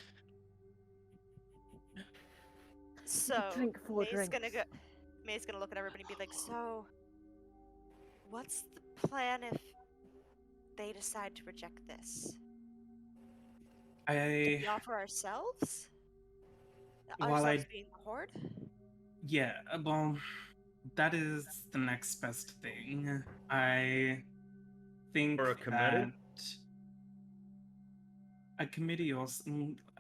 So, Drink 4 May's gonna drinks. May's gonna look at everybody and be like, so, what's the plan if they decide to reject this? Do I we offer ourselves? While Ourselves I- being the Horde? yeah, well, that is the next best thing. I think Or a committee? that a committee or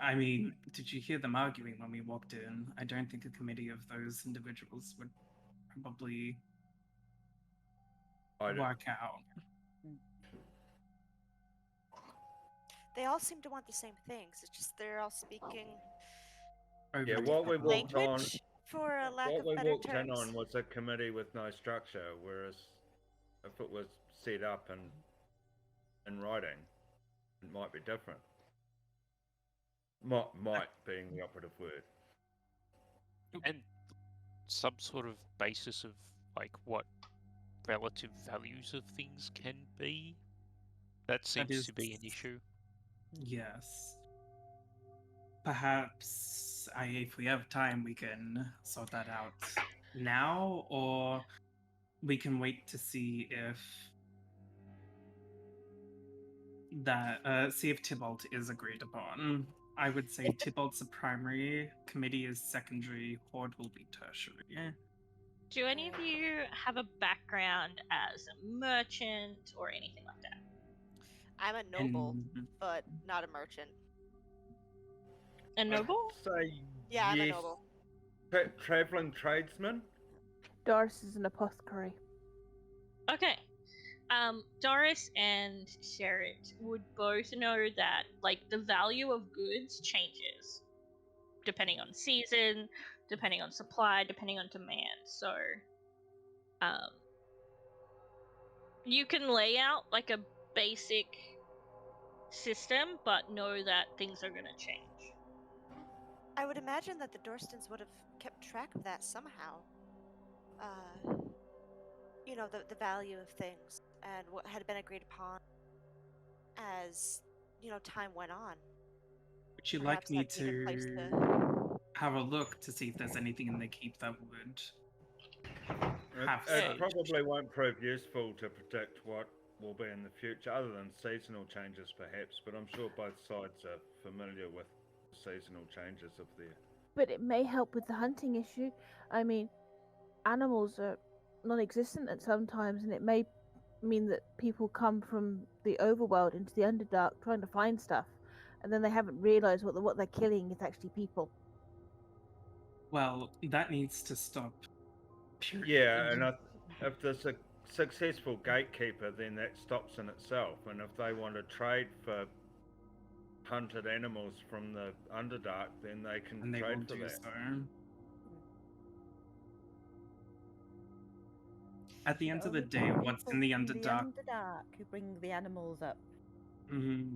I mean, did you hear them arguing when we walked in? I don't think a committee of those individuals would probably I don't- work out. They all seem to want the same things. It's just they're all speaking over Yeah, a what we different walked on, language, for a lack what of we better walked in terms. on was a committee with no structure, whereas if it was set up and in writing, it might be different. Might being the operative word. And some sort of basis of, like, what relative values of things can be. That seems to be an is- issue. Yes. Perhaps if we have time, we can sort that out now, or we can wait to see if Tybalt is agreed upon. I would say Tybalt's a primary, committee is secondary, Horde will be tertiary. Do any of you have a background as a merchant or anything like that? I'm a noble, And but not a merchant. A noble? Say Yeah, I'm a yes. noble. Traveling tradesman? Doris is an apothecary. Okay. Doris and Sherrit would both know that, like, the value of goods changes depending on season, depending on supply, depending on demand. So, you can lay out like a basic system, but know that things are gonna change. I would imagine that the Dorstons would have kept track of that somehow. You know, the value of things and what had been agreed upon as, you know, time went on. would you like Perhaps me that'd be a good place to have a look to see if there's anything in the keep that would have It saved? probably won't prove useful to predict what will be in the future, other than seasonal changes perhaps, but I'm sure both sides are familiar with seasonal changes of their... But it may help with the hunting issue. I mean, animals are non-existent at some times, and it may mean that people come from the overworld into the Underdark trying to find stuff, and then they haven't realised what they're killing is actually people. Well, that needs to stop. Yeah, and if there's a successful gatekeeper, then that stops in itself. And if they want to trade for hunted animals from the Underdark, then they can And they trade will for do that. so. At the end of the day, what's in the Underdark? The Underdark who bring the animals up. Mm-hmm.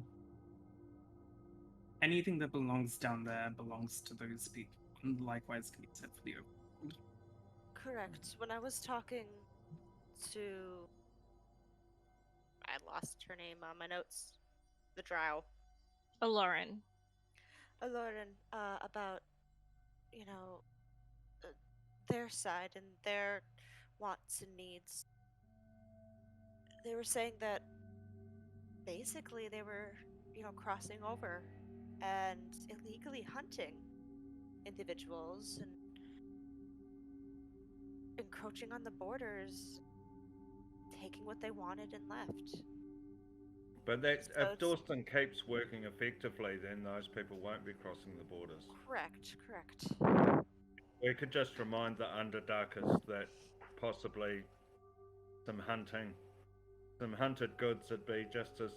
Anything that belongs down there belongs to those people, and likewise can be said for the overworld. Correct. When I was talking to... I lost her name on my notes. The drow. Lauren. Lauren, about, their side and their wants and needs. They were saying that basically they were, crossing over and illegally hunting individuals and encroaching on the borders, taking what they wanted and left. But that, So if Dorston Keep's working effectively, then those people won't be crossing the borders. Correct. We could just remind the Underdarkers that possibly some hunted goods would be just as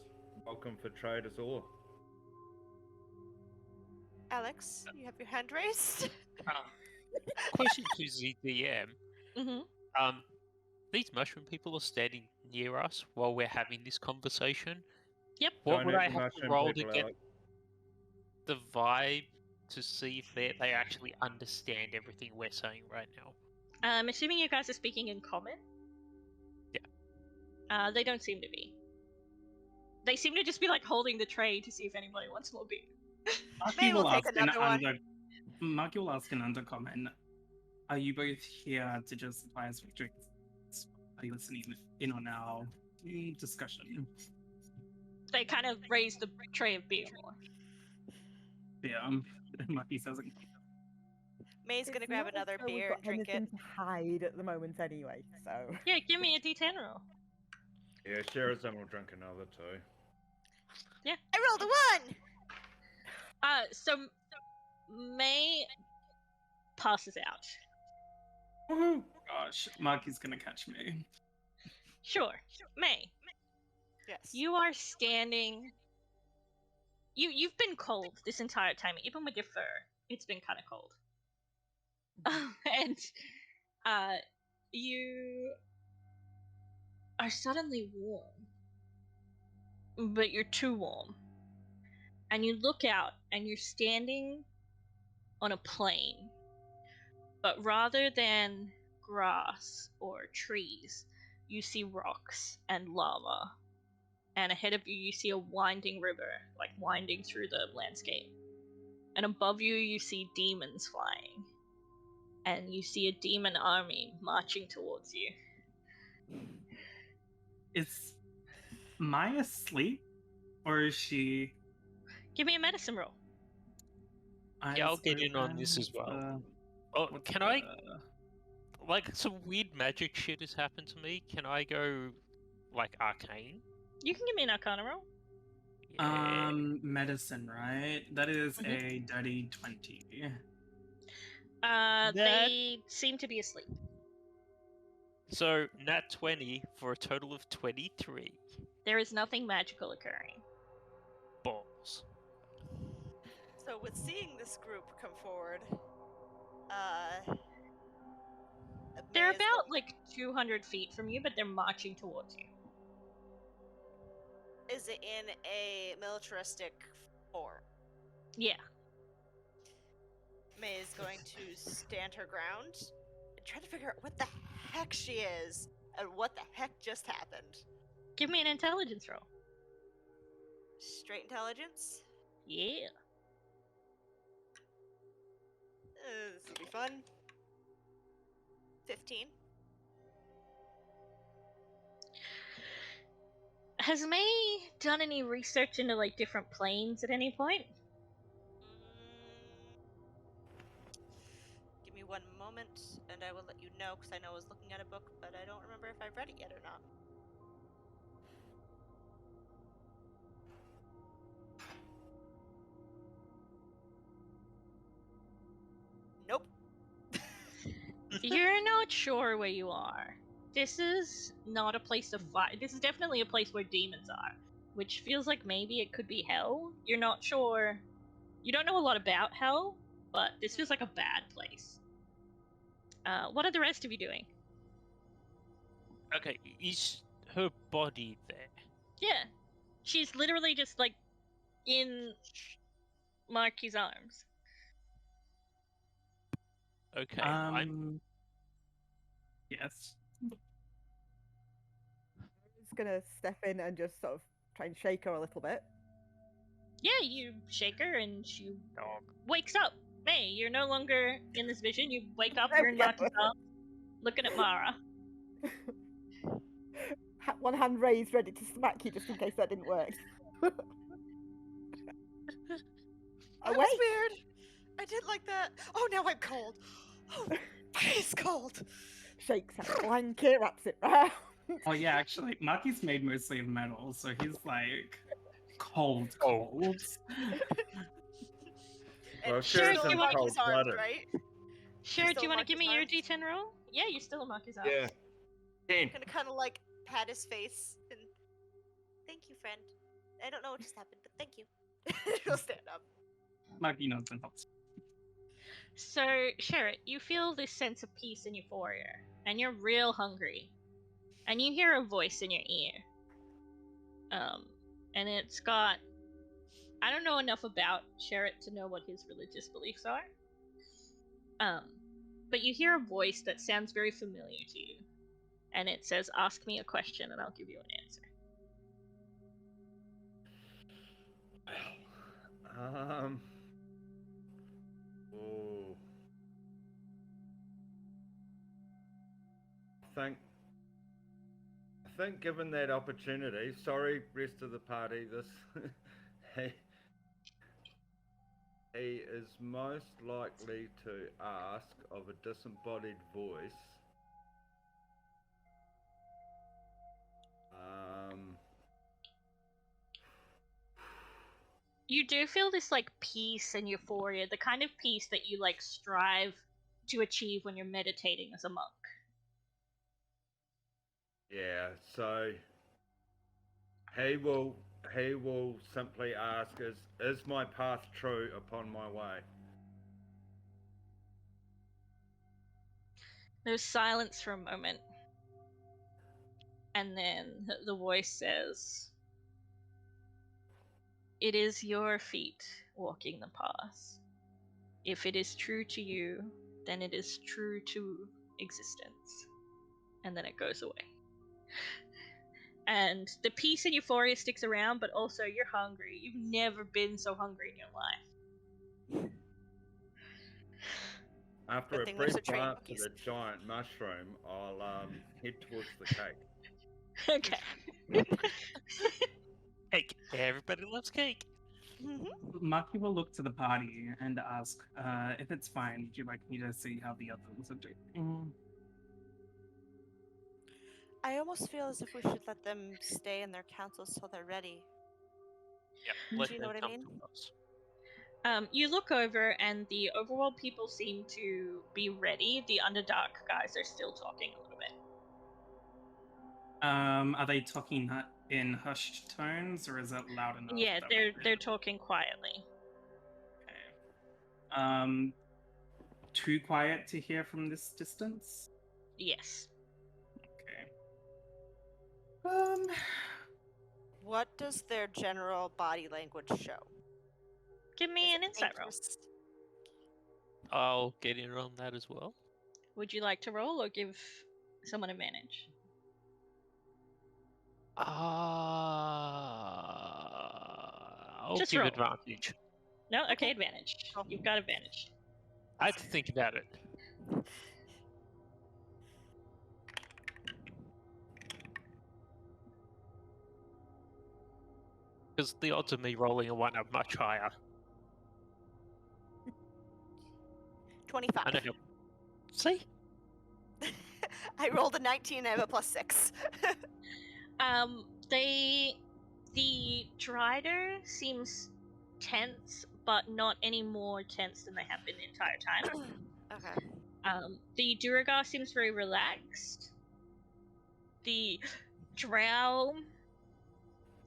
welcome for trade as all. Alex, you have your hand raised? Question to the DM. Mm-hmm. These mushroom people are standing near us while we're having this conversation. Yep. What would Don't I let the have to mushroom roll to people get out. the vibe to see if they actually understand everything we're saying right now? I'm assuming you guys are speaking in common? Yeah. They don't seem to be. They seem to just be holding the tray to see if anybody wants more beer. Maybe we'll take another one. Marky will ask an undercomment. Are you both here to just supply us with drinks? Are you listening in on our discussion? They kind of raise the tray of beer more. Yeah, Marky says it. May's gonna It's grab not as another though we've beer got and drink it. anything to hide at the moment anyway, so. Yeah, give me a D10 roll. Yeah, Sherazan will drink another too. Yeah. I rolled a 1! So May passes out. Woohoo! Gosh, Marky's gonna catch me. Sure. May, Yes. you are standing... You've been cold this entire time, even with your fur. It's been kind of cold. And you are suddenly warm. But you're too warm. And you look out, and you're standing on a plain. But rather than grass or trees, you see rocks and lava. And ahead of you, you see a winding river, winding through the landscape. And above you, you see demons flying. And you see a demon army marching towards you. Is Mai asleep? Or is she... Give me a medicine roll. Yeah, I'll get in on this as well. Can I... some weird magic shit has happened to me. Can I go, arcane? You can give me an arcana roll. Yeah. Medicine, right? That is a dirty 20. They seem to be asleep. So, nat 20 for a total of 23. There is nothing magical occurring. Balls. So with seeing this group come forward, They're May is about 200 feet from you, but they're marching towards you. Is it in a militaristic form? Yeah. May is going to stand her ground and try to figure out what the heck she is and what the heck just happened. Give me an intelligence roll. Straight intelligence? Yeah. This will be fun. 15. Has May done any research into different planes at any point? Give me one moment, and I will let you know, because I know I was looking at a book, but I don't remember if I've read it yet or not. You're not sure where you are. This is not a place to fight. This is definitely a place where demons are, which feels like maybe it could be hell. You're not sure. You don't know a lot about hell, but this feels like a bad place. What are the rest of you doing? Okay, is her body there? Yeah. She's literally just, like, in Marky's arms. Okay, I'm... Yes. just gonna step in and just sort of try and shake her a little bit. Yeah, you shake her and she wakes up. Hey, you're no longer in this vision. You wake up, you're in Marky's arms, looking at Mara. One hand raised, ready to smack you just in case that didn't work. That was weird. I did like that. Oh, now I'm cold. Oh, it's cold. Shakes her blanket, wraps it round. Oh yeah, actually, Marky's made mostly of metal, so he's like cold. Well, Sure, sure, do you want to Marky's arms, right? Sure, do you want to give me your Marky's D10 roll? Yeah, you're still in Marky's arms. Yeah. 10. Gonna kind of like pat his face and thank you, friend. I don't know what just happened, but thank you. He'll stand up. Marky knows and helps. So, Sherrit, you feel this sense of peace and euphoria, and you're real hungry. And you hear a voice in your ear. And it's got... I don't know enough about Sherrit to know what his religious beliefs are. But you hear a voice that sounds very familiar to you. And it says, ask me a question and I'll give you an answer. Oh. I think given that opportunity, sorry, rest of the party, this he is most likely to ask of a disembodied voice. You do feel this, like, peace and euphoria, the kind of peace that you, like, strive to achieve when you're meditating as a monk. Yeah, so he will simply ask, is my path true upon my way? There's silence for a moment. And then the voice says, it is your feet walking the path. If it is true to you, then it is true to existence. And then it goes away. And the peace and euphoria sticks around, but also you're hungry. You've never been so hungry in your life. After a brief glance at the giant mushroom, I'll head towards the cake. Okay. Cake. Everybody loves cake. Marky will look to the party and ask, if it's fine, would you like me to see how the others are doing? I almost feel as if we should let them stay in their councils till they're ready. Yep. Do you know what I mean? You look over and the overworld people seem to be ready. The Underdark guys are still talking a little bit. Are they talking in hushed tones, or is it loud enough? Yeah, they're talking quietly. Okay. Too quiet to hear from this distance? Yes. Okay. What does their general body language show? Give me an insight roll. I'll get in on that as well. Would you like to roll or give someone advantage? I'll Just give roll. advantage. No? Okay, advantage. You've got advantage. I have to think about it. Because the odds of me rolling a 1 are much higher. 25. I know. See? I rolled a 19 and I have a +6. The Drider seems tense, but not any more tense than they have been the entire time. Okay. The Duragar seems very relaxed. The Drow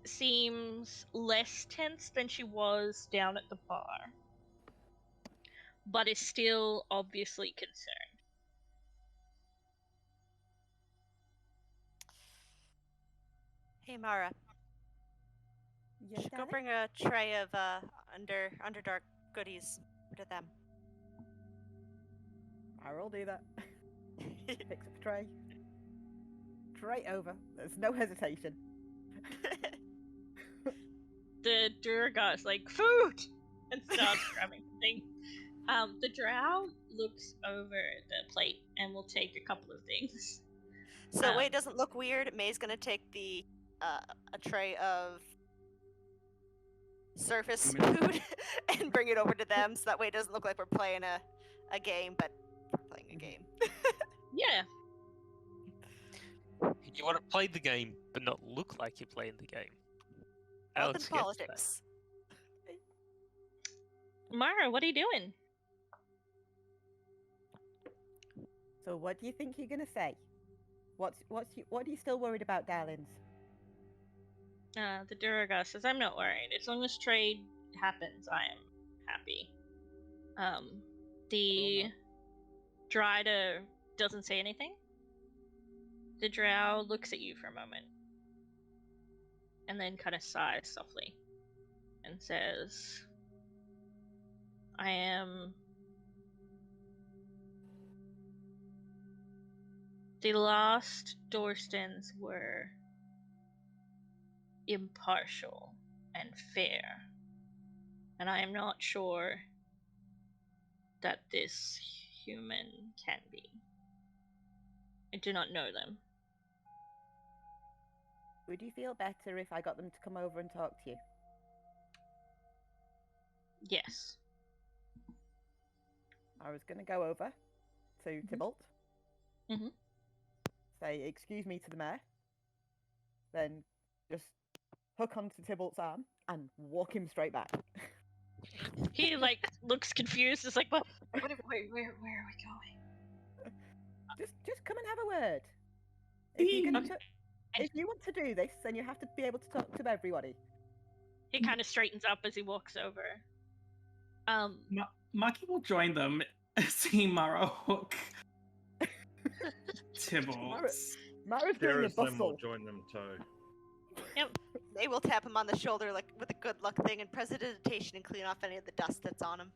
seems less tense than she was down at the bar, but is still obviously concerned. Hey, Mara. Yes, Should go darling? bring a tray of Underdark goodies to them. I will do that. Picks up a tray. Straight over. There's no hesitation. The Duragar is like, food! And starts grabbing things. The Drow looks over the plate and will take a couple of things. So way it doesn't look weird, May's gonna take the a tray of surface food and bring it over to them, so that way it doesn't look like we're playing a game, but we're playing a game. Yeah. You want to play the game, but not look like you're playing the game. Well, Alex then gets politics. Mara, what are you doing? So what do you think you're gonna say? What are you still worried about, darlings? The Duragar says, I'm not worried. As long as trade happens, I am happy. The Dryder doesn't say anything. The Drow looks at you for a moment. And then kind of sighs softly. And says, I am... The last Dorstons were impartial and fair, and I am not sure that this human can be. I do not know them. Would you feel better if I got them to come over and talk to you? Yes. I was going to go over to Tybalt. Mhm. Say, excuse me to the mayor. Then just hook onto Tybalt's arm and walk him straight back. He looks confused. It's like, where are we going? Just come and have a word. If you want to do this, then you have to be able to talk to everybody. He kind of straightens up as he walks over. Marky will join them as he Mara hook Tybalt. Mara's doing a Garrison will bustle. join them too. Yep. They will tap him on the shoulder like with a good luck thing and prestidigitation and clean off any of the dust that's on him.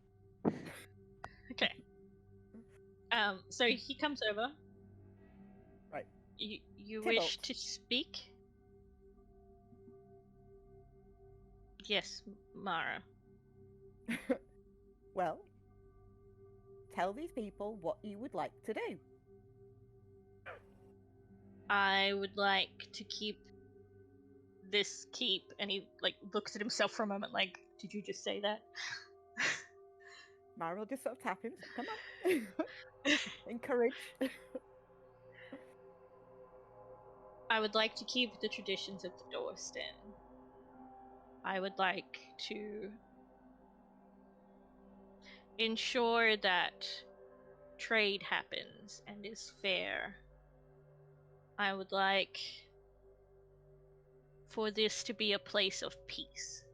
Okay. So he comes over. Right. You Tybalt. wish to speak? Yes, Mara. Well, tell these people what you would like to do. I would like to keep this keep, and he looks at himself for a moment like, did you just say that? Mara will just sort of tap him. Come on. Encourage. I would like to keep the traditions of the Dorston. I would like to ensure that trade happens and is fair. I would like for this to be a place of peace.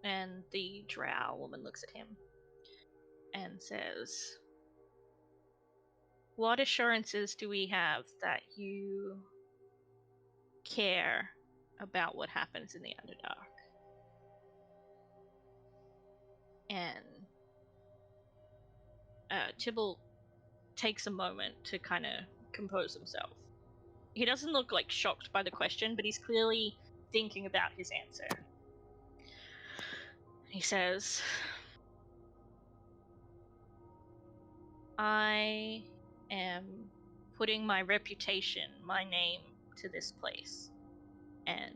And the drow woman looks at him and says, what assurances do we have that you care about what happens in the Underdark? And Tybalt takes a moment to kind of compose himself. He doesn't look shocked by the question, but he's clearly thinking about his answer. He says, I am putting my reputation, my name to this place. And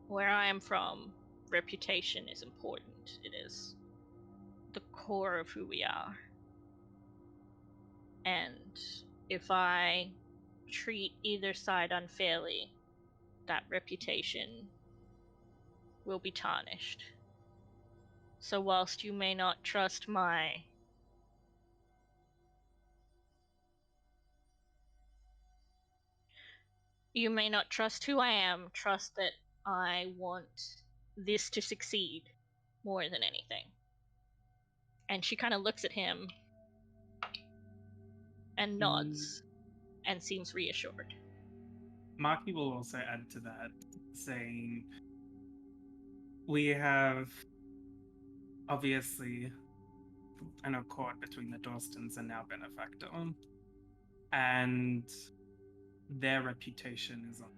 where I am from, reputation is important. It is the core of who we are. And if I treat either side unfairly, that reputation will be tarnished. So whilst you may not trust my You may not trust who I am, trust that I want this to succeed more than anything. And she kind of looks at him and nods and seems reassured. Marky will also add to that, saying, we have obviously an accord between the Dorstons and our benefactor, and their reputation is on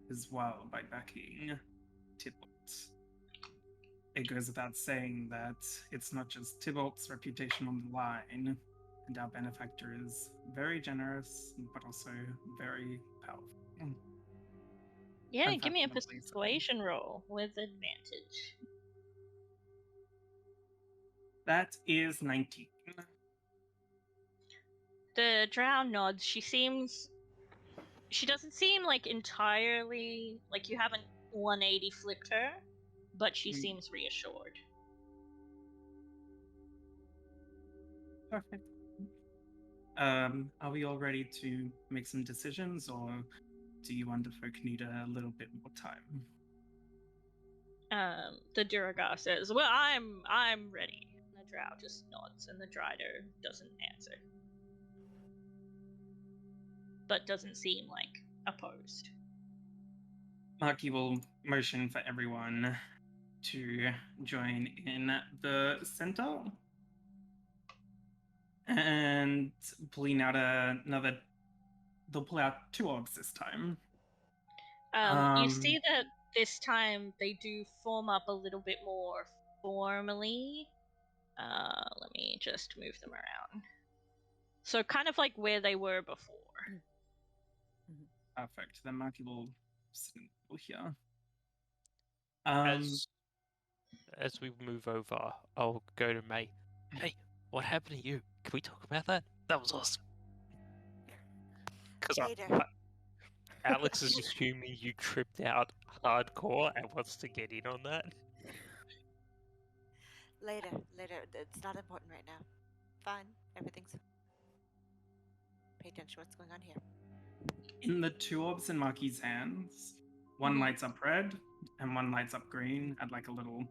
as well by backing Tybalt. It goes without saying that it's not just Tybalt's reputation on the line, and our benefactor is very generous, but also very powerful. Yeah, give me a Unfathomably so. persuasion roll with advantage. That is 19. The drow nods. She doesn't seem like entirely, like you haven't 180 flipped her, but she seems reassured. Perfect. Are we all ready to make some decisions, or do you underfolk need a little bit more time? The Duragar says, "Well, I'm ready." And the drow just nods, and the Drider doesn't answer, but doesn't seem like opposed. Marky will motion for everyone to join in the center, and pulling out another. They'll pull out 2 orbs this time. You see that this time they do form up a little bit more formally. Let me just move them around. So kind of like where they were before. Perfect. Then Marky will sit in the middle here. As we move over, I'll go to May. Hey, what happened to you? Can we talk about that? That was awesome. Because Alex is assuming you tripped out hardcore and wants to get in on that. Later. It's not important right now. Fine. Everything's... Pay attention to what's going on here. In the 2 orbs in Marky's hands, one lights up red and one lights up green at like a little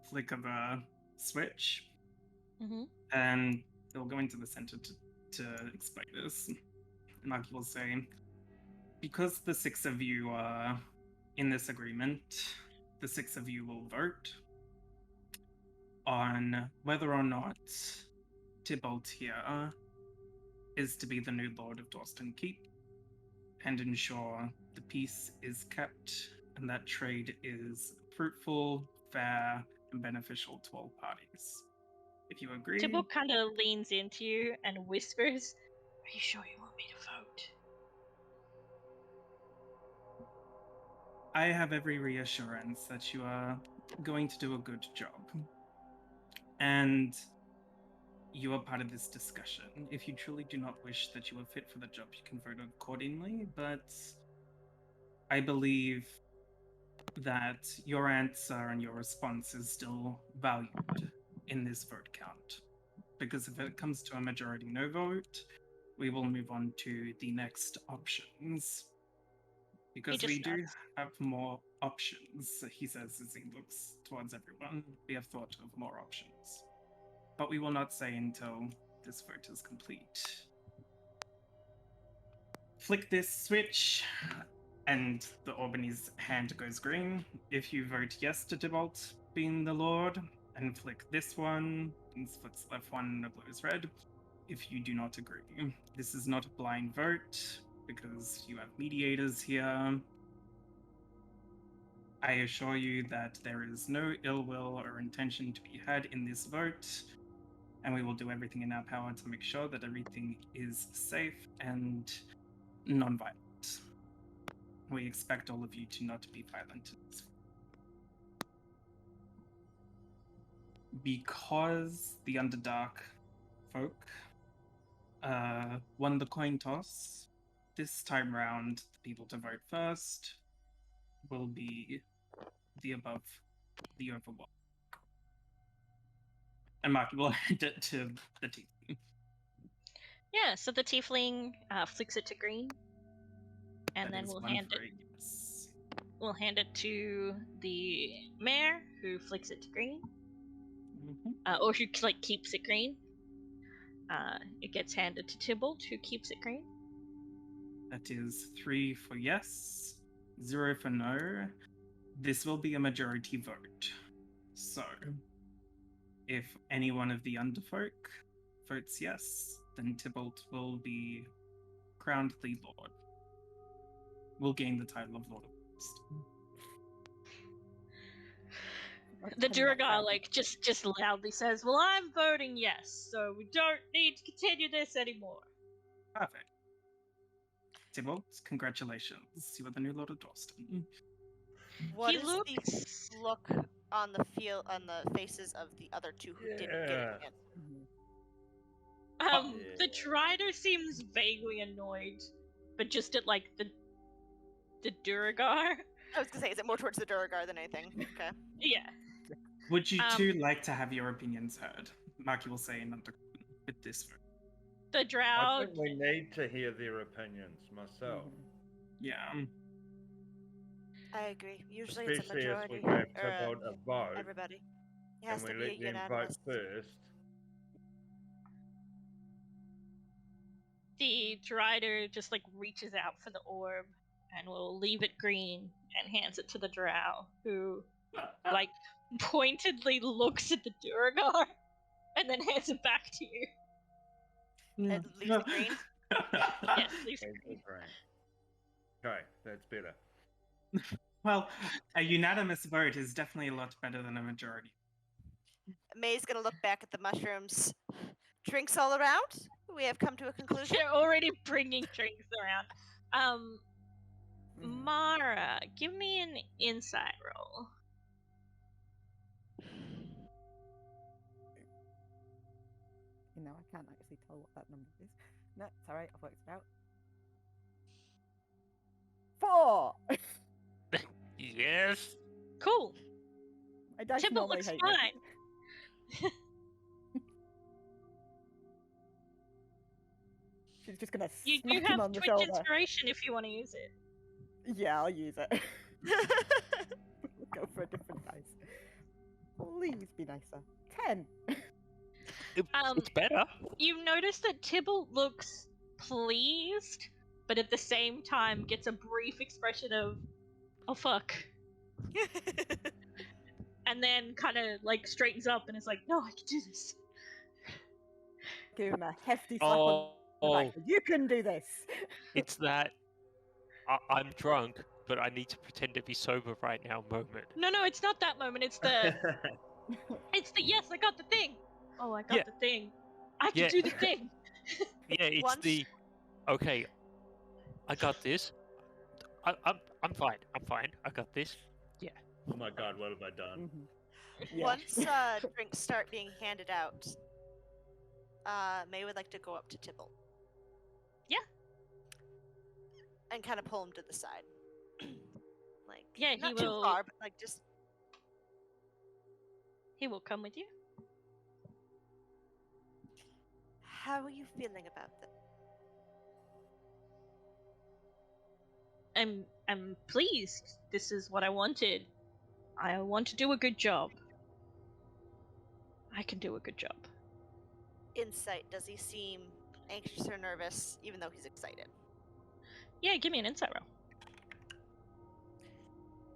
flick of a switch. And they'll go into the center to explain this. And Marky will say, because the 6 of you are in this agreement, the 6 of you will vote on whether or not Tybalt here is to be the new Lord of Dorston Keep, and ensure the peace is kept and that trade is fruitful, fair, and beneficial to all parties. If you agree... Tybalt kind of leans into you and whispers, "Are you sure you want me to vote?" I have every reassurance that you are going to do a good job. And you are part of this discussion. If you truly do not wish that you are fit for the job, you can vote accordingly, but I believe that your answer and your response is still valued in this vote count. Because if it comes to a majority no vote, we will move on to the next options. Because we do have more options, he says as he looks towards everyone. We have thought of more options. But we will not say until this vote is complete. Flick this switch, and the orb in his hand goes green. If you vote yes to Tybalt being the Lord, and flick this one, and flicks the left one, and it glows red. If you do not agree. This is not a blind vote, because you have mediators here. I assure you that there is no ill will or intention to be had in this vote, and we will do everything in our power to make sure that everything is safe and non-violent. We expect all of you to not be violent. Because the Underdark folk won the coin toss, this time round, the people to vote first will be the overwhelmed. And Marky will hand it to the tiefling. Yeah, so the tiefling flicks it to green. And That then is we'll one hand for it. a yes. We'll hand it to the mayor, who flicks it to green, or who like keeps it green. It gets handed to Tybalt, who keeps it green. That is 3 for yes, 0 for no. This will be a majority vote. So, if any one of the underfolk votes yes, then Tybalt will be crowned Lead Lord. Will gain the title of Lord of Dorston. The Duragar just loudly says, "Well, I'm voting yes, so we don't need to continue this anymore." Perfect. Tybalt, congratulations. You are the new Lord of Dorston. What He is looks- the look on the faces of the other two who didn't get it again? The Trider seems vaguely annoyed, but just at like the Duragar. I was gonna say, is it more towards the Duragar than anything? Okay. Yeah. Would you two like to have your opinions heard? Marky will say in under with this vote. The Drow. I think we need to hear their opinions myself. Yeah. I agree. Usually it's a Especially as we majority. go to vote a vote Everybody. It and has we to be let them unanimous. vote first. The Drider just like reaches out for the orb and will leave it green and hands it to the Drow, who like pointedly looks at the Duragar and then hands it back to you. It leaves it green. Yes, leaves it Vote green. for green. Okay, that's better. Well, a unanimous vote is definitely a lot better than a majority. May's gonna look back at the mushrooms. Drinks all around. We have come to a conclusion. They're already bringing drinks around. Mara, give me an insight roll. You know, I can't actually tell what that number is. No, it's alright, I've worked it out. 4! Yes. Cool. My dice Tybalt normally looks hate fine. this. She's just gonna You smack do him have on the Twitch shoulder. inspiration if you want to use it. Yeah, I'll use it. Go for a different dice. Please be nicer. 10! It's better. You notice that Tybalt looks pleased, but at the same time gets a brief expression of, "Oh fuck," and then kind of like straightens up and is like, "No, I can do this." Give him a hefty slap on the back. You can do this! It's that I'm drunk, but I need to pretend to be sober right now moment. No, it's not that moment. It's the yes, I got the thing. Oh, I got Yeah. the thing. I can Yeah. do the thing. Yeah, it's Once- the okay. I got this. I'm fine. I'm fine. I got this. Yeah. Oh my god, what have I done? Yeah. Once drinks start being handed out, May would like to go up to Tybalt. Yeah. And kind of pull him to the side. Like, Yeah, he not will- too far, but like just He will come with you. how are you feeling about this? I'm pleased. This is what I wanted. I want to do a good job. I can do a good job. Insight, does he seem anxious or nervous, even though he's excited? Yeah, give me an insight roll.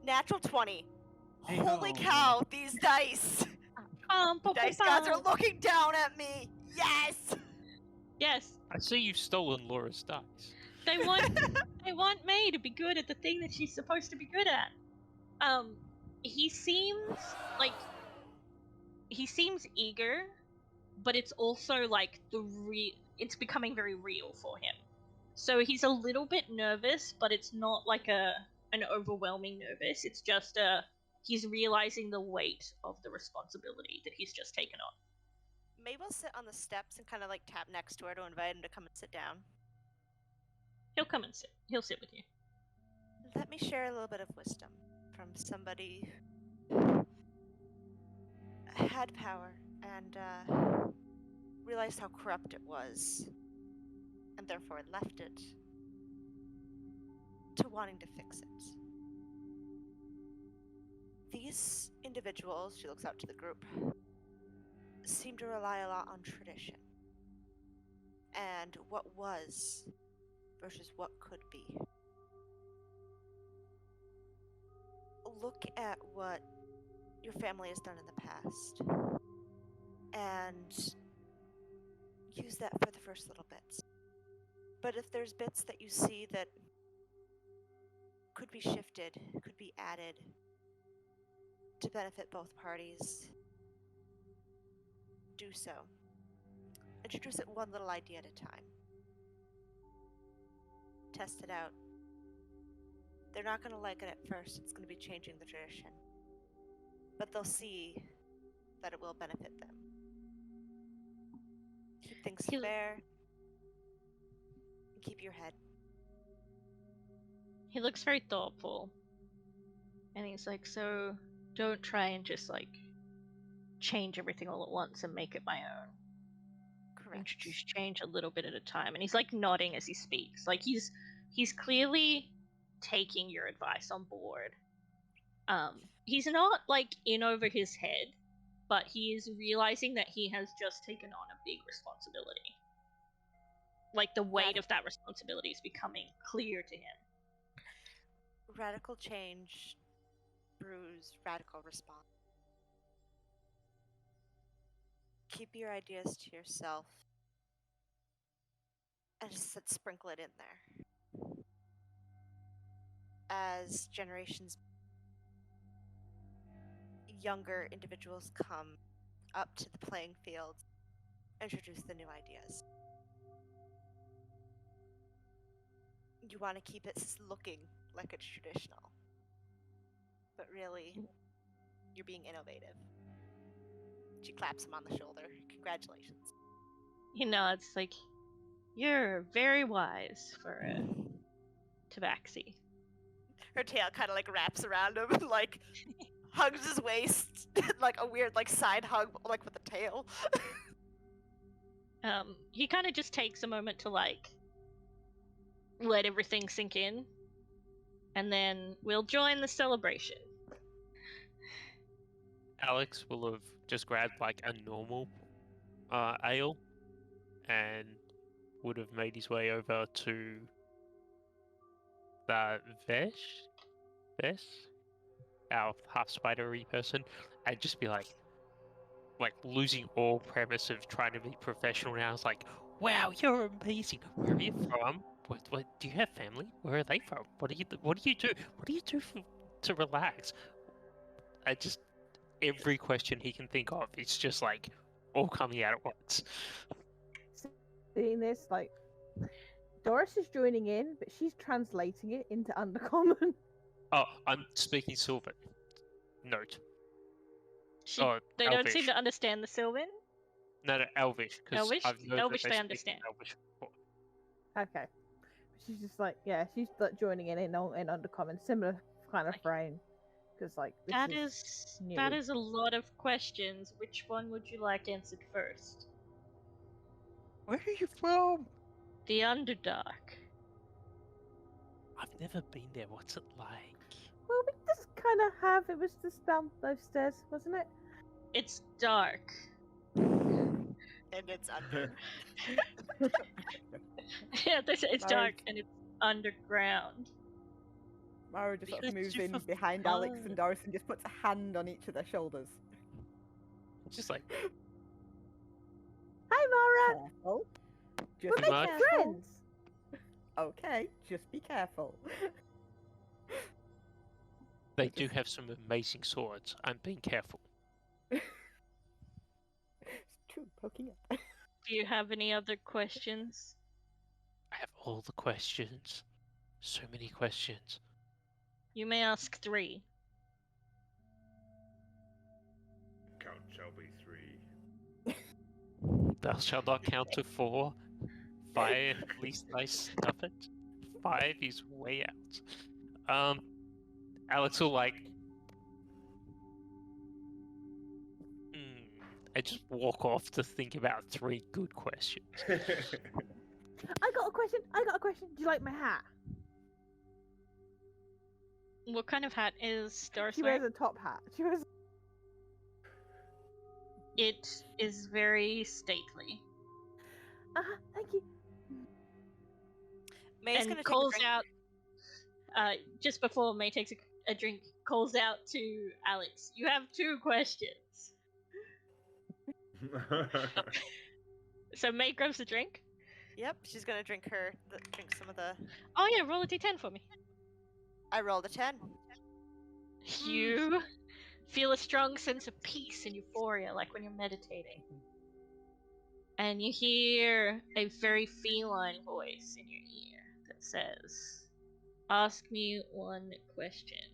Natural 20. Hey, Holy ho. cow, these dice! Dice gods are looking down at me! Yes! Yes, I see you've stolen Laura's dice. they want May to be good at the thing that she's supposed to be good at. He seems eager, but it's also like it's becoming very real for him. So he's a little bit nervous, but it's not like an overwhelming nervous. It's just he's realizing the weight of the responsibility that he's just taken on. May will sit on the steps and kind of like tap next to her to invite him to come and sit down. He'll come and sit. He'll sit with you. Let me share a little bit of wisdom from somebody who had power and realized how corrupt it was, and therefore left it. to wanting to fix it. These individuals, she looks out to the group, seem to rely a lot on tradition and what was versus what could be. Look at what your family has done in the past and use that for the first little bits. But if there's bits that you see that could be shifted, could be added to benefit both parties, do so. Introduce it one little idea at a time. Test it out. They're not going to like it at first. It's going to be changing the tradition. But they'll see that it will benefit them. Keep things fair. And keep your head. He looks very thoughtful. And he's like, so don't try and just like change everything all at once and make it my own. Correct. Introduce change a little bit at a time. And he's like nodding as he speaks. Like he's clearly taking your advice on board. He's not like in over his head, but he is realizing that he has just taken on a big responsibility. Like the weight of that responsibility is becoming clear to him. Radical change brews radical response. Keep your ideas to yourself and just sprinkle it in there. As generations, younger individuals come up to the playing field, introduce the new ideas. You want to keep it looking like it's traditional, but really, you're being innovative. She claps him on the shoulder. Congratulations. He nods like, you're very wise for a Tabaxi. Her tail kind of like wraps around him and like hugs his waist, like a weird like side hug, like with a tail. He kind of just takes a moment to like let everything sink in, and then we'll join the celebration. Alex will have just grabbed like a normal ale and would have made his way over to the Vesh, our half spidery person, and just be like losing all premise of trying to be professional now. It's like, wow, you're amazing. Where are you from? What do you have family? Where are they from? What do you do? What do you do to relax? I just every question he can think of, it's just like all coming out at once. Seeing this, like, Doris is joining in, but she's translating it into Undercommon. Oh, I'm speaking Sylvan. Note. They don't seem to understand the Sylvan. No, Elvish. Elvish? I've heard Elvish that they speak understand. Elvish before. Okay. She's just like, yeah, she's like joining in Undercommon, similar kind of frame. Because like this that is a lot of questions. Which one would you like answered first? Where are you from? The Underdark. I've never been there. What's it like? Well, we just kind of have. It was just down those stairs, wasn't it? It's dark. And it's under. Yeah, it's dark and it's underground. Mara just sort of Because moves you're in for behind Alex fun. and Doris and just puts a hand on each of their shoulders. Just like, Hi, Mara. Careful. We're Just be making careful. friends. Okay, just be careful. they do have some amazing swords. I'm being careful. It's true, poking up. Do you have any other questions? I have all the questions. So many questions. You may ask 3. Count shall be 3. Thou shalt not count to 4. 5, at least I stuff it. 5 is way out. Alex will like... I just walk off to think about 3 good questions. I got a question. Do you like my hat? What kind of hat is Doris She wearing? wears a top hat. She wears. It is very stately. Thank you. May's And gonna take calls a drink. out, just before May takes a drink, calls out to Alex, "You have 2 questions." So May grabs a drink. Yep, she's gonna drink some of the. Oh yeah, roll a d10 for me. I rolled a 10. You feel a strong sense of peace and euphoria, like when you're meditating. And you hear a very feline voice in your ear that says, "Ask me 1 question,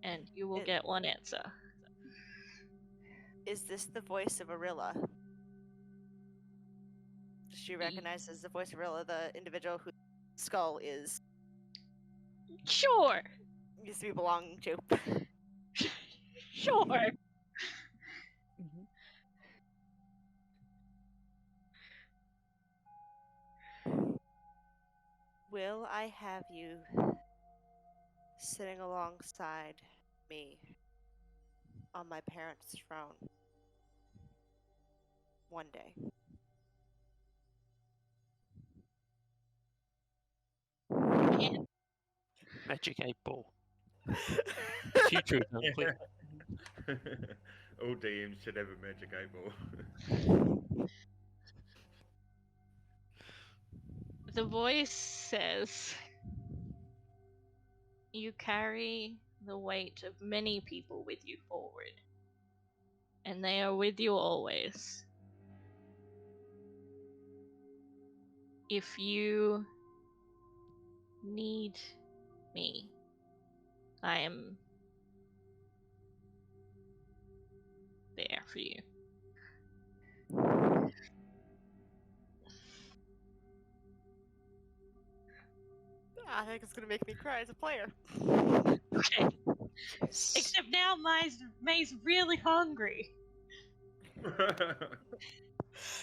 and you will get 1 answer." Is this the voice of Arilla? Does she recognize as the voice of Arilla the individual whose skull is Sure. used to be belonging to? Sure. Will I have you sitting alongside me on my parents' throne one day? Magic 8 ball. Future is unclear. All DMs should have a magic 8 ball. The voice says, "You carry the weight of many people with you forward, and they are with you always. If you need me, I am there for you." I think it's gonna make me cry as a player. Okay. Except now May's really hungry.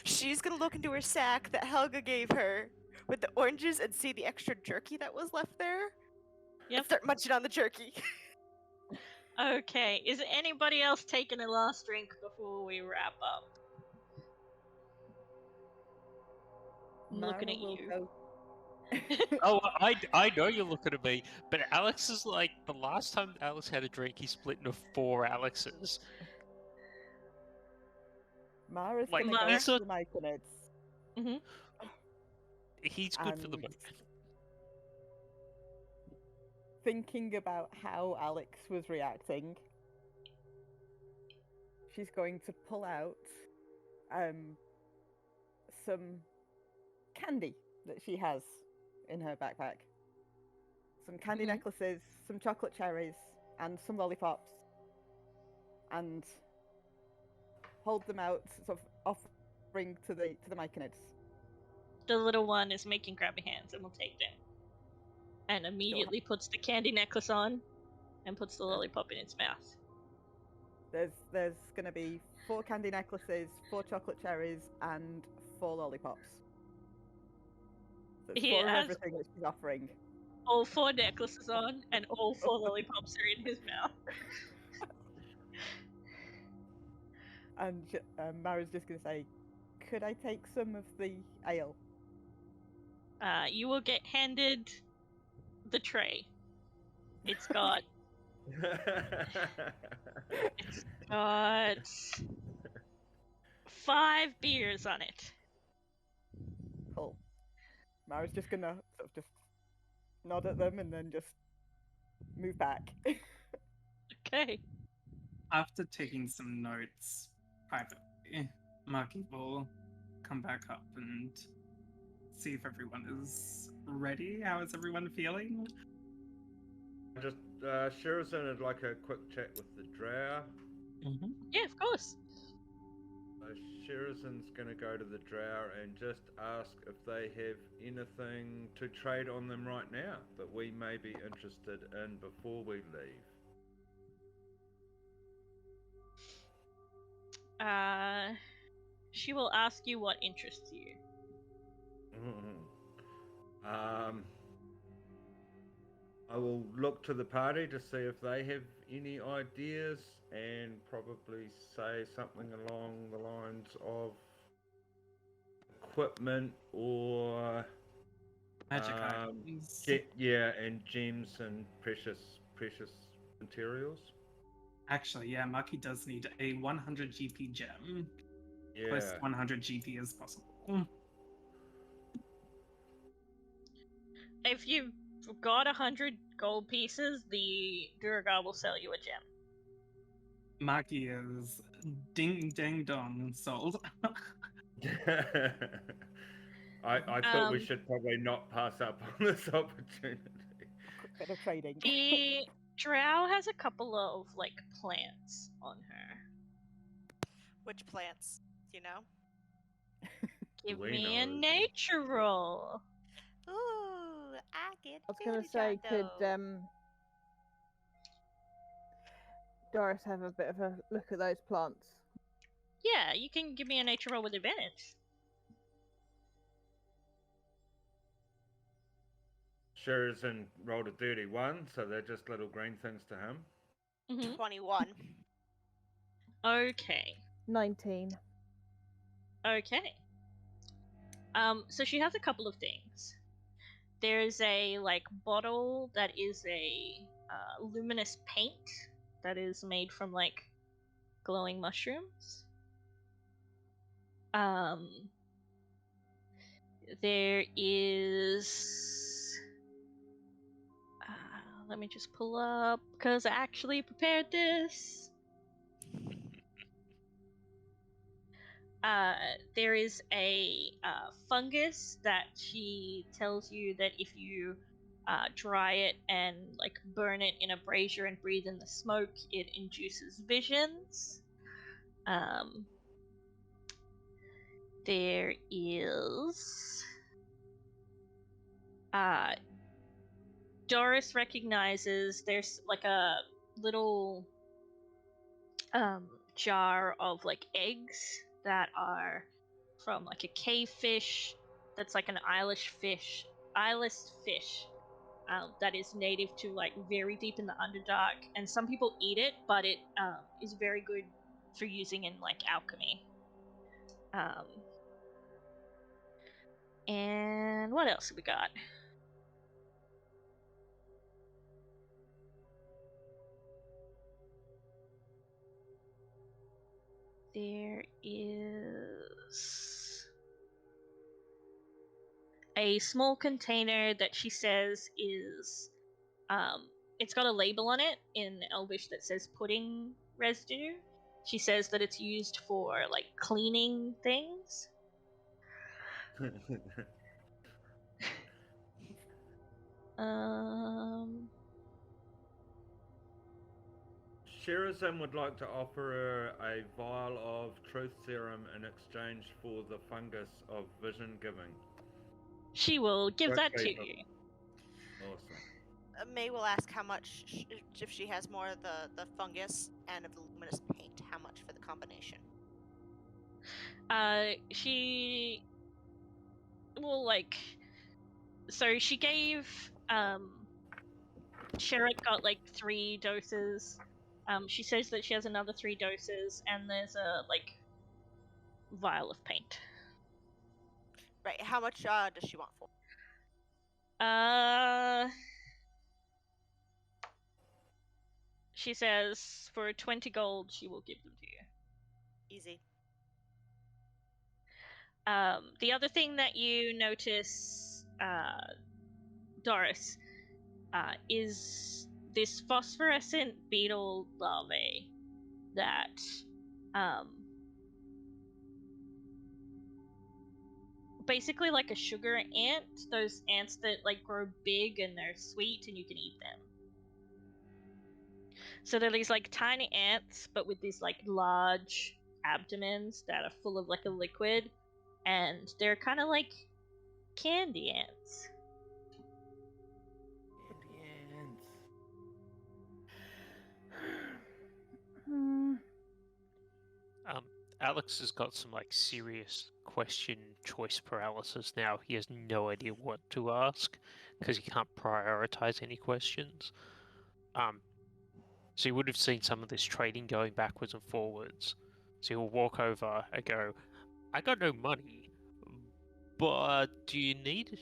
She's gonna look into her sack that Helga gave her with the oranges and see the extra jerky that was left there. Yep. And start munching on the jerky. Okay, is anybody else taking a last drink before we wrap up? I'm looking at you. Oh, I know you're looking at me, but Alex is like, the last time Alex had a drink, he split into 4 Alexes. Mara's Like, gonna go Mara? to the Myconids. Mm-hmm. He's good for the And- both. Thinking about how Alex was reacting, she's going to pull out some candy that she has in her backpack. Some candy necklaces, some chocolate cherries, and some lollipops. And hold them out, sort of offering to the Myconids. The little one is making grabby hands and will take them. And immediately puts the candy necklace on and puts the lollipop in its mouth. There's gonna be 4 candy necklaces, 4 chocolate cherries, and 4 lollipops. So it's He 4 of has everything that she's offering. all 4 necklaces on and all 4 lollipops are in his mouth. And Mara's just gonna say, "Could I take some of the ale?" You will get handed the tray. It's got 5 beers on it. Cool. Mara's just gonna sort of just nod at them and then just move back. Okay. After taking some notes privately, Marky will come back up and see if everyone is ready. How is everyone feeling? Just Shearman would like a quick chat with the drow. Yeah, of course. So Shearman's gonna go to the drow and just ask if they have anything to trade on them right now that we may be interested in before we leave. She will ask you what interests you. I will look to the party to see if they have any ideas and probably say something along the lines of equipment or Magic items. and gems and precious materials. Actually, yeah, Marky does need a 100 GP gem. Yeah. Close to 100 GP as possible. If you've got 100 gold pieces, the Duragar will sell you a gem. Marky is ding ding dong sold. I thought we should probably not pass up on this opportunity. Quick bit of trading. The drow has a couple of like plants on her. Which plants? Do you know? Give We me a know. nature roll. Ooh, I get. I was gonna say, could Doris have a bit of a look at those plants? Yeah, you can give me a nature roll with advantage. Shearman rolled a dirty 1, so they're just little green things to him. 21. Okay. 19. Okay. So she has a couple of things. There's a like bottle that is a luminous paint that is made from like glowing mushrooms. There is. Let me just pull up because I actually prepared this. There is a fungus that she tells you that if you dry it and like burn it in a brazier and breathe in the smoke, it induces visions. There is Doris recognizes there's like a little jar of like eggs that are from like a cave fish that's like an eyeless fish that is native to like very deep in the Underdark, and some people eat it, but it is very good for using in like alchemy. And what else have we got? There is a small container that she says is it's got a label on it in Elvish that says pudding residue. She says that it's used for like cleaning things. Shearman would like to offer her a vial of truth serum in exchange for the fungus of vision giving. She will give that to you. Awesome. May will ask how much, if she has more of the fungus and of the luminous paint, how much for the combination? She will like. So she gave Sherritt got like 3 doses. She says that she has another 3 doses, and there's a like vial of paint. Right. How much does she want for? She says for 20 gold she will give them to you. Easy. The other thing that you notice, Doris, is this phosphorescent beetle larvae that basically like a sugar ant, those ants that like grow big and they're sweet and you can eat them. So they're these like tiny ants but with these like large abdomens that are full of like a liquid, and they're kind of like candy ants. Alex has got some like serious question choice paralysis now. He has no idea what to ask because he can't prioritize any questions. So you would have seen some of this trading going backwards and forwards. So he'll walk over and go, I got no money, but do you need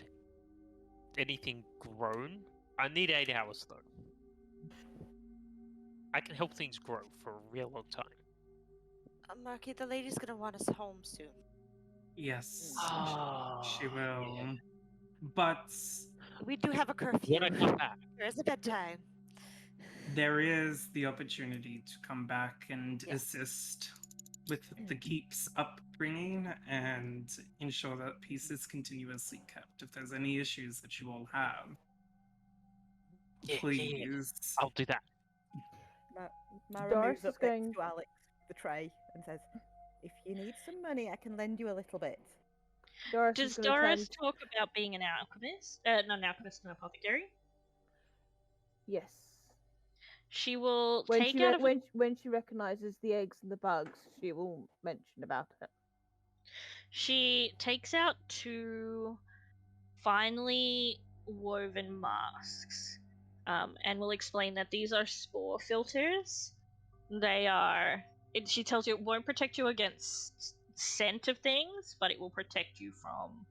anything grown? I need 8 hours though. I can help things grow for a real long time. Marky, the lady's gonna want us home soon. Yes, Oh, she will. yeah. But We do have a curfew. When I come back, There is a bedtime. there is the opportunity to come back and Yeah. assist with the keep's upbringing and ensure that peace is continuously kept. If there's any issues that you all have, yeah, please. I'll do that. Mara Doris moves up is going- next to Alex, the tray, and says, "If you need some money, I can lend you a little bit." Doris Does is gonna Doris turn- talk about being an alchemist? Not an alchemist, an apothecary. Yes. She will When take she out of when she recognizes the eggs and the bugs, she will mention about it. She takes out 2 finely woven masks, and will explain that these are spore filters. They are. She tells you it won't protect you against scent of things, but it will protect you from,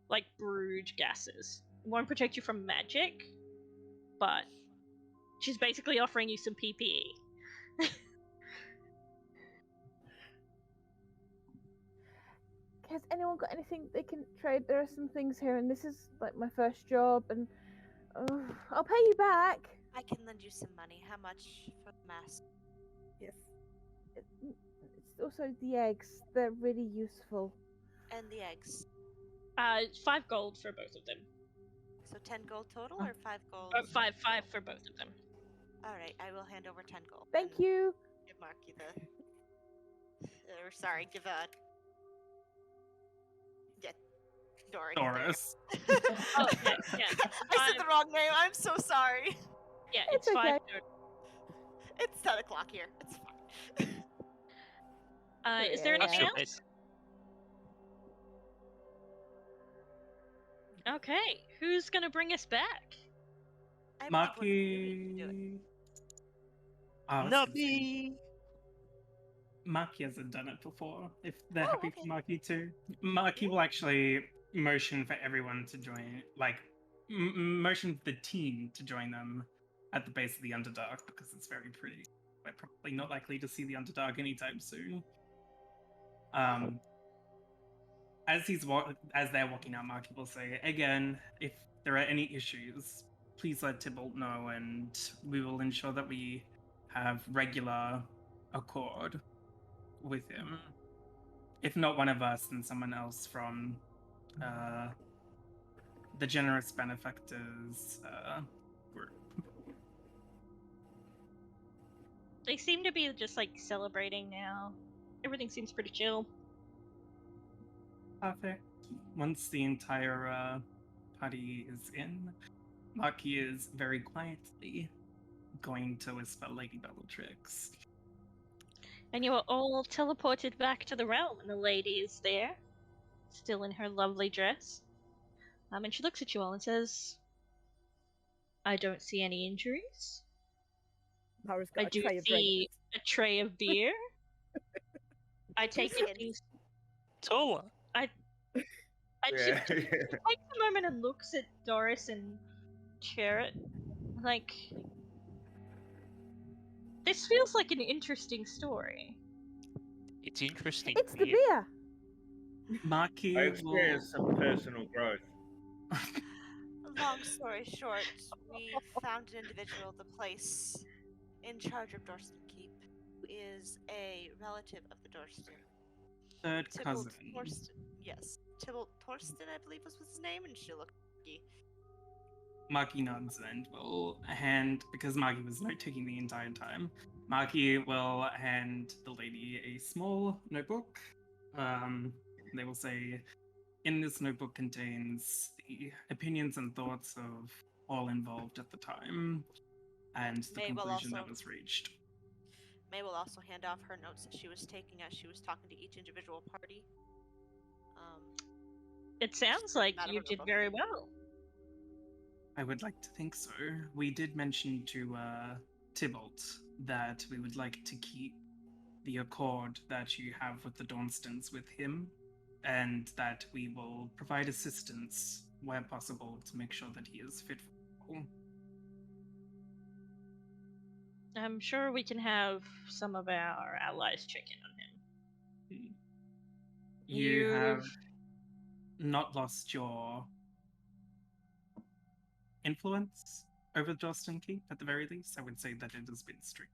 like brood gases. It won't protect you from magic, but she's basically offering you some PPE. Has anyone got anything they can trade? There are some things here, and this is like my first job, and I'll pay you back. I can lend you some money. How much for the mask? Yes. It's also the eggs. They're really useful. And the eggs. 5 gold for both of them. So 10 gold total or 5 gold? 5 for both of them. Alright, I will hand over 10 gold. Thank and you. Give Marky the... give Doris. Oh, yes. I said the wrong name. I'm so sorry. Yeah, It's it's 5 okay. It's 10 o'clock here. It's fine. Is there Yeah, anything yeah. else? Okay, who's gonna bring us back? I believe we're gonna do it. Marky. Oh, I was Not gonna say, me. Marky hasn't done it before. If they're Oh, happy okay. for Marky to, Marky will actually motion for everyone to join, like motion for the team to join them at the base of the Underdark because it's very pretty. We're probably not likely to see the Underdark anytime soon. As they're walking out, Marky will say again, if there are any issues, please let Tybalt know, and we will ensure that we have regular accord with him. If not one of us, then someone else from the Generous Benefactors group. They seem to be just like celebrating now. Everything seems pretty chill. Perfect. Once the entire party is in, Marky is very quietly going to whisper Lady Bellatrix. And you are all teleported back to the realm, and the lady is there, still in her lovely dress. And she looks at you all and says, I don't see any injuries. Mara's got I a do tray of see a tray of beer. I take it Skins. Tola. Yeah. she takes a moment and looks at Doris and Chariot. Like, this feels like an interesting story. It's interesting. It's the beer. beer. Marky I will... experienced some personal growth. Long story short, we found an individual, the place in charge of Dorston Keep, who is a relative of the Dorston. Third Tybalt cousin. Dorston. Yes. Tybalt Dorston, I believe was his name, and she looked Marky nods and will hand, because Marky was note-taking the entire time, Marky will hand the lady a small notebook. They will say, in this notebook contains the opinions and thoughts of all involved at the time, and the May will conclusion that also- was reached. May will also hand off her notes that she was taking as she was talking to each individual party. It sounds like you did very well. I would like to think so. We did mention to Tybalt that we would like to keep the accord that you have with the Dorstons with him, and that we will provide assistance where possible to make sure that he is fit for all. I'm sure we can have some of our allies check in on him. You have not lost your influence over Dorston Keep, at the very least. I would say that it has been strict.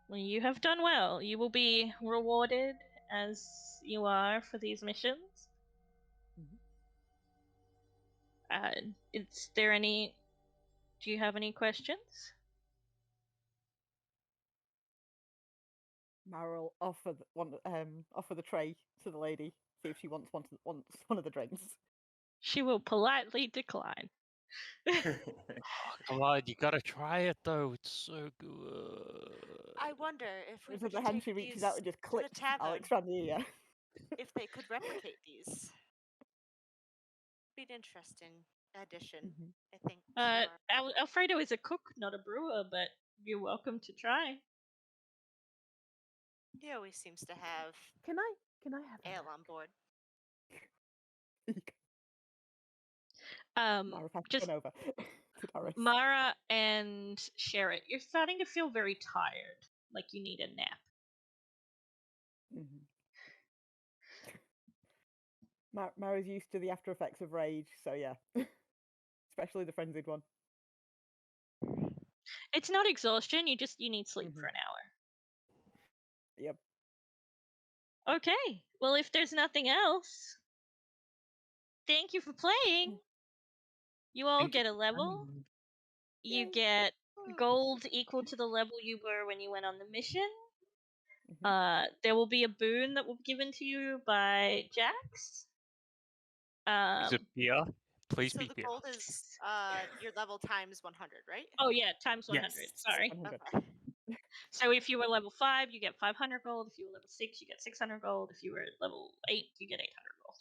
Well, you have done well. You will be rewarded as you are for these missions. Is there any? Do you have any questions? Mara will offer the tray to the lady, see if she wants one of the drinks. She will politely decline. Come on, you gotta try it though. It's so good. I wonder if we With could the hand take she reaches these out and just to the clicks tavern, Alex round the ear. if they could replicate these. Be an interesting addition, I think. Alfredo is a cook, not a brewer, but you're welcome to try. He always seems to have Can I have ale on board. Mara Just over to Doris. Mara and Sherrit, you're starting to feel very tired, like you need a nap. Mara's used to the after effects of rage, so yeah. Especially the frenzied one. It's not exhaustion, you need sleep for an hour. Yep. Okay, well if there's nothing else, thank you for playing. You all get a level. You get gold equal to the level you were when you went on the mission. There will be a boon that will be given to you by Jax. Is it beer? Please So be the beer. gold is your level times 100, right? Oh yeah, times 100. Yes. Sorry. 100. Okay. So if you were level 5, you get 500 gold. If you were level 6, you get 600 gold. If you were level 8, you get 800 gold.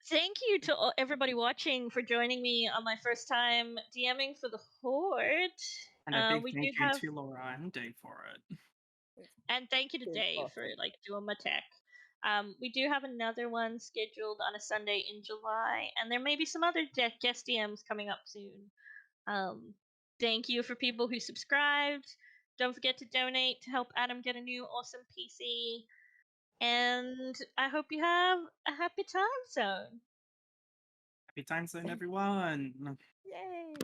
Thank you to everybody watching for joining me on my first time DMing for the Horde. And a big we thank do you have, to Laura and Dave for it. and thank you to Dave for doing my tech. We do have another one scheduled on a Sunday in July, and there may be some other guest DMs coming up soon. Thank you for people who subscribed. Don't forget to donate to help Adam get a new awesome PC. And I hope you have a happy time zone. Happy time zone, everyone. Yay!